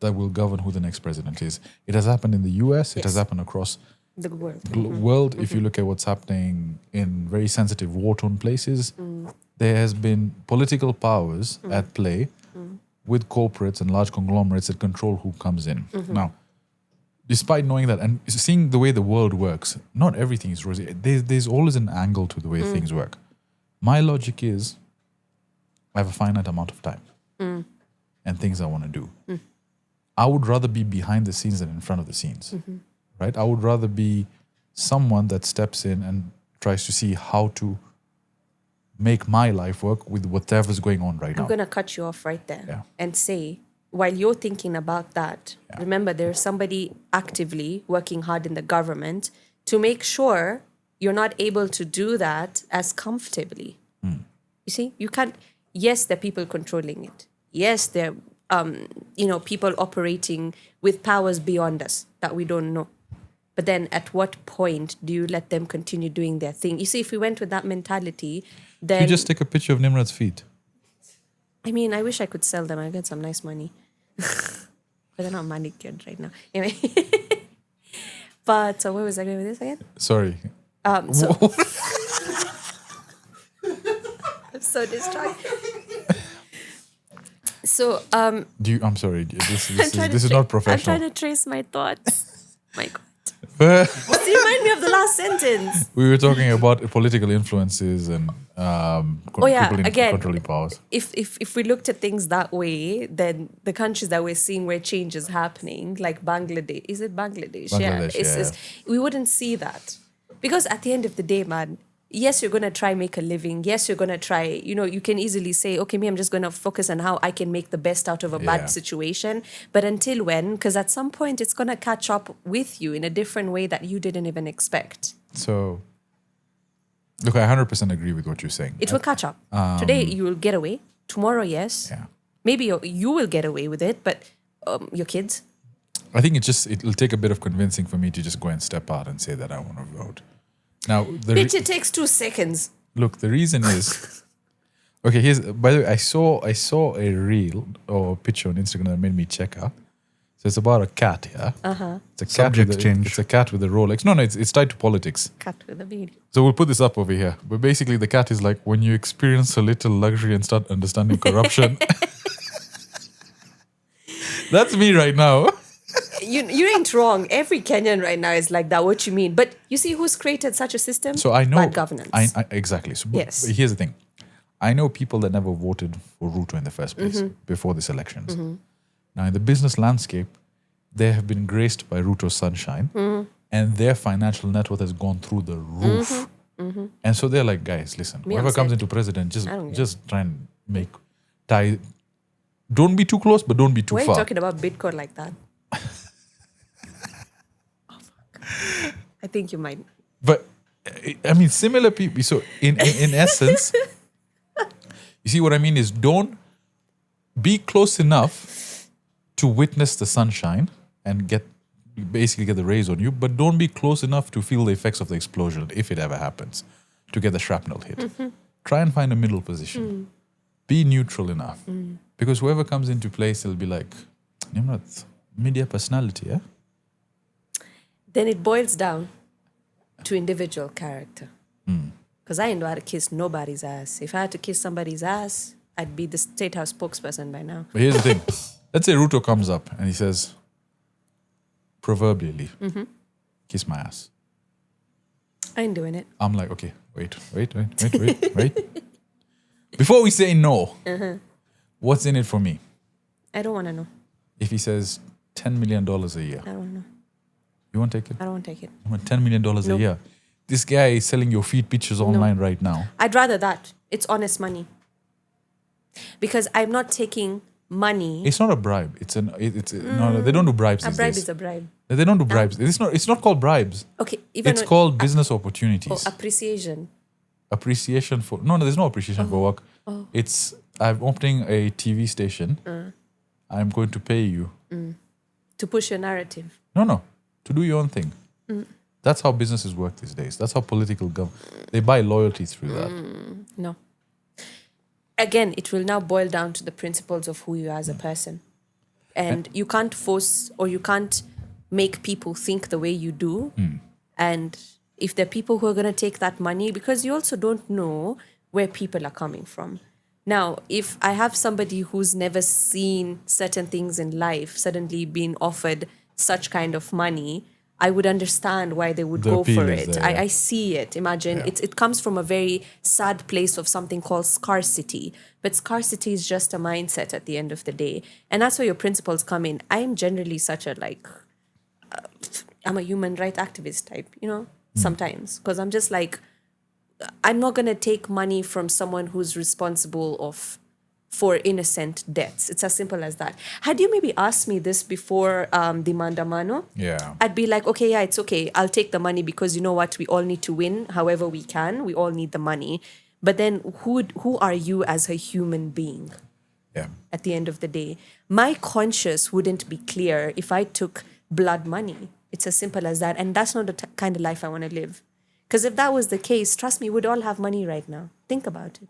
that will govern who the next president is. It has happened in the US. It has Yes. happened across The world. the world. If you look at what's happening in very sensitive war-torn places, there has been political powers at play with corporates and large conglomerates that control who comes in. Now, despite knowing that and seeing the way the world works, not everything is rosy. There's always an angle to the way things work. My logic is, I have a finite amount of time and things I want to do. I would rather be behind the scenes than in front of the scenes, right? I would rather be someone that steps in and tries to see how to make my life work with whatever's going on right I'm now. going to cut you off right there Yeah. and say, while you're thinking about that, remember there's somebody actively working hard in the government to make sure you're not able to do that as comfortably. You see, you can't. Yes, there are people controlling it. Yes, there are people operating with powers beyond us that we don't know. But then at what point do you let them continue doing their thing? You see, if we went with that mentality, then You just take a picture of Nimrat's feet. I mean, I wish I could sell them. I get some nice money. But they're not manicured right now. Anyway. But so where was I going with this again? Sorry. So I'm so distracted. So I'm sorry. This I'm is not professional. I'm trying to trace my thoughts. My God. You remind me of the last sentence. We were talking about political influences and people in again, controlling powers. If we looked at things that way, then the countries that we're seeing where change is happening, like Bangladesh, is it Bangladesh? Bangladesh, yeah. We wouldn't see that. Because at the end of the day, man, yes, you're going to try make a living. Yes, you're going to try, you can easily say, okay, I'm just going to focus on how I can make the best out of a Yeah. bad situation. But until when? Because at some point, it's going to catch up with you in a different way that you didn't even expect. So, look, I 100% agree with what you're saying. It will catch up. Today, you will get away. Tomorrow, yes. Yeah. Maybe you will get away with it, but your kids, I think it'll take a bit of convincing for me to just go and step out and say that I want to vote. Now, Bitch, it takes 2 seconds. Look, the reason is okay. By the way, I saw a reel or a picture on Instagram that made me check out. So it's about a cat. Yeah, It's a cat. Subject change. It's a cat with a Rolex. No, it's tied to politics. Cut with a bead. So we'll put this up over here. But basically, the cat is like when you experience a little luxury and start understanding corruption. That's me right now. You ain't wrong. Every Kenyan right now is like that. What you mean? But you see who's created such a system? So I know bad governance. I exactly. So Yes. but here's the thing. I know people that never voted for Ruto in the first place before these elections. Now in the business landscape, they have been graced by Ruto's sunshine, and their financial net worth has gone through the roof. And so they're like, guys, listen, Me, whoever I'm comes set. into president, I don't just try and make tie. Don't be too close, but don't be too Why are you far. talking about Bitcoin like that? Oh, fuck. I think you might. But I mean, similar people. So in essence, you see what I mean is don't be close enough to witness the sunshine and basically get the rays on you, but don't be close enough to feel the effects of the explosion if it ever happens, to get the shrapnel hit. Try and find a middle position. Be neutral enough. Because whoever comes into place, they'll be like, Nimrat, media personality, yeah? Then it boils down to individual character. Because I didn't know how to kiss nobody's ass. If I had to kiss somebody's ass, I'd be the State House spokesperson by now. But here's the thing. Let's say Ruto comes up and he says, proverbially, kiss my ass. I ain't doing it. I'm like, okay, wait. Before we say no, what's in it for me? I don't want to know. If he says $10 million a year, I don't know. you won't take it? I don't want to take it. I want $10 million a year. This guy is selling your feet pictures online right now. I'd rather that. It's honest money. Because I'm not taking money. It's not a bribe. No, they don't do bribes A these bribe days. is a bribe. They don't do bribes. It's not called bribes. Okay, even It's called business opportunities. appreciation. Appreciation for there's no appreciation for work. It's I'm opening a TV station. I'm going to pay you. To push your narrative. No, to do your own thing. That's how businesses work these days. That's how political they buy loyalty through that. No. Again, it will now boil down to the principles of who you are as a person. And you can't force or you can't make people think the way you do. And if there are people who are going to take that money, because you also don't know where people are coming from. Now, if I have somebody who's never seen certain things in life suddenly being offered such kind of money, I would understand why they would The go appeal for is it. there, I see it. Imagine it comes from a very sad place of something called scarcity. But scarcity is just a mindset at the end of the day. And that's where your principles come in. I'm generally such a I'm a human rights activist type, sometimes. Because I'm just like, I'm not going to take money from someone who's responsible for innocent deaths. It's as simple as that. Had you maybe asked me this before the Mandamano, I'd be like, okay, yeah, it's okay. I'll take the money because you know what? We all need to win however we can. We all need the money. But then who are you as a human being? Yeah. At the end of the day, my conscience wouldn't be clear if I took blood money. It's as simple as that. And that's not the kind of life I want to live. Because if that was the case, trust me, we'd all have money right now. Think about it.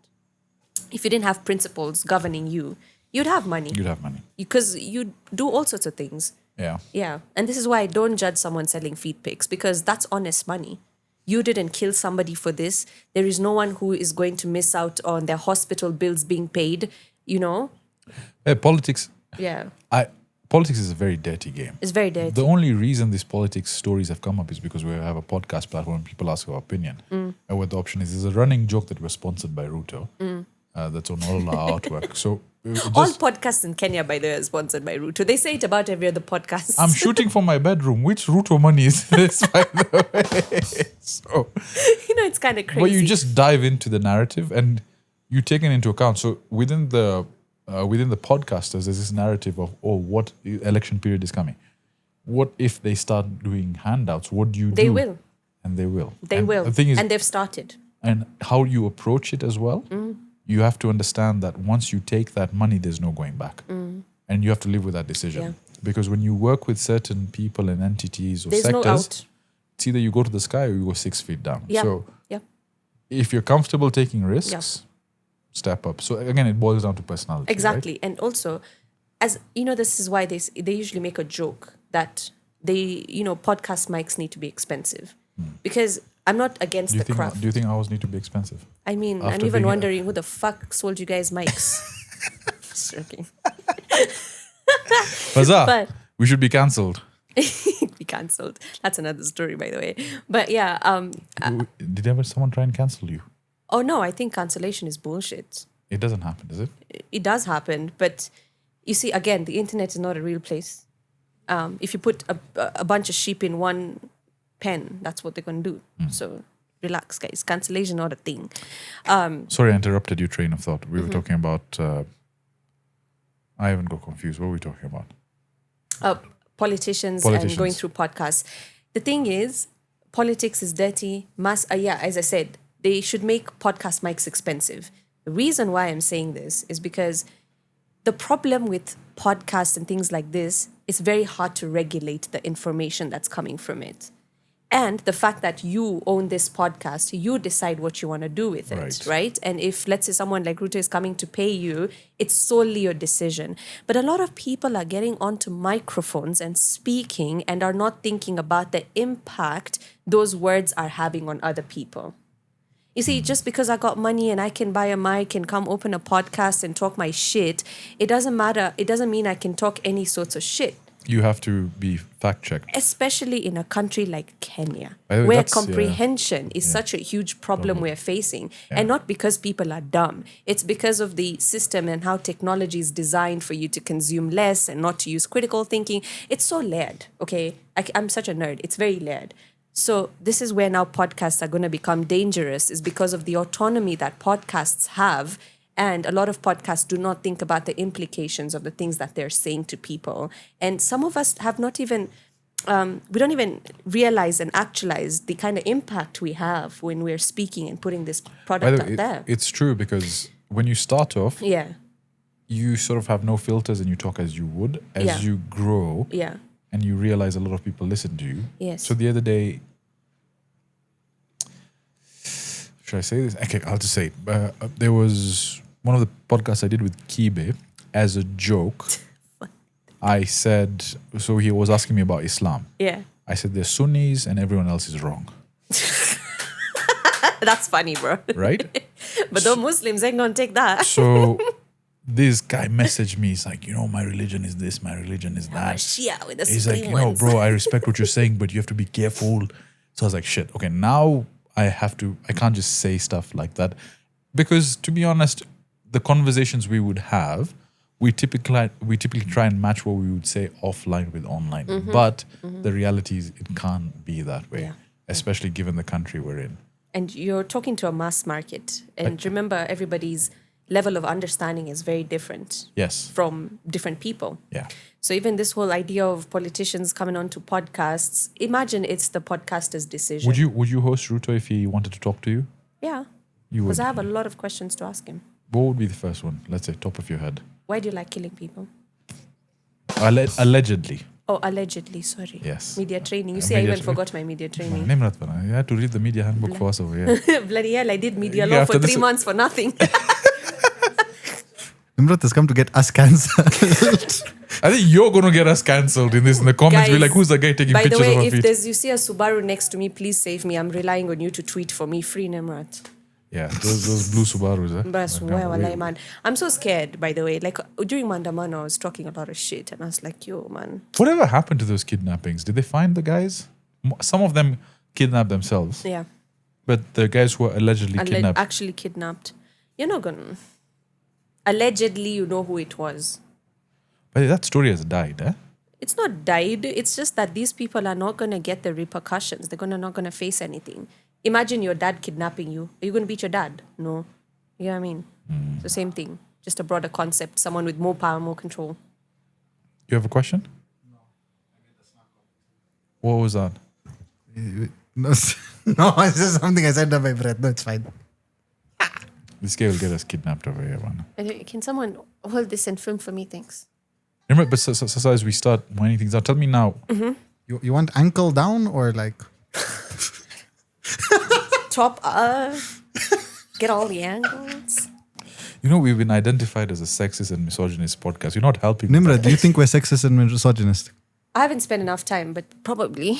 If you didn't have principles governing you, you'd have money. You'd have money. Because you do all sorts of things. Yeah. Yeah. And this is why I don't judge someone selling feed pics, because that's honest money. You didn't kill somebody for this. There is no one who is going to miss out on their hospital bills being paid, Politics. Yeah. Politics is a very dirty game. It's very dirty. The only reason these politics stories have come up is because we have a podcast platform and people ask our opinion. And what the option is a running joke that we're sponsored by Ruto. That's on all our artwork. So all podcasts in Kenya, by the way, are sponsored by Ruto. They say it about every other podcast. I'm shooting from my bedroom. Which Ruto money is this, by the way? So, it's kind of crazy. but you just dive into the narrative and you take it into account. So within the podcasters, there's this narrative of, what election period is coming. What if they start doing handouts? What do you do? They will. And they will. They will. The thing is, and they've started. and how you approach it as well, you have to understand that once you take that money, there's no going back. And you have to live with that decision. Yeah. Because when you work with certain people and entities or There's sectors, no out. it's either you go to the sky or you go 6 feet down. Yeah. So Yeah. if you're comfortable taking risks, step up. So again, it boils down to personality. right? Exactly. And also, as you know, this is why they usually make a joke that podcast mics need to be expensive. Because I'm not against the craft. Do you think ours need to be expensive? I mean, After I'm even being- wondering who the fuck sold you guys mics. Just joking. Fazaar, But- we should be cancelled. Be cancelled. That's another story, by the way. But yeah, Did ever someone try and cancel you? oh no, I think cancellation is bullshit. It doesn't happen, does it? It does happen, but you see, again, the internet is not a real place. If you put a bunch of sheep in one pen, that's what they're going to do. So relax, guys. Cancellation not a thing. Sorry, I interrupted your train of thought. We were Mm-hmm. talking about. I even got confused. What were we talking about? Politicians and Politicians. going through podcasts. The thing is, politics is dirty. As I said, they should make podcast mics expensive. The reason why I'm saying this is because the problem with podcasts and things like this is very hard to regulate the information that's coming from it. And the fact that you own this podcast, you decide what you want to do with it, right? And if, let's say, someone like Ruto is coming to pay you, it's solely your decision. But a lot of people are getting onto microphones and speaking and are not thinking about the impact those words are having on other people. You see, just because I got money and I can buy a mic and come open a podcast and talk my shit, it doesn't matter. It doesn't mean I can talk any sorts of shit. You have to be fact checked. Especially in a country like Kenya, By the way, where that's- comprehension is such a huge problem we're facing. And not because people are dumb. It's because of the system and how technology is designed for you to consume less and not to use critical thinking. It's so layered, okay? I'm such a nerd. It's very layered. So this is where now podcasts are going to become dangerous, is because of the autonomy that podcasts have. And a lot of podcasts do not think about the implications of the things that they're saying to people. And some of us have not even, we don't even realize and actualize the kind of impact we have when we're speaking and putting this By the product way, out there. it's true because when you start off, Yeah, you sort of have no filters and you talk as you would. As Yeah. you grow yeah, and you realize a lot of people listen to you. Yes. So the other day, should I say this? Okay, I'll just say it. There was one of the podcasts I did with Kibe as a joke. I said, so he was asking me about Islam. yeah. I said, there's Sunnis and everyone else is wrong. That's funny, bro. Right? But the Muslims ain't gonna take that. So this guy messaged me. He's like, my religion is this, my religion is that. Shia with the He's like, supreme ones. bro, I respect what you're saying, but you have to be careful. So I was like, shit, okay, now I can't just say stuff like that. Because to be honest, the conversations we would have, we typically try and match what we would say offline with online. But the reality is it can't be that way, Yeah. especially given the country we're in. And you're talking to a mass market. And remember, everybody's level of understanding is very different Yes. from different people. Yeah. So even this whole idea of politicians coming onto podcasts, imagine it's the podcaster's decision. Would you host Ruto if he wanted to talk to you? Yeah. You would. Because I have a lot of questions to ask him. What would be the first one? Let's say top of your head. Why do you like killing people? Allegedly. Oh, allegedly, sorry. Yes. Media training. You Uh, see, I media even forgot my media training. Nimrat, you had to read the media handbook for us over here. Bloody hell, I did media Yeah, law after for this- 3 months for nothing. Nimrat has come to get us cancelled. I think you're going to get us cancelled in the comments. Be Guys, like, who's the guy taking By the pictures of way, our if feet? you see a Subaru next to me, please save me. I'm relying on you to tweet for me. Free Nimrat. Yeah, those blue Subarus. But Like, walai, man. I'm so scared, by the way. Like during Mandamano, I was talking a lot of shit, and I was like, yo, man. Whatever happened to those kidnappings? Did they find the guys? Some of them kidnapped themselves, Yeah. but the guys who were allegedly kidnapped. Actually kidnapped. You're not gonna. Allegedly, you know who it was. But that story has died, eh? It's not died. It's just that these people are not gonna get the repercussions. They're not gonna face anything. Imagine your dad kidnapping you. Are you gonna beat your dad? No. You know what I mean? It's the same thing. Just a broader concept. Someone with more power, more control. You have a question? What was that? No, it's just something I said under my breath. No, it's fine. This guy will get us kidnapped over here, man. Can someone hold this and film for me? Thanks. Nimrat, but so as we start winding things out, tell me now. You want ankle down or like Top up. Get all the angles. You know, we've been identified as a sexist and misogynist podcast. You're not helping. Nimrat? Do you think we're sexist and misogynist? I haven't spent enough time, but probably.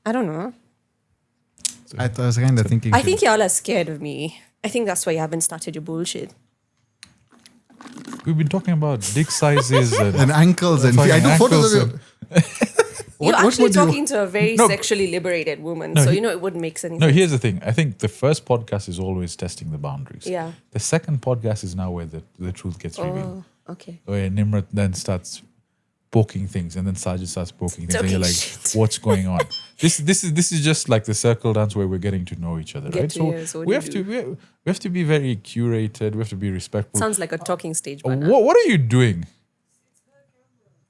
I don't know. I was kind of thinking. I think y'all are scared of me. I think that's why you haven't started your bullshit. We've been talking about dick sizes and ankles and feet. I do photos of you. You're what actually would you- talking to a very No. sexually liberated woman, No, so he- you know it wouldn't make sense. No, here's the thing. I think the first podcast is always testing the boundaries. Yeah. The second podcast is now where the truth gets revealed. Oh, okay. Where Nimrat then starts poking things, and then Sajid starts poking things, and Talking you're like, shit. "What's going on?" This is just like the circle dance where we're getting to know each other, Get right? to hear, so what we do have you to we have to be very curated. We have to be respectful. Sounds like a talking stage. Oh, But what are you doing?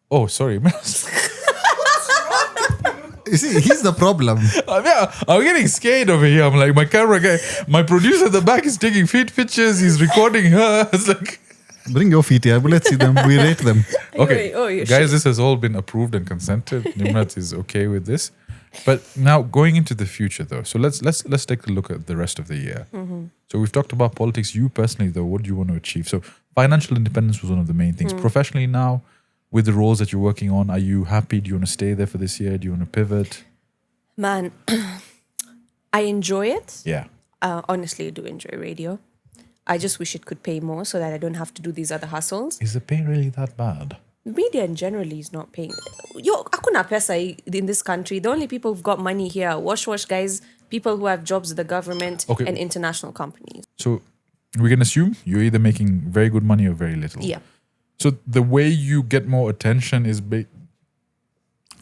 Oh, sorry. You see, he's the problem. I'm getting scared over here. I'm like, my camera guy, my producer at the back is taking feet pictures. He's recording her. It's like, Bring your feet here. Let's see them. We rate them. okay, Anyway, oh, you guys, this has all been approved and consented. Nimrat is okay with this. But now going into the future, though, so let's take a look at the rest of the year. So we've talked about politics. You personally, though, what do you want to achieve? So financial independence was one of the main things. Professionally now, with the roles that you're working on, are you happy? Do you want to stay there for this year? Do you want to pivot? man, I enjoy it. Yeah. Honestly, I do enjoy radio. I just wish it could pay more so that I don't have to do these other hustles. Is the pay really that bad? Media in generally is not paying. Yo, hakuna pesa in this country. The only people who've got money here are wash guys, people who have jobs with the government, Okay. and international companies. So we can assume you're either making very good money or very little. Yeah. So the way you get more attention is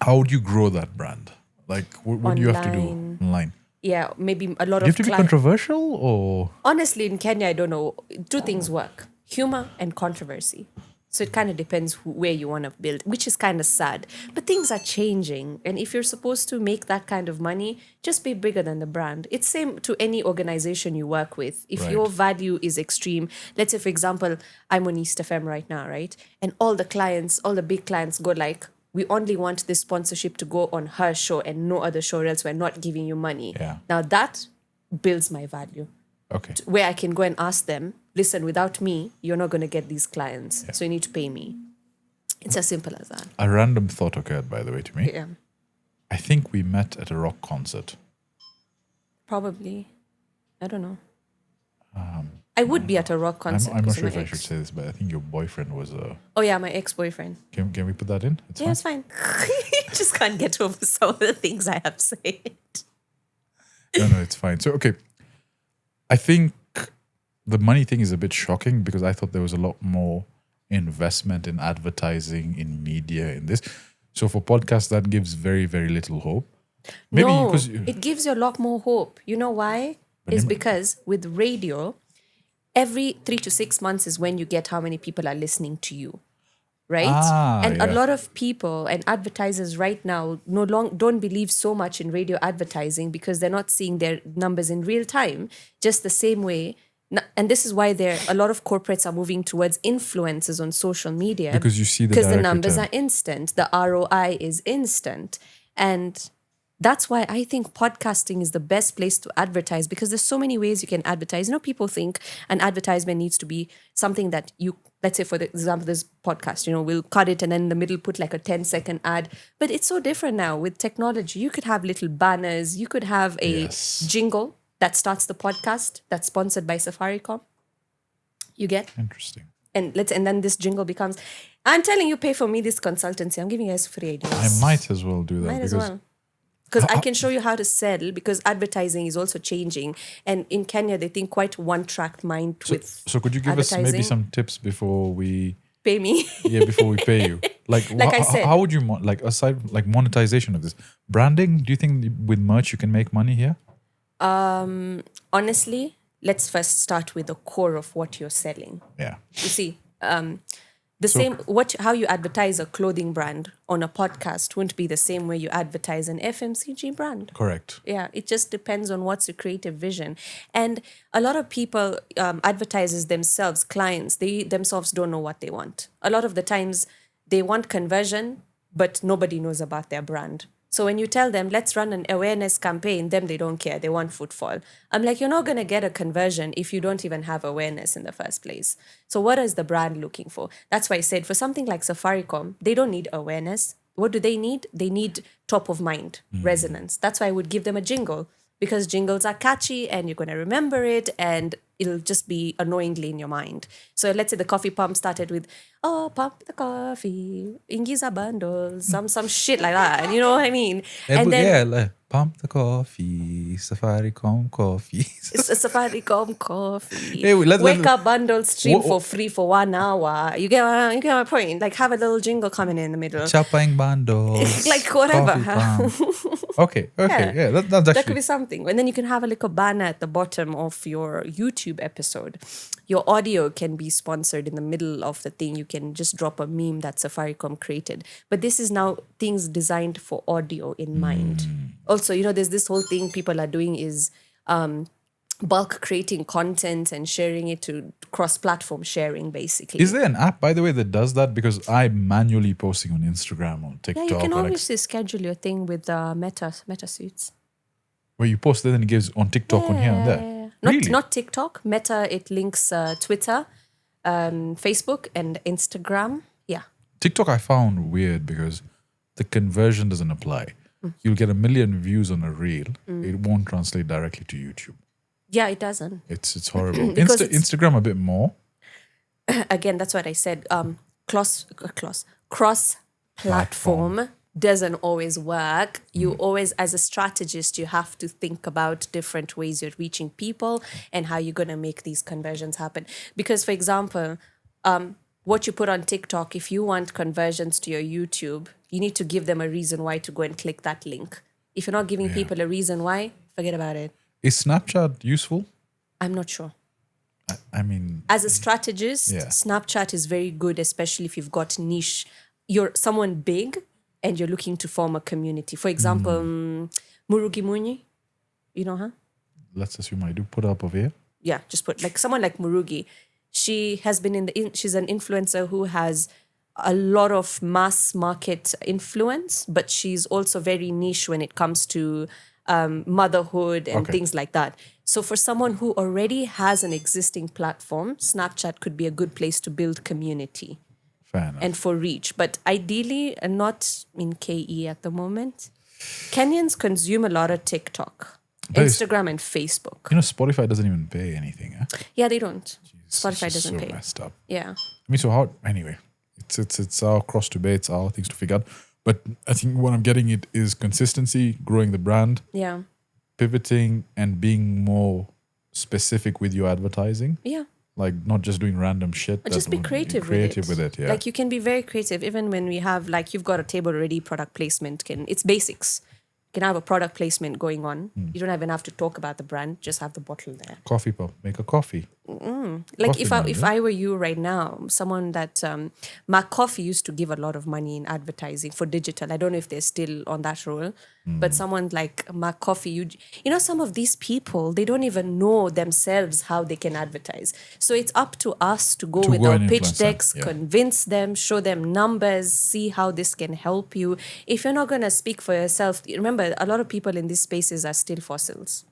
how would you grow that brand? Like, what do you have to do online? Yeah, maybe a lot Do you of have to be clients. controversial or? Honestly, in Kenya, I don't know. Two things work: humor and controversy. So it kind of depends where you want to build, which is kind of sad. But things are changing. And if you're supposed to make that kind of money, just be bigger than the brand. It's same to any organization you work with. If Right. your value is extreme, let's say, for example, I'm on East FM right now, right? And all the clients, all the big clients go like, we only want this sponsorship to go on her show and no other show, or else we're not giving you money. Yeah. Now that builds my value, Okay. where I can go and ask them, listen, without me, you're not going to get these clients. So you need to pay me. It's as simple as that. A random thought occurred, by the way, to me. Yeah, I think we met at a rock concert. probably. I don't know. I would be at a rock concert. I'm not because sure of if my I should ex. say this, but I think your boyfriend was a. Oh yeah, my ex-boyfriend. Can we put that in? It's Yeah, fine. it's fine. Just can't get over some of the things I have said. No, it's fine. So, okay. I think the money thing is a bit shocking because I thought there was a lot more investment in advertising, in media, in this. So for podcasts, that gives very, very little hope. Maybe no, because it gives you a lot more hope. You know why? But It's Nimrat- because with radio, every 3 to 6 months is when you get how many people are listening to you, right? And yeah. a lot of people and advertisers right now don't believe so much in radio advertising because they're not seeing their numbers in real time, just the same way. And this is why a lot of corporates are moving towards influencers on social media because you see the because the direct numbers return. are instant, the ROI is instant, and that's why I think podcasting is the best place to advertise because there's so many ways you can advertise. You know, people think an advertisement needs to be something that you, let's say for the example, this podcast, we'll cut it and then in the middle put like a 10-second ad. But it's so different now with technology. You could have little banners. You could have a Yes. jingle that starts the podcast that's sponsored by Safaricom. You get? Interesting. And then this jingle becomes, I'm telling you, pay for me this consultancy. I'm giving you guys free ideas. I might as well do that Might as because well. Because I can show you how to sell because advertising is also changing. And in Kenya, they think quite one-track mind with So could you give us maybe advertising. some tips before we Pay me. before we pay you? Like I said. how would you aside like monetization of this branding? Do you think with merch you can make money here? Honestly, let's first start with the core of what you're selling. Yeah. You see, how you advertise a clothing brand on a podcast won't be the same way you advertise an FMCG brand. Correct. Yeah, it just depends on what's your creative vision. And a lot of people, advertisers themselves, clients, they themselves don't know what they want. A lot of the times they want conversion, but nobody knows about their brand. So when you tell them, let's run an awareness campaign, them, they don't care. They want footfall. I'm like, you're not going to get a conversion if you don't even have awareness in the first place. So what is the brand looking for? That's why I said for something like Safaricom, they don't need awareness. What do they need? They need top of mind resonance. That's why I would give them a jingle, because jingles are catchy and you're going to remember it and it'll just be annoyingly in your mind. So let's say the coffee pump started with, oh, pump the coffee, ingiza bundles, some shit like that. You know what I mean? And then like, pump the coffee, Safaricom coffee. it's a Safaricom coffee. Hey, Wake up bundle stream for free for 1 hour. You get my point? Like have a little jingle coming in the middle. Chopping bundles. Like whatever. Okay. Yeah, that's actually... That could be something. And then you can have a little banner at the bottom of your YouTube episode. Your audio can be sponsored in the middle of the thing. You can just drop a meme that Safaricom created. But this is now things designed for audio in mind. Also, there's this whole thing people are doing is bulk creating content and sharing it to cross-platform sharing, basically. Is there an app, by the way, that does that? Because I'm manually posting on Instagram or TikTok. Yeah, you can obviously schedule your thing with Meta Suits. Where you post it and it gives on TikTok on here and there. Really? Not TikTok. Meta, it links Twitter, Facebook, and Instagram. Yeah. TikTok I found weird because the conversion doesn't apply. You'll get 1 million views on a reel. It won't translate directly to YouTube. Yeah, it doesn't. It's horrible. Because Instagram a bit more. Again, that's what I said. Cross-platform doesn't always work. You always, as a strategist, you have to think about different ways you're reaching people and how you're going to make these conversions happen. Because, for example, what you put on TikTok, if you want conversions to your YouTube, you need to give them a reason why to go and click that link. If you're not giving people a reason why, forget about it. Is Snapchat useful? I'm not sure. I mean... As a strategist, Snapchat is very good, especially if you've got niche. You're someone big and you're looking to form a community. For example, Murugi Muni, you know her? Let's assume I do. Put up over here. Yeah, just put like someone like Murugi. She has been she's an influencer who has a lot of mass market influence, but she's also very niche when it comes to motherhood and things like that. So for someone who already has an existing platform, Snapchat could be a good place to build community. Fair enough. And for reach. But ideally, not in KE at the moment. Kenyans consume a lot of TikTok, Instagram and Facebook. Spotify doesn't even pay anything. Yeah, they don't. Jeez, Spotify doesn't pay. So messed up. Yeah. I mean, so how... Anyway, it's our cross debates, our things to figure out. But I think what I'm getting it is consistency, growing the brand, pivoting and being more specific with your advertising. Yeah. Like not just doing random shit. But just be creative with it. Yeah. Like you can be very creative even when we have like you've got a table ready product placement. It's basics. You can have a product placement going on. You don't even have to talk about the brand. Just have the bottle there. Coffee pub. Make a coffee. Like if I were you right now, someone that Mac Coffee used to give a lot of money in advertising for digital. I don't know if they're still on that role, but someone like Mac Coffee, you know, some of these people, they don't even know themselves how they can advertise. So it's up to us to go with our pitch decks, convince them, show them numbers, see how this can help you. If you're not going to speak for yourself, remember, a lot of people in these spaces are still fossils.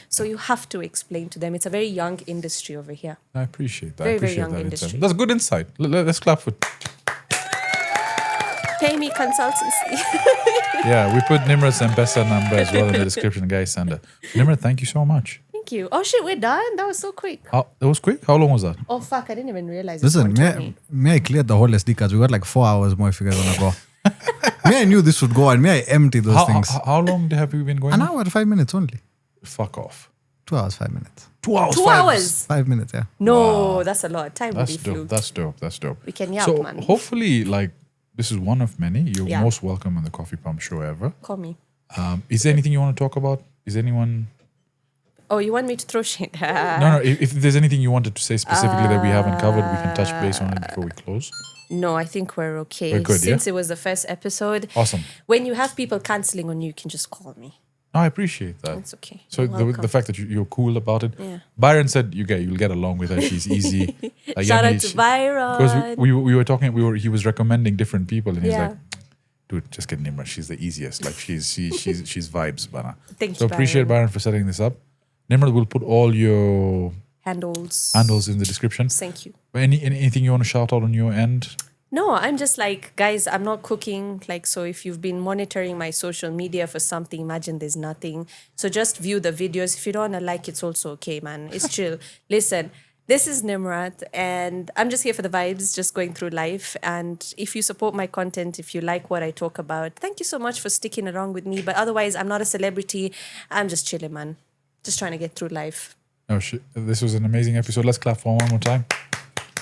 So you have to explain to them. It's a very young industry over here. I appreciate that. Very young industry. That's good insight. Let's clap for... Pay me consultancy. Yeah, we put Nimrat's M-Pesa number as well in the description, guys. Send it. Nimrat, thank you so much. Thank you. Oh shit, we're done? That was so quick. That was quick? How long was that? Oh fuck, I didn't even realize. Listen, may I clear the whole SD cards? We got like 4 hours more if you guys want to go. May I knew this would go and may I empty those things. How long have you been going? An hour, 5 minutes only. Fuck off. 2 hours, 5 minutes. 2 hours? 2 hours? 5 minutes, yeah. No, that's a lot. Time That's really flew. dope. That's dope. We can yap, so man. hopefully, like, this is one of many. You're most welcome on the Coffee Pump Show ever. Call me. Is there anything you want to talk about? Is anyone... Oh, you want me to throw shit? No. If there's anything you wanted to say specifically that we haven't covered, we can touch base on it before we close. No, I think we're okay. We're good, Since it was the first episode. Awesome. When you have people cancelling on you, you can just call me. No, I appreciate that. It's okay. So You're welcome. the fact that you're cool about it. Yeah. Byron said you'll get along with her. She's easy. Shout out to Byron. Because we were talking. He was recommending different people, and he's Yeah. like, dude, just get Nimrat. She's the easiest. Like she's vibes, bana. Thank So you, appreciate Byron for setting this up. Nimrat will put all your handles in the description. Thank you. Anything you want to shout out on your end? No, I'm just like, guys, I'm not cooking. Like, so if you've been monitoring my social media for something, imagine there's nothing. So just view the videos. If you don't want to like, it's also okay, man. It's chill. Listen, this is Nimrat, and I'm just here for the vibes, just going through life. And if you support my content, if you like what I talk about, thank you so much for sticking around with me. But otherwise, I'm not a celebrity. I'm just chilling, man. Just trying to get through life. Oh shit! This was an amazing episode. Let's clap for one more time.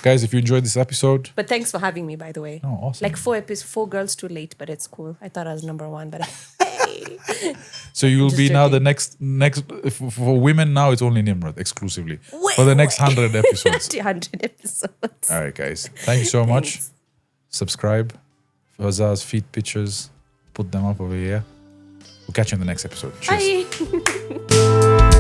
Guys, if you enjoyed this episode. But thanks for having me, by the way. Oh, awesome. Like 4 girls too late, but it's cool. I thought I was number 1, but hey. So you'll Just be now the joking. next for women now it's only Nimrat exclusively for the next 100 episodes. 100 episodes. All right, guys. Thank you so much. Thanks. Subscribe. Fazaar's feet pictures. Put them up over here. We'll catch you in the next episode. Cheers. Bye.